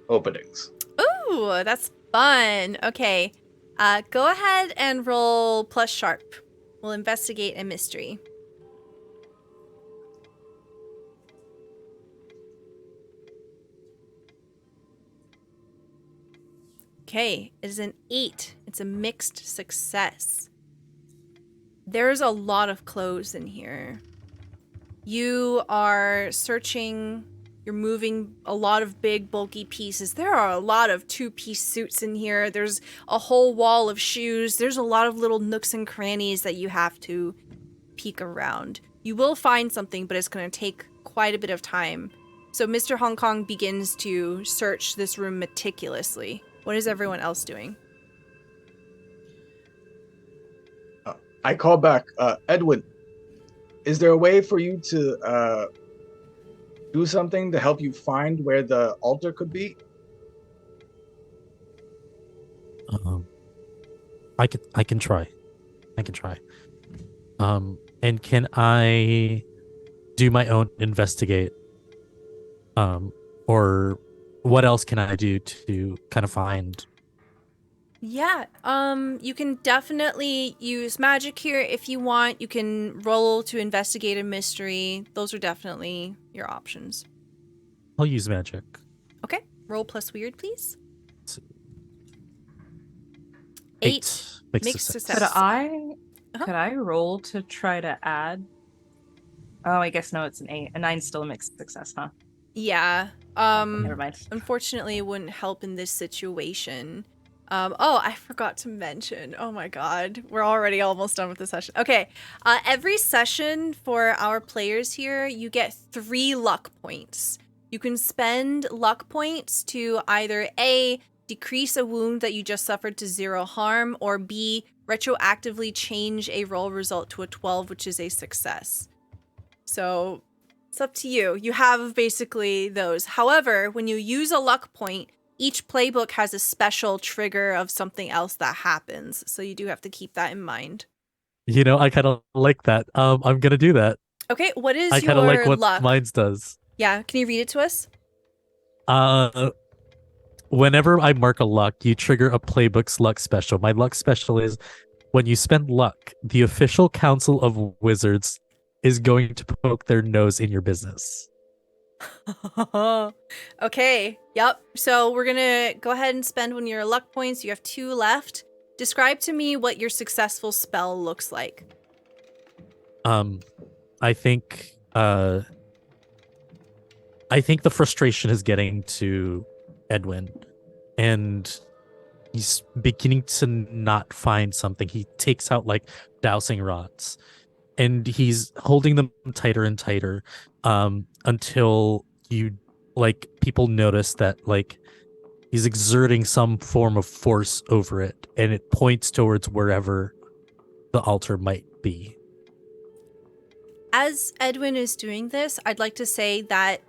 openings. Ooh, that's fun. Okay. Go ahead and roll plus sharp. We'll investigate a mystery. Okay, it is an 8. It's a mixed success. There's a lot of clothes in here. You are searching, you're moving a lot of big, bulky pieces. There are a lot of 2-piece suits in here. There's a whole wall of shoes. There's a lot of little nooks and crannies that you have to peek around. You will find something, but it's going to take quite a bit of time. So Mr. Hong Kong begins to search this room meticulously. What is everyone else doing? I call back, Edwin, is there a way for you to do something to help you find where the altar could be? I can try. And can I do my own investigate? Or what else can I do to kind of find? Yeah, you can definitely use magic here if you want. You can roll to investigate a mystery. Those are definitely your options. I'll use magic. Okay, roll plus weird, please. 8. 8. Mixed Mixed success. success. Could I roll to try to add? Oh, I guess no, it's an 8. A 9's still a mixed success, huh? Yeah. Never mind. Unfortunately, it wouldn't help in this situation. Oh, I forgot to mention. Oh my god. We're already almost done with the session. Okay. Every session for our players here, you get 3 luck points. You can spend luck points to either A, decrease a wound that you just suffered to 0 harm, or B, retroactively change a roll result to a 12, which is a success. So it's up to you. You have basically those. However, when you use a luck point, each playbook has a special trigger of something else that happens. So you do have to keep that in mind. You know, I kind of like that. I'm gonna do that. Okay, what is I your kind of like what luck? mine does. Yeah, can you read it to us? Whenever I mark a luck, you trigger a playbook's luck special. My luck special is when you spend luck, the official council of wizards is going to poke their nose in your business. Okay, yep. So we're gonna go ahead and spend one of your luck points. You have 2 left. Describe to me what your successful spell looks like. I think the frustration is getting to Edwin, and he's beginning to not find something. He takes out like dowsing rods, and he's holding them tighter and tighter, until people notice that he's exerting some form of force over it, and it points towards wherever the altar might be. As Edwin is doing this, I'd like to say that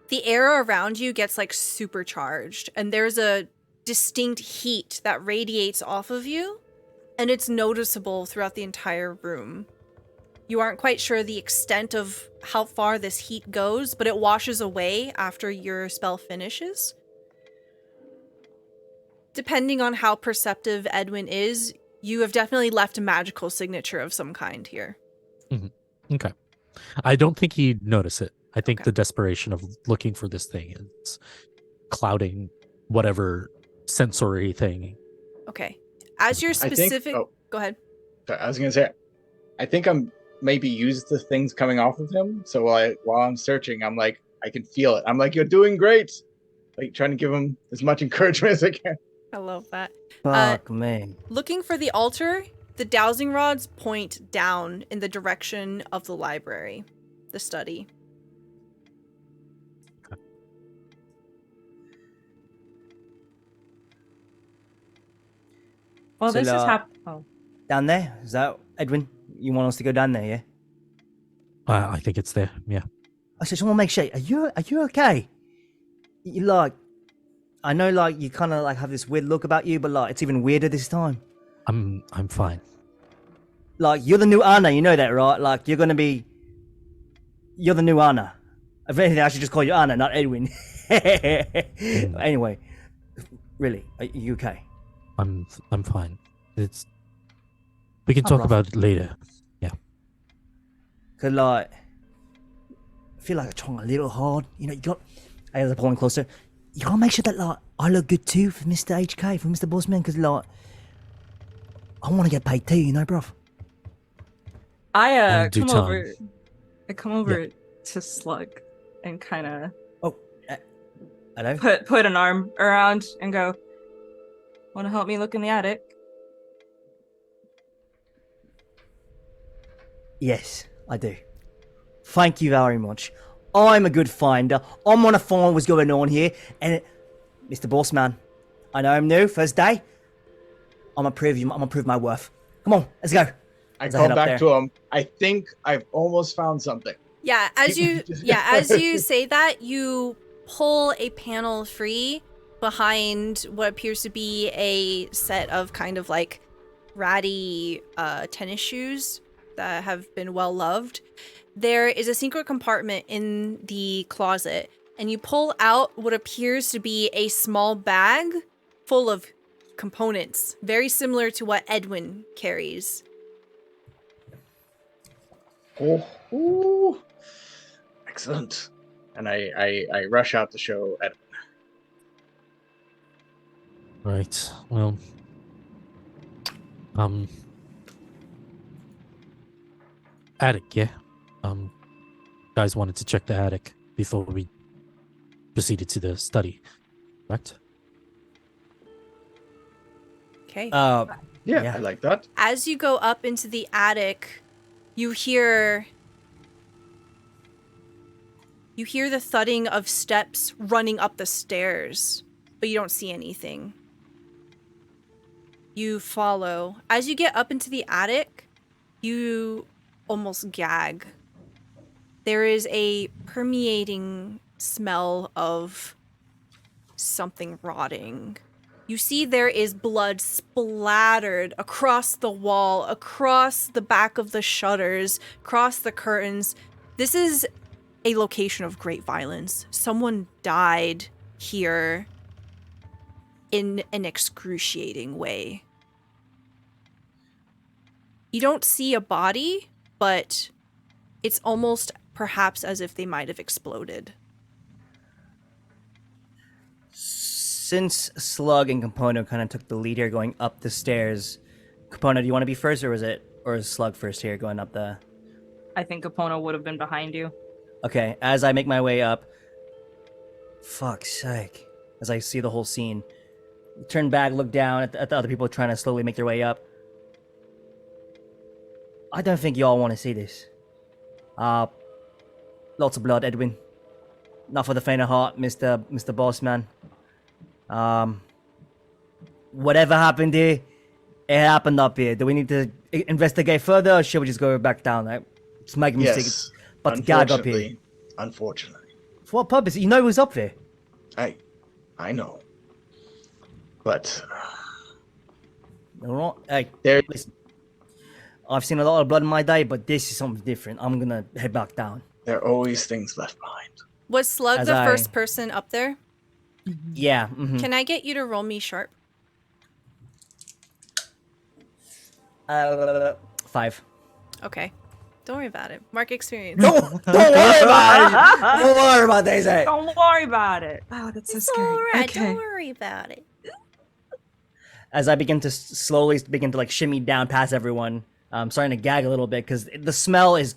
the air around you gets supercharged, and there's a distinct heat that radiates off of you, and it's noticeable throughout the entire room. You aren't quite sure the extent of how far this heat goes, but it washes away after your spell finishes. Depending on how perceptive Edwin is, you have definitely left a magical signature of some kind here. Mm-hmm. Okay. I don't think he'd notice it. I think Okay. the desperation of looking for this thing is clouding whatever sensory thing. Okay. As your specific... Go ahead. Sorry, I was gonna say, I think I'm maybe used to things coming off of him. So while I'm searching, I'm like, I can feel it. I'm like, you're doing great. Trying to give him as much encouragement as I can. I love that. Fuck me. Looking for the altar, the dowsing rods point down in the direction of the library, the study. Well, So, this is like, Oh, Down there? Is that Edwin? You want us to go down there, yeah? I think it's there. Yeah. I just want to make sure. Are you okay? You I know you kind of have this weird look about you, but it's even weirder this time. I'm fine. You're the new Anna, you know that, right? You're the new Anna. If anything, I should just call you Anna, not Edwin. Anyway, really, are you okay? I'm fine. We can Oh, talk rough. about it later. Cause I feel like I'm trying a little hard. You got. As I'm pulling closer, you gotta make sure that I look good too for Mr. HK, for Mr. Bossman, cause I want to get paid too, bruv. I In due come time. over. I come over to Slug and kind of Oh, hello. put an arm around and go, "Want to help me look in the attic?" Yes, I do. Thank you very much. I'm a good finder. I'm gonna find what's going on here. And Mr. Bossman, I know I'm new, first day. I'm gonna prove my worth. Come on, let's go. I As I call head up back there. to him. I think I've almost found something. Yeah, as you say that, you pull a panel free behind what appears to be a set of kind of ratty tennis shoes that have been well loved. There is a secret compartment in the closet, and you pull out what appears to be a small bag full of components, very similar to what Edwin carries. Oh, excellent. And I rush out to show Edwin. Right. Well. Attic, yeah. Guys wanted to check the attic before we proceeded to the study, correct? Okay. Yeah, I like that. As you go up into the attic, you hear the thudding of steps running up the stairs, but you don't see anything. You follow. As you get up into the attic, you almost gag. There is a permeating smell of something rotting. You see there is blood splattered across the wall, across the back of the shutters, across the curtains. This is a location of great violence. Someone died here in an excruciating way. You don't see a body, but it's almost perhaps as if they might have exploded. Since Slug and Compono kind of took the lead here going up the stairs, Compono, do you want to be first, or is Slug first here going up the... I think Capono would have been behind you. Okay, as I make my way up, fuck's sake, as I see the whole scene, turn back, look down at the other people trying to slowly make their way up. I don't think y'all want to see this. Lots of blood, Edwin. Not for the faint of heart, Mr. Boss Man. Whatever happened here, it happened up here. Do we need to investigate further, or should we just go back down? Like, just make a mistake. Yes. But the gag up here. Unfortunately. For what purpose? You know who was up there. I know. But All right. Hey, there listen. I've seen a lot of blood in my day, but this is something different. I'm gonna head back down. there are always things left behind. Was Slug As the I- first person up there? Yeah. mhm. Can I get you to roll me sharp? 5. Okay. Don't worry about it. Mark experience. Don't worry about it. Don't worry about this. Don't worry about it. Oh, that's so It's scary. alright. Okay. Don't worry about it. As I begin to slowly begin to like shimmy down past everyone, I'm starting to gag a little bit because the smell is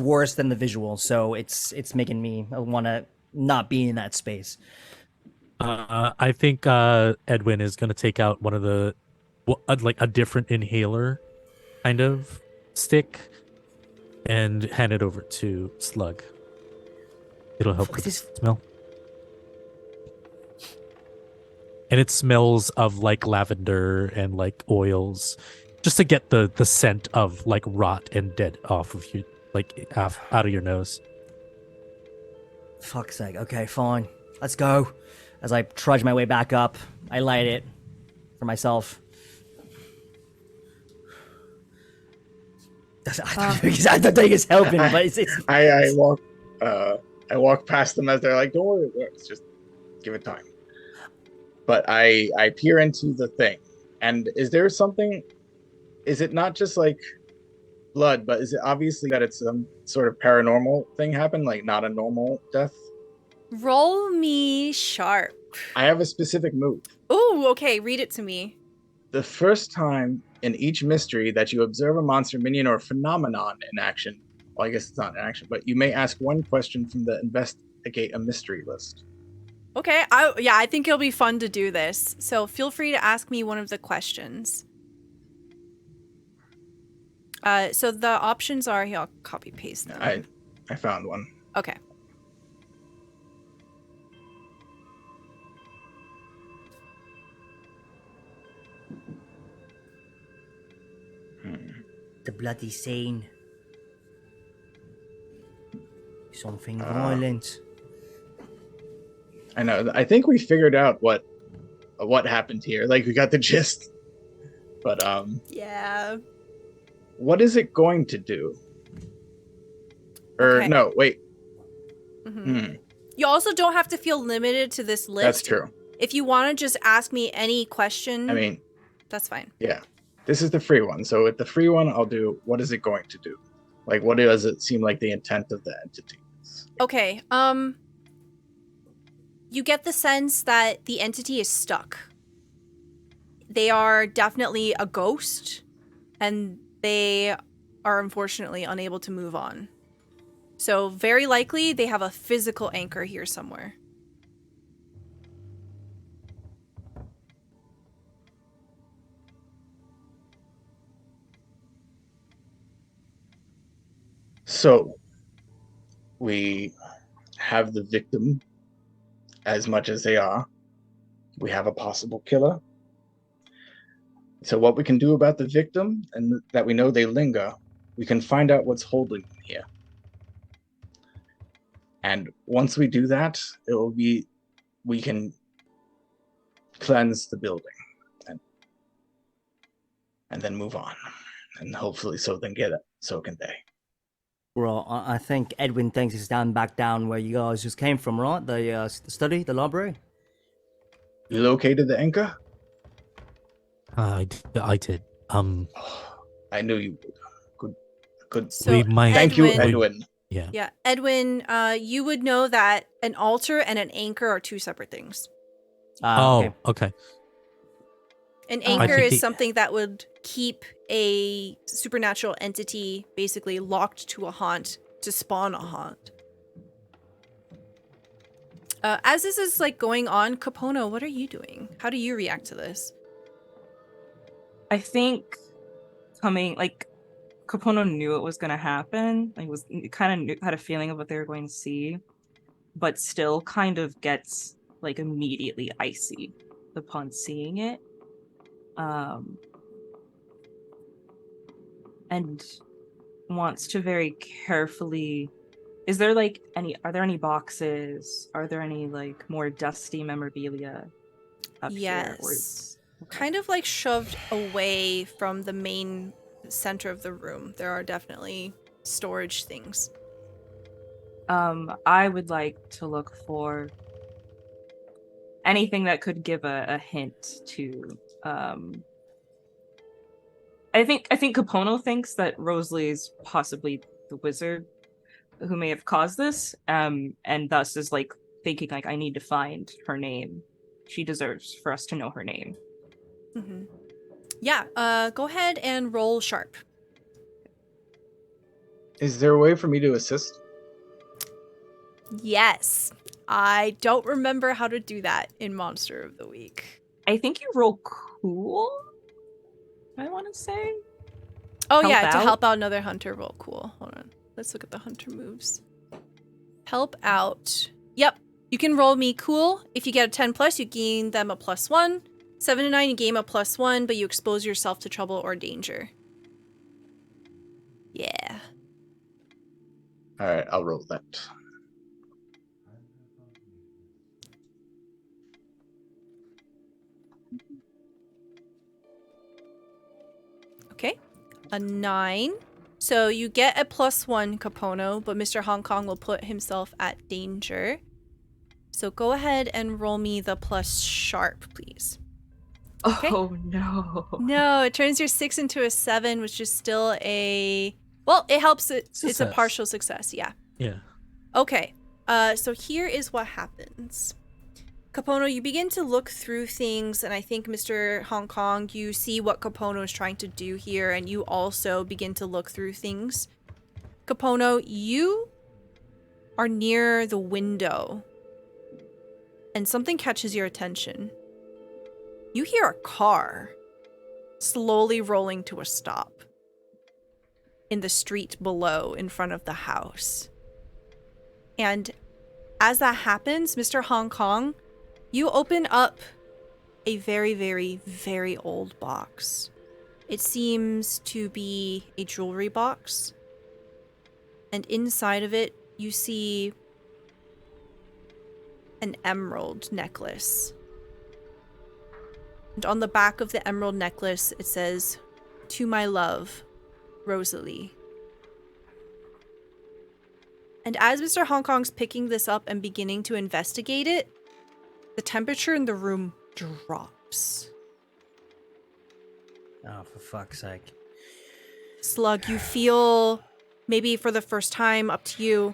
worse than the visual, so it's making me want to not be in that space. I think Edwin is gonna take out one of the like a different inhaler kind of stick and hand it over to Slug. It'll help Fuck with the this- smell. And it smells of like lavender and like oils, just to get the scent of like rot and dead off of you, like out of your nose. Fuck's sake. Okay, fine. Let's go. As I trudge my way back up, I light it for myself. I don't think it's helping, but it's I walk past them as they're like, don't worry, it works. Just give it time. But I peer into the thing. And is there something, is it not just like blood, but is it obviously that it's some sort of paranormal thing happened, like not a normal death? Roll me sharp. I have a specific move. Oh, okay. Read it to me. The first time in each mystery that you observe a monster, minion, or phenomenon in action, well, I guess it's not in action, but you may ask one question from the investigate a mystery list. Okay. I think it'll be fun to do this. So feel free to ask me one of the questions. So the options are here. I'll copy paste them. I found one. Okay. the bloody scene. Something violent. I know. I think we figured out what happened here. Like we got the gist. But Yeah. what is it going to do? Or Okay. no, wait. Mhm. You also don't have to feel limited to this list. That's true. If you want to just ask me any question, I mean, that's fine. yeah. This is the free one. So with the free one, I'll do what is it going to do? Like what does it seem like the intent of the entity is? Okay. You get the sense that the entity is stuck. They are definitely a ghost, and they are unfortunately unable to move on. So very likely they have a physical anchor here somewhere. So we have the victim as much as they are. We have a possible killer. So what we can do about the victim and that we know they linger, we can find out what's holding them here. And once we do that, we can cleanse the building and then move on. And hopefully so can they. Well, I think Edwin thinks it's back down where you guys just came from, right? The study, the library. You located the anchor? I did. I knew you would. Good. So We might- Thank you, Edwin- Edwin. Yeah. Yeah, Edwin, you would know that an altar and an anchor are two separate things. Oh, okay. An I anchor think is the- something that would keep a supernatural entity basically locked to a haunt to spawn a haunt. As this is like going on, Capono, what are you doing? How do you react to this? I think coming Capono knew it was going to happen. Like, had a feeling of what they were going to see, but still kind of gets like immediately icy upon seeing it. And wants to very carefully. Are there any boxes? Are there any like more dusty memorabilia up here? Yes. Kind of like shoved away from the main center of the room. There are definitely storage things. I would like to look for anything that could give a hint to I think Capono thinks that Rosalie is possibly the wizard who may have caused this, and thus is like thinking like I need to find her name. She deserves for us to know her name. Mm-hmm. Yeah, go ahead and roll sharp. Is there a way for me to assist? Yes. I don't remember how to do that in Monster of the Week. I think you roll cool, I want to say. Oh, Help yeah, to out? help out another hunter. Roll cool. Hold on. Let's look at the hunter moves. Help out. Yep. You can roll me cool. If you get a 10 plus, you gain them a +1. 7 to 9, you gain a +1, but you expose yourself to trouble or danger. Yeah. All right, I'll roll that. Okay. A 9. So you get a +1, Capono, but Mr. Hong Kong will put himself at danger. So go ahead and roll me the plus sharp, please. Okay. Oh no. No, it turns your 6 into a 7, which is still a... Well, it helps. It's a Success. partial success, yeah. Yeah. Okay, so here is what happens. Capono, you begin to look through things, and I think Mr. Hong Kong, you see what Capono is trying to do here, and you also begin to look through things. Capono, you are near the window, and something catches your attention. You hear a car slowly rolling to a stop in the street below in front of the house. And as that happens, Mr. Hong Kong, you open up a very, very, very old box. It seems to be a jewelry box. And inside of it, you see an emerald necklace. And on the back of the emerald necklace, it says, "To my love, Rosalie." And as Mr. Hong Kong's picking this up and beginning to investigate it, the temperature in the room drops. Oh, for fuck's sake. Slug, you feel, maybe for the first time, up to you,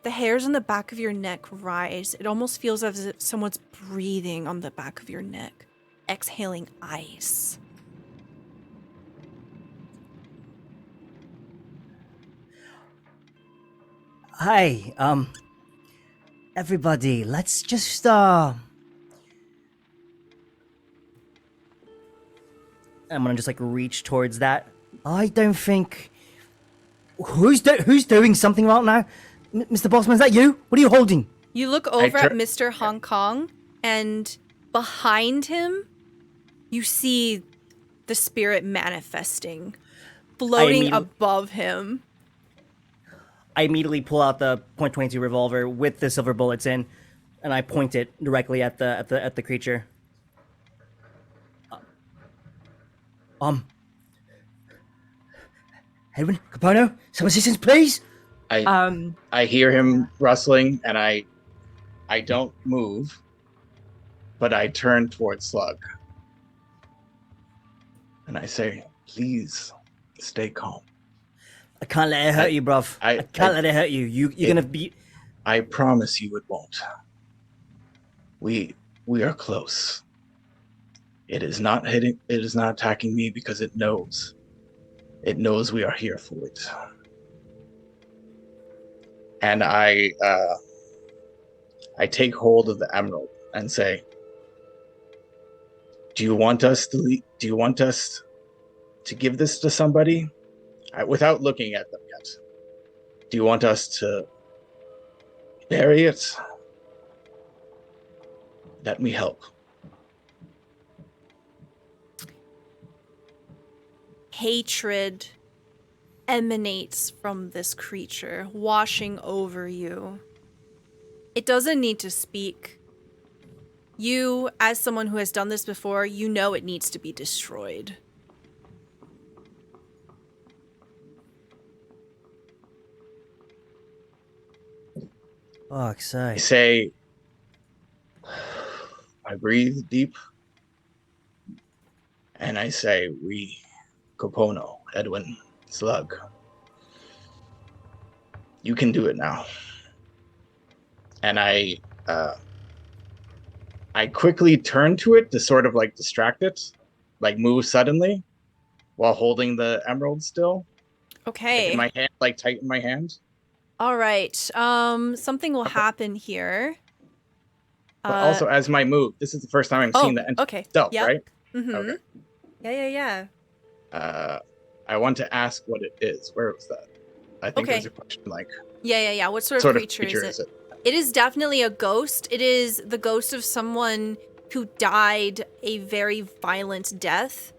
the hairs on the back of your neck rise. It almost feels as if someone's breathing on the back of your neck, exhaling ice. Hi, everybody, let's just, I'm gonna just, like, reach towards that. I don't think... Who's doing something right now? Mr. Bossman, is that you? What are you holding? You look over at Mr. Hong Kong, and behind him, you see the spirit manifesting, floating above him. I immediately pull out the .22 revolver with the silver bullets in, and I point it directly at the creature. Edwin, Capono, some assistance, please. I hear him rustling, and I don't move, but I turn towards Slug, and I say, "Please, stay calm. I can't let it hurt you, bruv. I can't let it hurt you. You're gonna be... I promise you it won't. We are close. It is not hitting. It is not attacking me because it knows. It knows we are here for it." And I take hold of the emerald and say, "Do you want us to give this to somebody? Without looking at them yet, do you want us to bury it? Let me help. Hatred emanates from this creature, washing over you. It doesn't need to speak. You, as someone who has done this before, you know it needs to be destroyed. Fuck's I sake. say, I breathe deep, and I say, we, Copono, Edwin, Slug, you can do it now. And I quickly turn to it to sort of like distract it, like move suddenly, while holding the emerald still. Okay. Like in my hand, like tighten my hand. All right. Something will happen here. But also as my move, this is the first time I'm seeing the entity okay. itself, Yep. right? Mm-hmm. Okay. Yeah. I want to ask what it is. Where was that? I think Okay. it was a question like, Yeah. What sort of creature is it? It is definitely a ghost. It is the ghost of someone who died a very violent death.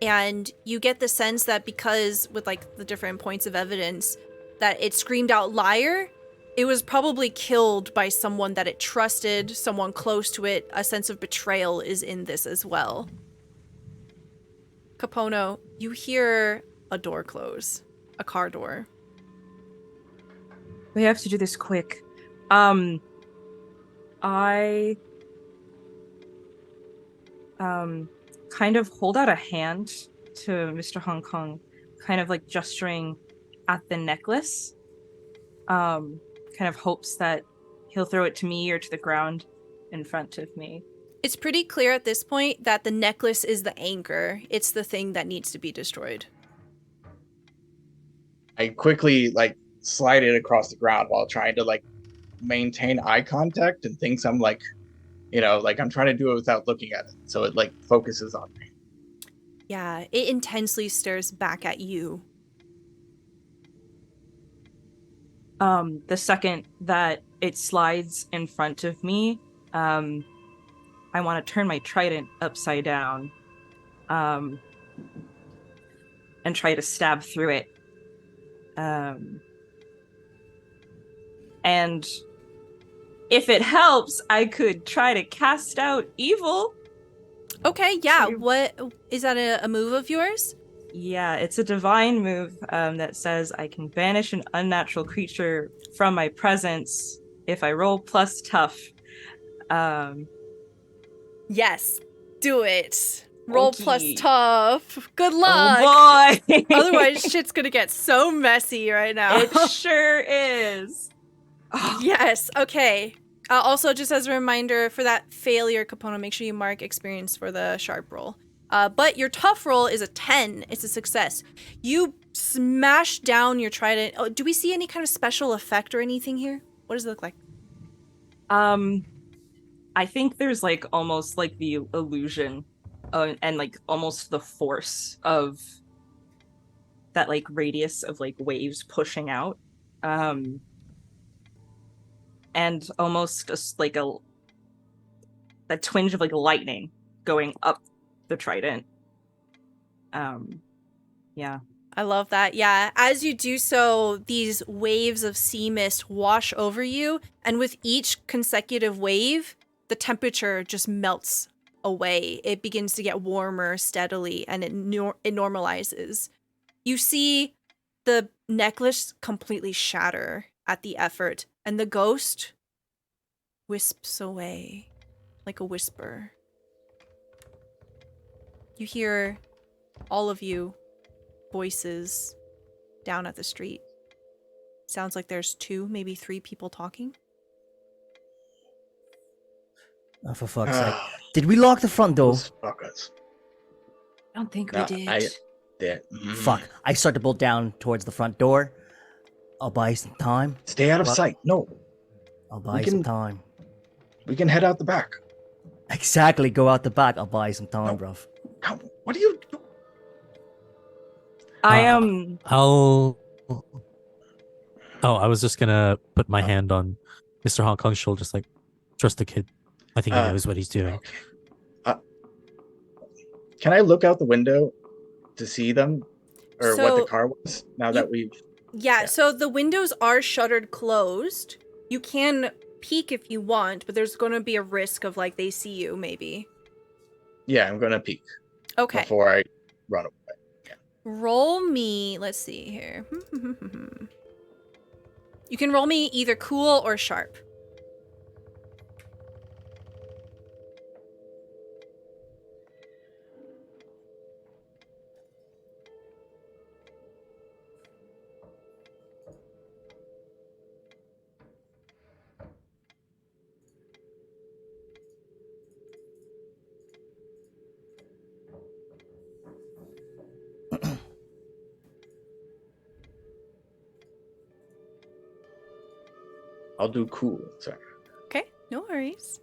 And you get the sense that because with like the different points of evidence that it screamed out liar, it was probably killed by someone that it trusted, someone close to it. A sense of betrayal is in this as well. Capono, you hear a door close, a car door. We have to do this quick. I kind of hold out a hand to Mr. Hong Kong, kind of like gesturing at the necklace. Kind of hopes that he'll throw it to me or to the ground in front of me. It's pretty clear at this point that the necklace is the anchor. It's the thing that needs to be destroyed. I quickly like slide it across the ground while trying to like maintain eye contact and thinks I'm like, like I'm trying to do it without looking at it. So it like focuses on me. Yeah, it intensely stares back at you. The second that it slides in front of me, I want to turn my trident upside down, and try to stab through it. And if it helps, I could try to cast out evil. Okay, yeah. What is that a move of yours? Yeah, it's a divine move that says I can banish an unnatural creature from my presence if I roll plus tough. Yes, do it. Roll Okay. plus tough. Good luck. Oh boy! Otherwise, shit's gonna get so messy right now. It sure is. Yes, okay. Also, just as a reminder, for that failure, Capono, make sure you mark experience for the sharp roll. But your tough roll is a 10. It's a success. You smash down your trident. Oh, do we see any kind of special effect or anything here? What does it look like? I think there's like almost like the illusion and like almost the force of that like radius of like waves pushing out. And almost just like a twinge of like lightning going up the trident. Yeah. I love that. Yeah. As you do so, these waves of sea mist wash over you. And with each consecutive wave, the temperature just melts away. It begins to get warmer steadily and it normalizes. You see the necklace completely shatter at the effort. And the ghost wisps away like a whisper. You hear all of you voices down at the street. Sounds like there's 2, maybe 3 people talking. Oh, for fuck's sake. Did we lock the front door? Those fuckers. I don't think No, we did. Fuck. I start to bolt down towards the front door. I'll buy some time. Stay out of sight. No, I'll buy some time. we can head out the back. Exactly. Go out the back. I'll buy some time, bruv. What do you do? I am. I'll. Oh, I was just gonna put my hand on Mr. Hong Kong's shoulder, just like, trust the kid. I think he knows what he's doing. Okay. Can I look out the window to see them or what the So, car was? Now that we've Yeah, Yeah. so the windows are shuttered closed. You can peek if you want, but there's going to be a risk of like they see you maybe. I'm gonna peek Okay. before I run away. Roll me, let's see here. You can roll me either cool or sharp. I'll do cool. Sorry. Okay, no worries.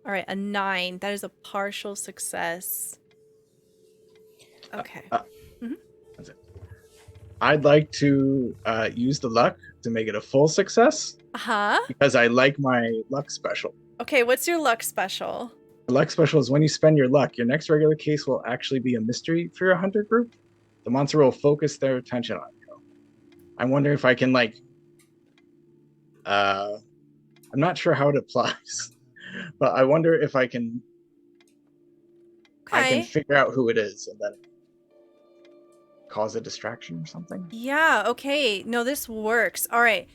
All right, a 9. That is a partial success. Okay. That's it. I'd like to use the luck to make it a full success Uh-huh. because I like my luck special. Okay, what's your luck special? The luck special is when you spend your luck, your next regular case will actually be a mystery for your hunter group. The monster will focus their attention on you. I wonder if I can I'm not sure how it applies, but I wonder if I can Okay. figure out who it is and then cause a distraction or something. Yeah, okay. No, this works. All right.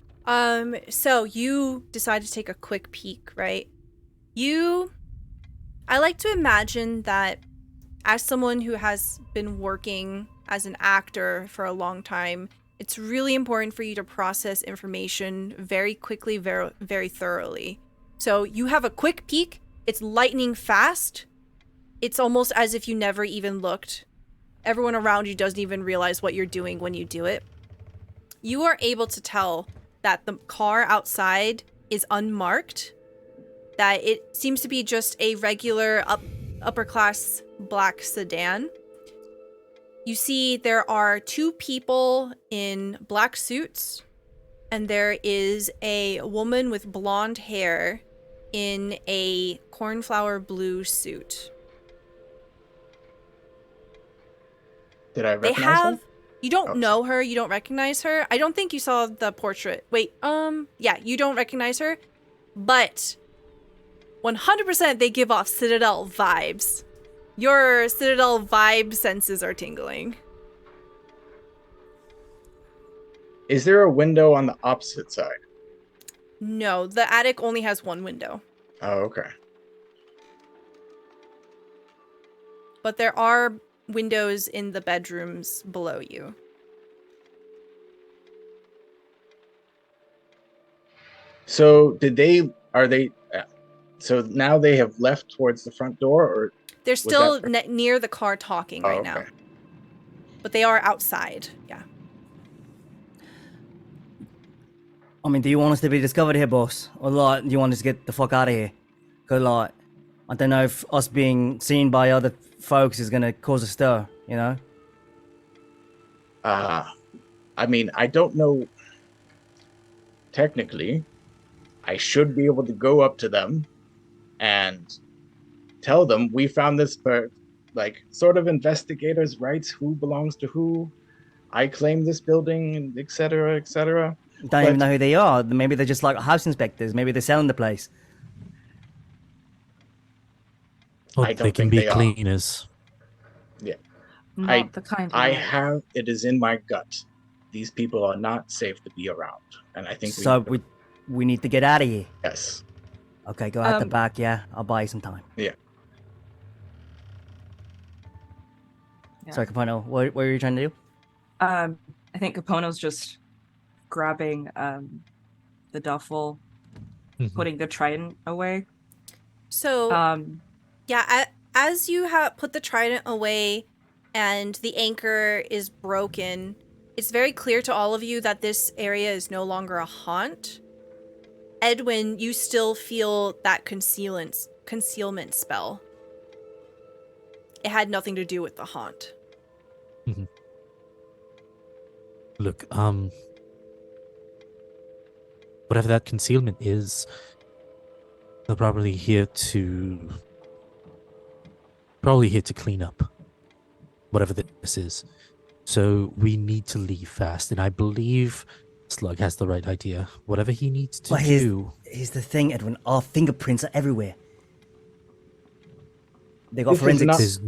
So you decide to take a quick peek, right? I like to imagine that as someone who has been working as an actor for a long time, it's really important for you to process information very quickly, very, very thoroughly. So you have a quick peek. It's lightning fast. It's almost as if you never even looked. Everyone around you doesn't even realize what you're doing when you do it. You are able to tell that the car outside is unmarked, that it seems to be just a regular upper class black sedan. You see there are 2 people in black suits, and there is a woman with blonde hair in a cornflower blue suit. Did I They recognize have... her? You don't Oh, know her, you don't recognize her. I don't think you saw the portrait. Wait, yeah, you don't recognize her. But 100% they give off Citadel vibes. Your Citadel vibe senses are tingling. Is there a window on the opposite side? No, the attic only has 1 window. Oh, okay. But there are windows in the bedrooms below you. So so now they have left towards the front door, or They're still that near the car talking right now. okay. But they are outside, yeah. I mean, do you want us to be discovered here, boss? Or do you want us to get the fuck out of here? Cause I don't know if us being seen by other folks is gonna cause a stir, you know? I mean, I don't know. Technically, I should be able to go up to them and tell them we found this bird, sort of investigators' rights, who belongs to who. I claim this building, etc., etc. Don't even know who they are. Maybe they're just like house inspectors. Maybe they're selling the place. Well, I don't they can think be they are. cleaners. Not the kind I of have it is in my gut. These people are not safe to be around, and I think So we need to get out of here. yes. Okay, go out the back. Yeah, I'll buy you some time. Yeah. Sorry, Capano. What were you trying to do? I think Capono's just grabbing the duffel, putting the trident away. So, yeah, as you have put the trident away and the anchor is broken, it's very clear to all of you that this area is no longer a haunt. Edwin, you still feel that concealment spell. It had nothing to do with the haunt. Look, whatever that concealment is, they're probably here to clean up whatever this is. So we need to leave fast, and I believe Slug has the right idea. Whatever he needs to do. Here's the thing, Edwin. Our fingerprints are everywhere. They got This is forensics.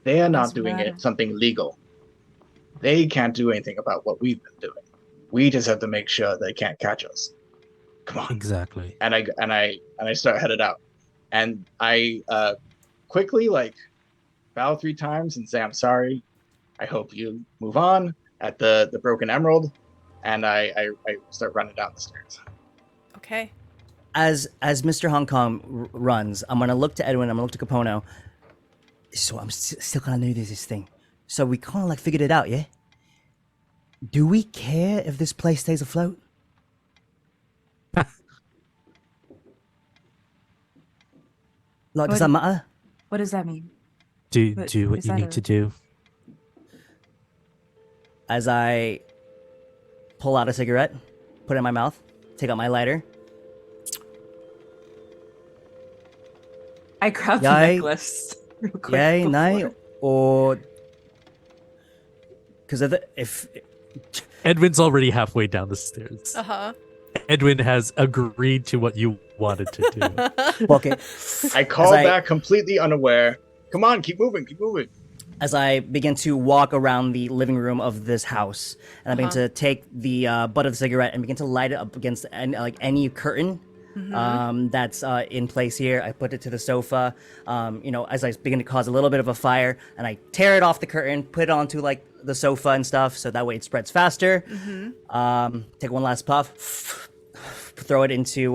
They are not Doesn't doing matter. it something legal. They can't do anything about what we've been doing. We just have to make sure they can't catch us. Come on. Exactly. And I start headed out, and I quickly bow 3 times and say I'm sorry. I hope you move on at the broken emerald, and I start running down the stairs. Okay. As Mr. Hong Kong runs, I'm gonna look to Edwin. I'm gonna look to Capono. So I'm still kind of new to this thing. So we kind of figured it out, yeah. Do we care if this place stays afloat? Does that matter? What does that mean? Do But what is you that need to do. As I pull out a cigarette, put it in my mouth, take out my lighter. I grab the Yay. necklace real quick. Yay, before- nay, or because if Edwin's already halfway down the stairs. Uh-huh. Edwin has agreed to what you wanted to do. okay, I call I- back completely unaware. Come on, keep moving, keep moving. as I begin to walk around the living room of this house, and I begin to take the butt of the cigarette and begin to light it up against any curtain that's in place here. I put it to the sofa, as I begin to cause a little bit of a fire, and I tear it off the curtain, put it onto the sofa and stuff, so that way it spreads faster. Take one last puff, throw it into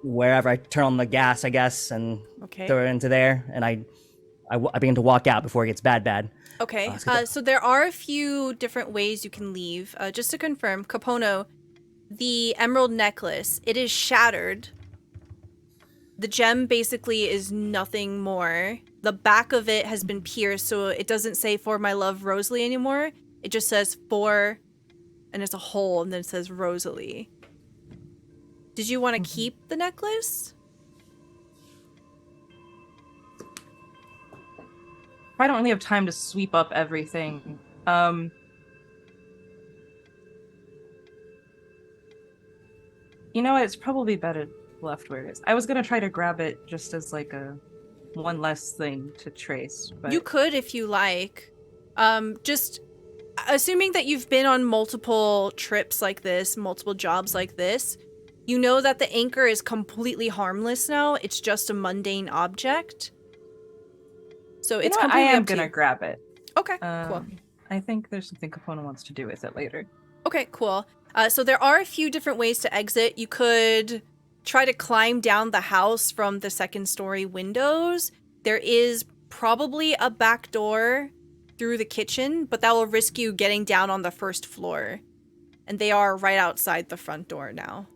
wherever I turn on the gas, I guess, and Okay. throw it into there, and I begin to walk out before it gets bad. Okay. let's get So there are a few different ways you can leave. Just to confirm, Capono, the emerald necklace, it is shattered. The gem basically is nothing more. The back of it has been pierced, so it doesn't say "For my love, Rosalie" anymore. It just says "For," and it's a hole, and then it says Rosalie. Did you want to keep the necklace? I don't really have time to sweep up everything. You know what? It's probably better left where it is. I was gonna try to grab it just as a one less thing to trace, but You could if you like. Just assuming that you've been on multiple trips like this, multiple jobs like this, you know that the anchor is completely harmless now. It's just a mundane object. So it's I completely am up to gonna you. grab it. Okay, cool. I think there's something Capone wants to do with it later. Okay, cool. So there are a few different ways to exit. You could try to climb down the house from the second story windows. There is probably a back door through the kitchen, but that will risk you getting down on the first floor. And they are right outside the front door now.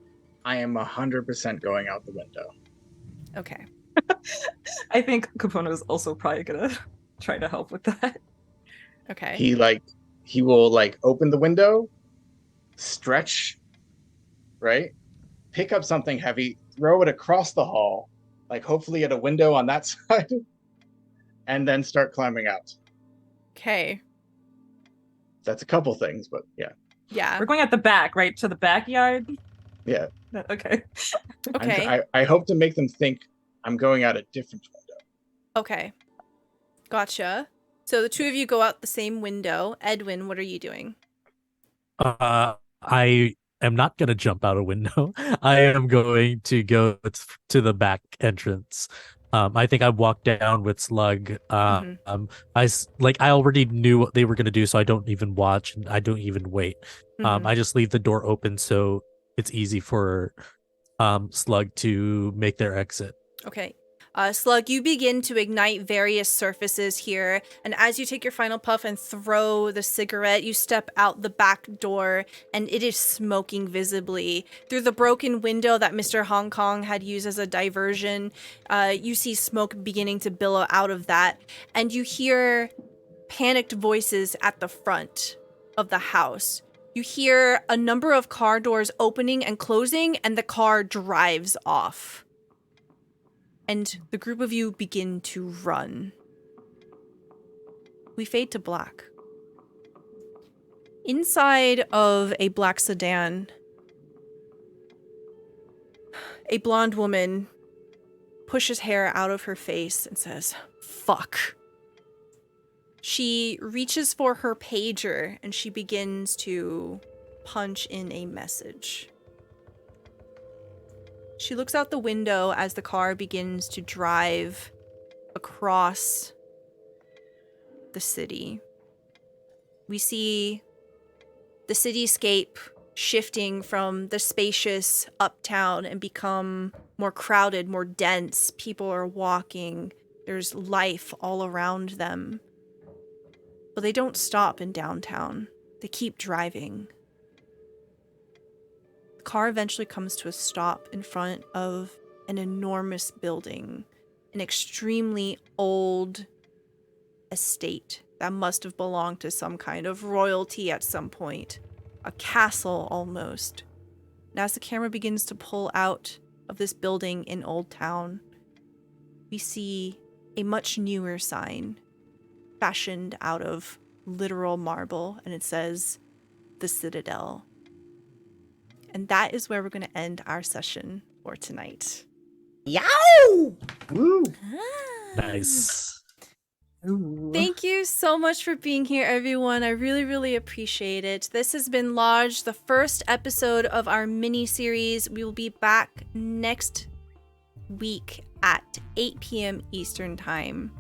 I am 100% going out the window. Okay. I think Capone is also probably gonna try to help with that. Okay. He will open the window, stretch, right? Pick up something heavy, throw it across the hall, hopefully at a window on that side, and then start climbing out. Okay. That's a couple things, but yeah. Yeah. We're going at the back, right? To the backyard? Yeah. Okay. Okay. I hope to make them think I'm going out a different window. Okay. Gotcha. So the two of you go out the same window. Edwin, what are you doing? I am not going to jump out a window. I am going to go to the back entrance. I think I walked down with Slug. I already knew what they were going to do, so I don't even watch and I don't even wait. Mhm. I just leave the door open so it's easy for Slug to make their exit. Okay. Slug, you begin to ignite various surfaces here, and as you take your final puff and throw the cigarette, you step out the back door, and it is smoking visibly. Through the broken window that Mr. Hong Kong had used as a diversion, you see smoke beginning to billow out of that, and you hear panicked voices at the front. of the house. You hear a number of car doors opening and closing, and the car drives off. And the group of you begin to run. We fade to black. Inside of a black sedan, a blonde woman pushes hair out of her face and says, "Fuck." She reaches for her pager and she begins to punch in a message. She looks out the window as the car begins to drive across the city. We see the cityscape shifting from the spacious uptown and become more crowded, more dense. People are walking. There's life all around them. But they don't stop in downtown. They keep driving. The car eventually comes to a stop in front of an enormous building, an extremely old estate that must have belonged to some kind of royalty at some point. A castle, almost. And as the camera begins to pull out of this building in Old Town, we see a much newer sign fashioned out of literal marble, and it says, "The Citadel." And that is where we're going to end our session for tonight. Yow! Woo! Nice. Thank you so much for being here, everyone. I really, really appreciate it. This has been Lodge, the first episode of our mini-series. We will be back next week at 8 p.m. Eastern Time.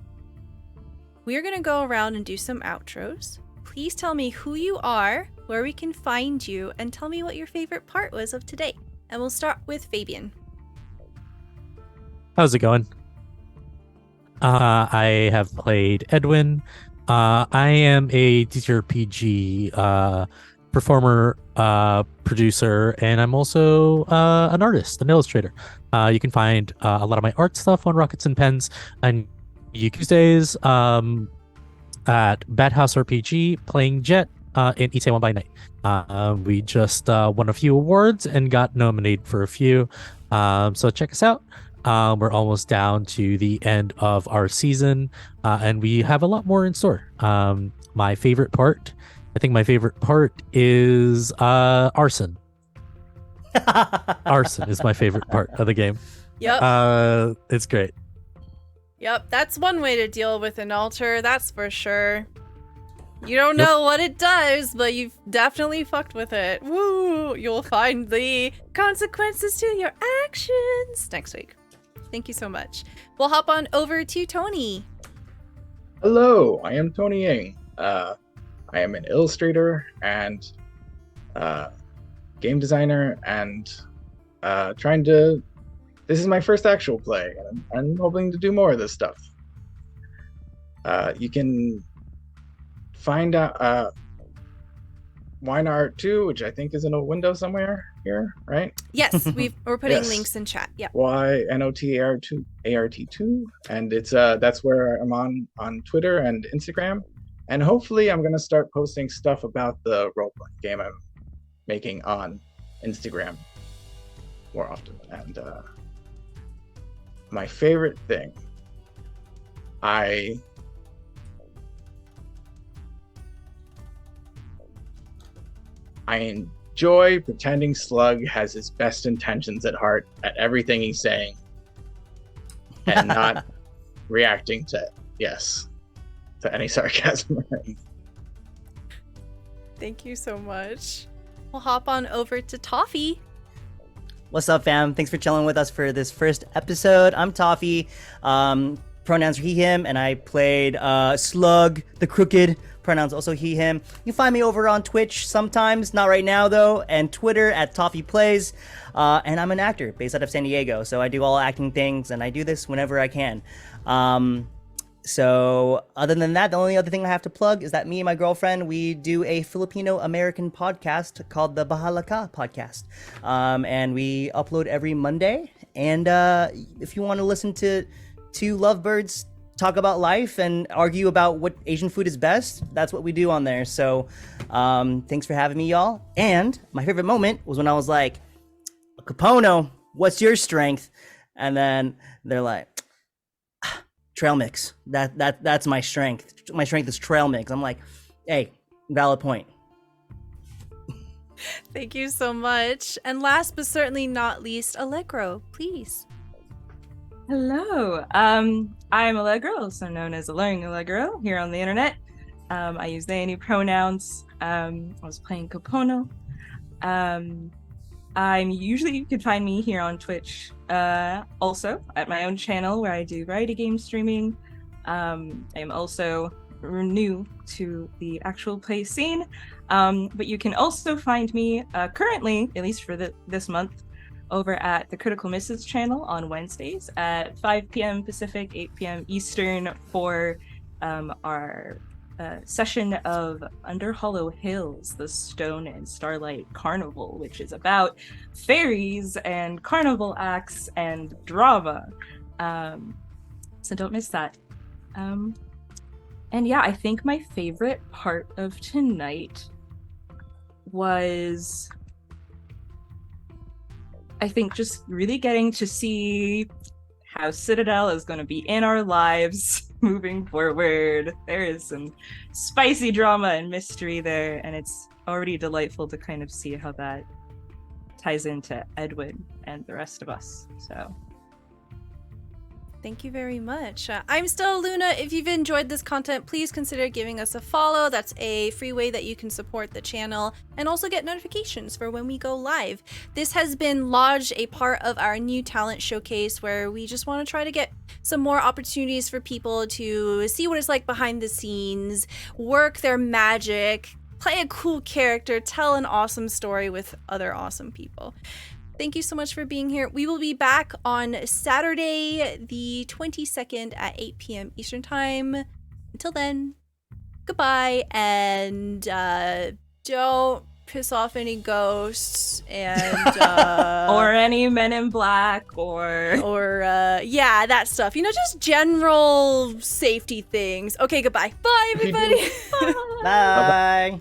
We're going to go around and do some outros. Please tell me who you are, where we can find you, and tell me what your favorite part was of today. And we'll start with Fabian. How's it going? I have played Edwin. I am a TTRPG performer, producer, and I'm also an artist, an illustrator. You can find a lot of my art stuff on Rockets and Pens and Tuesdays at Bad House RPG, playing Jet in Itaewon by Night. We just won a few awards and got nominated for a few. So check us out. We're almost down to the end of our season, and we have a lot more in store. My favorite part, I think my favorite part is arson. Arson is my favorite part of the game. Yep. It's great. Yep, that's one way to deal with an altar, that's for sure. You don't know what it does, but you've definitely fucked with it. Woo! You'll find the consequences to your actions next week. Thank you so much. We'll hop on over to Tony. Hello, I am Tony Ng. I am an illustrator and game designer, and this is my first actual play, and I'm hoping to do more of this stuff. You can find out Wine Art 2, which I think is in a window somewhere here, right? Yes, we're putting Yes. links in chat. Yeah. YNOTART2, and it's that's where I'm on Twitter and Instagram, and hopefully I'm gonna start posting stuff about the role-playing game I'm making on Instagram more often. And my favorite thing, I enjoy pretending Slug has his best intentions at heart at everything he's saying and not reacting to any sarcasm. Thank you so much. We'll hop on over to Toffee. What's up, fam? Thanks for chilling with us for this first episode. I'm Toffee. Pronouns are he, him, and I played Slug the Crooked. Pronouns also he, him. You can find me over on Twitch sometimes, not right now though, and Twitter at Toffee Plays. And I'm an actor based out of San Diego, so I do all acting things, and I do this whenever I can. So other than that, the only other thing I have to plug is that me and my girlfriend, we do a Filipino-American podcast called the Bahala Ka podcast. And we upload every Monday. And if you want to listen to two lovebirds talk about life and argue about what Asian food is best. That's what we do on there. So thanks for having me, y'all. And my favorite moment was when I was like, Capono, what's your strength? And then they're like, trail mix. That's my strength. My strength is trail mix. I'm like, hey, valid point. Thank you so much. And last but certainly not least, Allegro, please. Hello, I'm Allegro, also known as Alluring Allegro here on the internet. I use they, any pronouns. I was playing Capono. You can find me here on Twitch, also at my own channel where I do variety game streaming. I'm also new to the actual play scene, but you can also find me currently, at least for this month, over at the Critical Misses channel on Wednesdays at 5 p.m. Pacific, 8 p.m. Eastern for our session of Under Hollow Hills, the Stone and Starlight Carnival, which is about fairies and carnival acts and drama. So don't miss that. And yeah, I think my favorite part of tonight was, I think, just really getting to see how Citadel is going to be in our lives moving forward. There is some spicy drama and mystery there, and it's already delightful to kind of see how that ties into Edwin and the rest of us. So Thank you very much. I'm still Luna. If you've enjoyed this content, please consider giving us a follow. That's a free way that you can support the channel and also get notifications for when we go live. This has been Lodge, a part of our new talent showcase where we just want to try to get some more opportunities for people to see what it's like behind the scenes, work their magic, play a cool character, tell an awesome story with other awesome people. Thank you so much for being here. We will be back on Saturday, the 22nd at 8 p.m. Eastern Time. Until then, goodbye, and don't piss off any ghosts, and or any Men in Black, or yeah, that stuff. You know, just general safety things. Okay, goodbye. Bye, everybody. Bye.